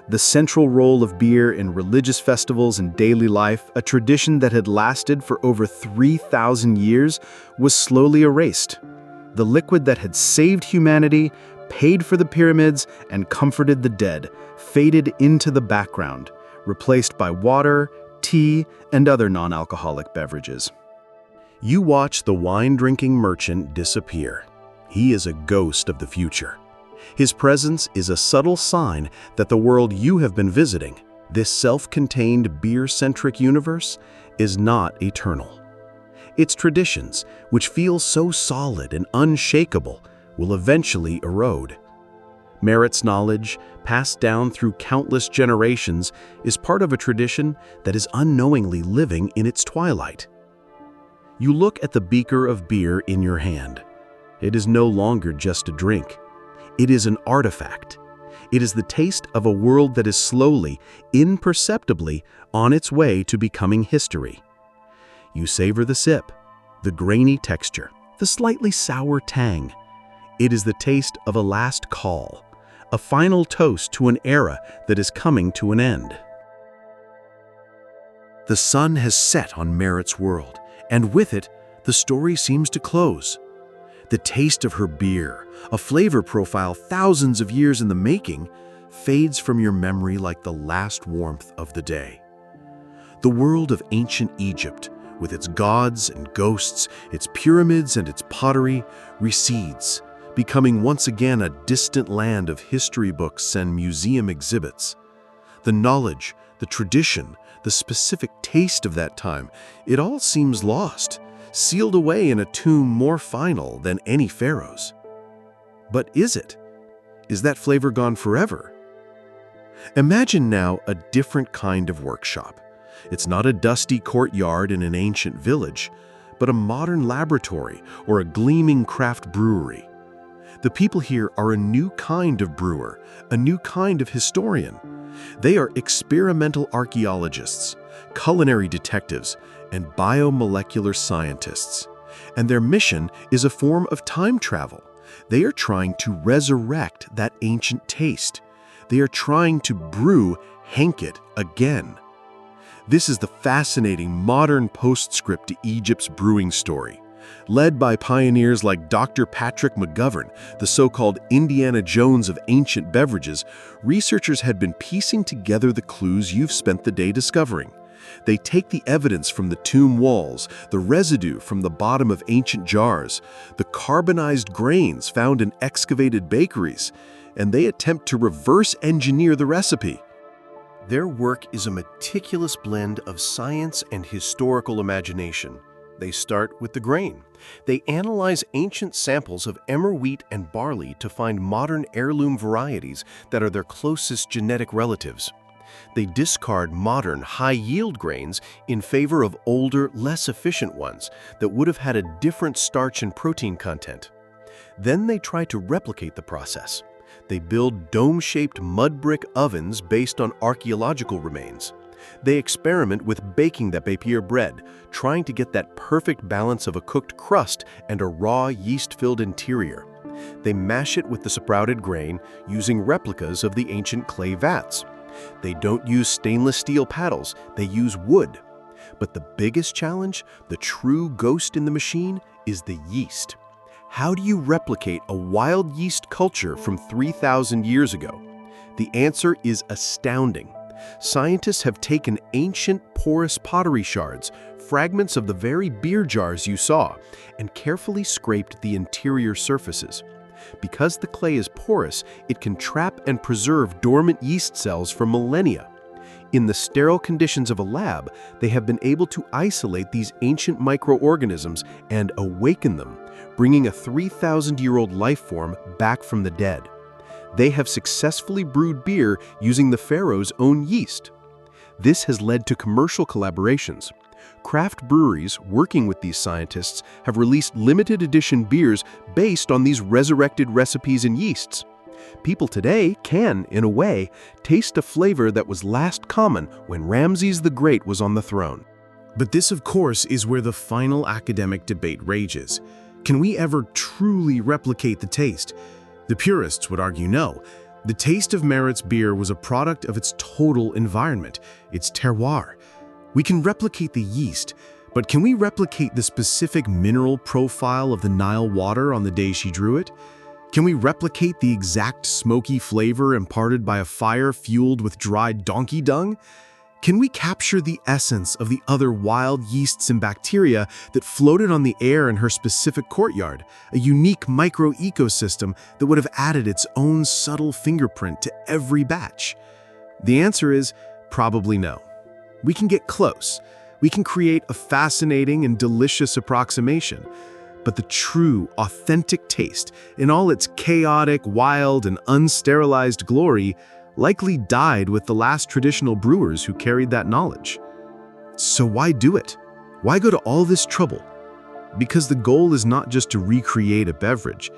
The central role of beer in religious festivals and daily life, a tradition that had lasted for over 3,000 years, was slowly erased. The liquid that had saved humanity, paid for the pyramids, and comforted the dead faded into the background, replaced by water, tea, and other non-alcoholic beverages. You watch the wine-drinking merchant disappear. He is a ghost of the future. His presence is a subtle sign that the world you have been visiting, this self-contained beer-centric universe, is not eternal. Its traditions, which feel so solid and unshakable, will eventually erode. Merritt's knowledge, passed down through countless generations, is part of a tradition that is unknowingly living in its twilight. You look at the beaker of beer in your hand. It is no longer just a drink. It is an artifact. It is the taste of a world that is slowly, imperceptibly, on its way to becoming history. You savor the sip, the grainy texture, the slightly sour tang. It is the taste of a last call, a final toast to an era that is coming to an end. The sun has set on Merritt's world, and with it, the story seems to close. The taste of her beer, a flavor profile thousands of years in the making, fades from your memory like the last warmth of the day. The world of ancient Egypt, with its gods and ghosts, its pyramids and its pottery, recedes, becoming once again a distant land of history books and museum exhibits. The knowledge, the tradition, the specific taste of that time, it all seems lost, sealed away in a tomb more final than any pharaoh's. But is it? Is that flavor gone forever? Imagine now a different kind of workshop. It's not a dusty courtyard in an ancient village, but a modern laboratory or a gleaming craft brewery. The people here are a new kind of brewer, a new kind of historian. They are experimental archaeologists, culinary detectives, and biomolecular scientists. And their mission is a form of time travel. They are trying to resurrect that ancient taste. They are trying to brew henket again. This is the fascinating modern postscript to Egypt's brewing story. Led by pioneers like Dr. Patrick McGovern, the so-called Indiana Jones of ancient beverages, researchers had been piecing together the clues you've spent the day discovering. They take the evidence from the tomb walls, the residue from the bottom of ancient jars, the carbonized grains found in excavated bakeries, and they attempt to reverse engineer the recipe. Their work is a meticulous blend of science and historical imagination. They start with the grain. They analyze ancient samples of emmer wheat and barley to find modern heirloom varieties that are their closest genetic relatives. They discard modern, high-yield grains in favor of older, less efficient ones that would have had a different starch and protein content. Then they try to replicate the process. They build dome-shaped mud brick ovens based on archaeological remains. They experiment with baking that Bépier bread, trying to get that perfect balance of a cooked crust and a raw, yeast-filled interior. They mash it with the sprouted grain, using replicas of the ancient clay vats. They don't use stainless steel paddles, they use wood. But the biggest challenge, the true ghost in the machine, is the yeast. How do you replicate a wild yeast culture from 3,000 years ago? The answer is astounding. Scientists have taken ancient porous pottery shards, fragments of the very beer jars you saw, and carefully scraped the interior surfaces. Because the clay is porous, it can trap and preserve dormant yeast cells for millennia. In the sterile conditions of a lab, they have been able to isolate these ancient microorganisms and awaken them, bringing a 3,000-year-old life form back from the dead. They have successfully brewed beer using the Pharaoh's own yeast. This has led to commercial collaborations. Craft breweries working with these scientists have released limited edition beers based on these resurrected recipes and yeasts. People today can, in a way, taste a flavor that was last common when Ramses the Great was on the throne. But this, of course, is where the final academic debate rages. Can we ever truly replicate the taste? The purists would argue no. The taste of Merit's beer was a product of its total environment, its terroir. We can replicate the yeast, but can we replicate the specific mineral profile of the Nile water on the day she drew it? Can we replicate the exact smoky flavor imparted by a fire fueled with dried donkey dung? Can we capture the essence of the other wild yeasts and bacteria that floated on the air in her specific courtyard, a unique micro-ecosystem that would have added its own subtle fingerprint to every batch? The answer is probably no. We can get close. We can create a fascinating and delicious approximation. But the true, authentic taste, in all its chaotic, wild, and unsterilized glory, likely died with the last traditional brewers who carried that knowledge. So why do it? Why go to all this trouble? Because the goal is not just to recreate a beverage.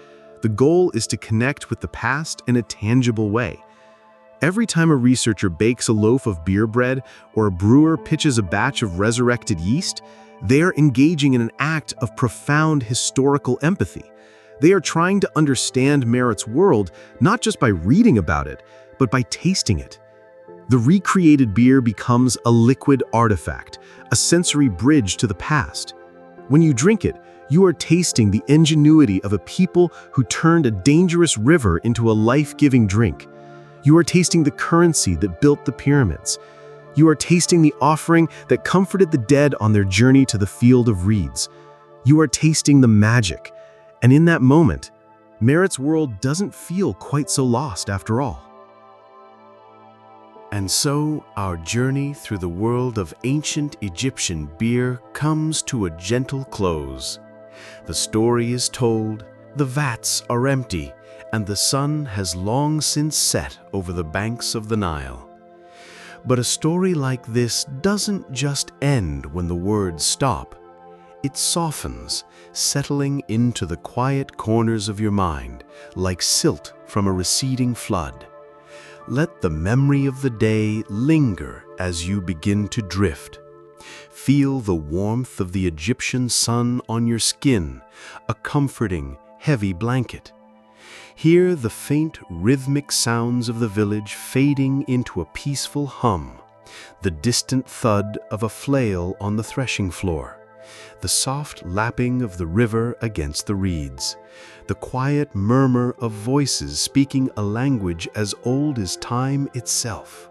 The goal is to connect with the past in a tangible way. Every time a researcher bakes a loaf of beer bread or a brewer pitches a batch of resurrected yeast, they are engaging in an act of profound historical empathy. They are trying to understand Merit's world not just by reading about it, but by tasting it. The recreated beer becomes a liquid artifact, a sensory bridge to the past. When you drink it, you are tasting the ingenuity of a people who turned a dangerous river into a life-giving drink. You are tasting the currency that built the pyramids. You are tasting the offering that comforted the dead on their journey to the field of reeds. You are tasting the magic. And in that moment, Merit's world doesn't feel quite so lost after all. And so, our journey through the world of ancient Egyptian beer comes to a gentle close. The story is told, the vats are empty, and the sun has long since set over the banks of the Nile. But a story like this doesn't just end when the words stop. It softens, settling into the quiet corners of your mind, like silt from a receding flood. Let the memory of the day linger as you begin to drift. Feel the warmth of the Egyptian sun on your skin, a comforting, heavy blanket. Hear the faint, rhythmic sounds of the village fading into a peaceful hum, the distant thud of a flail on the threshing floor, the soft lapping of the river against the reeds, the quiet murmur of voices speaking a language as old as time itself.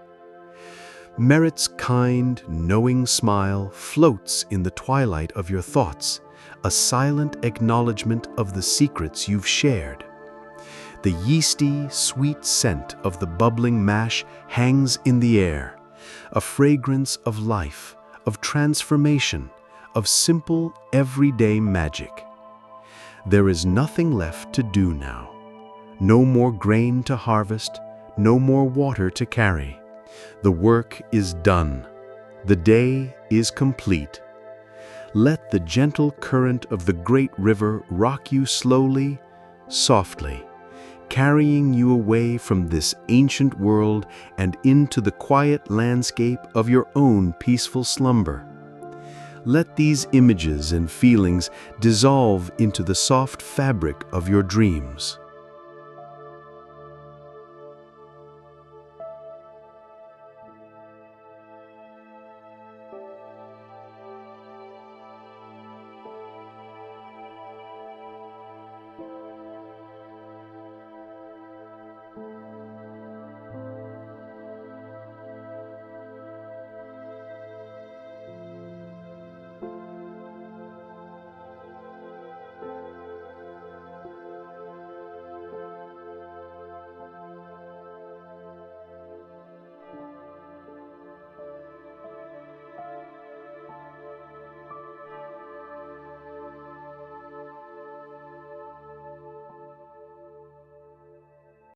Merit's kind, knowing smile floats in the twilight of your thoughts, a silent acknowledgement of the secrets you've shared. The yeasty, sweet scent of the bubbling mash hangs in the air, a fragrance of life, of transformation, of simple, everyday magic. There is nothing left to do now. No more grain to harvest, no more water to carry. The work is done. The day is complete. Let the gentle current of the great river rock you slowly, softly, carrying you away from this ancient world and into the quiet landscape of your own peaceful slumber. Let these images and feelings dissolve into the soft fabric of your dreams.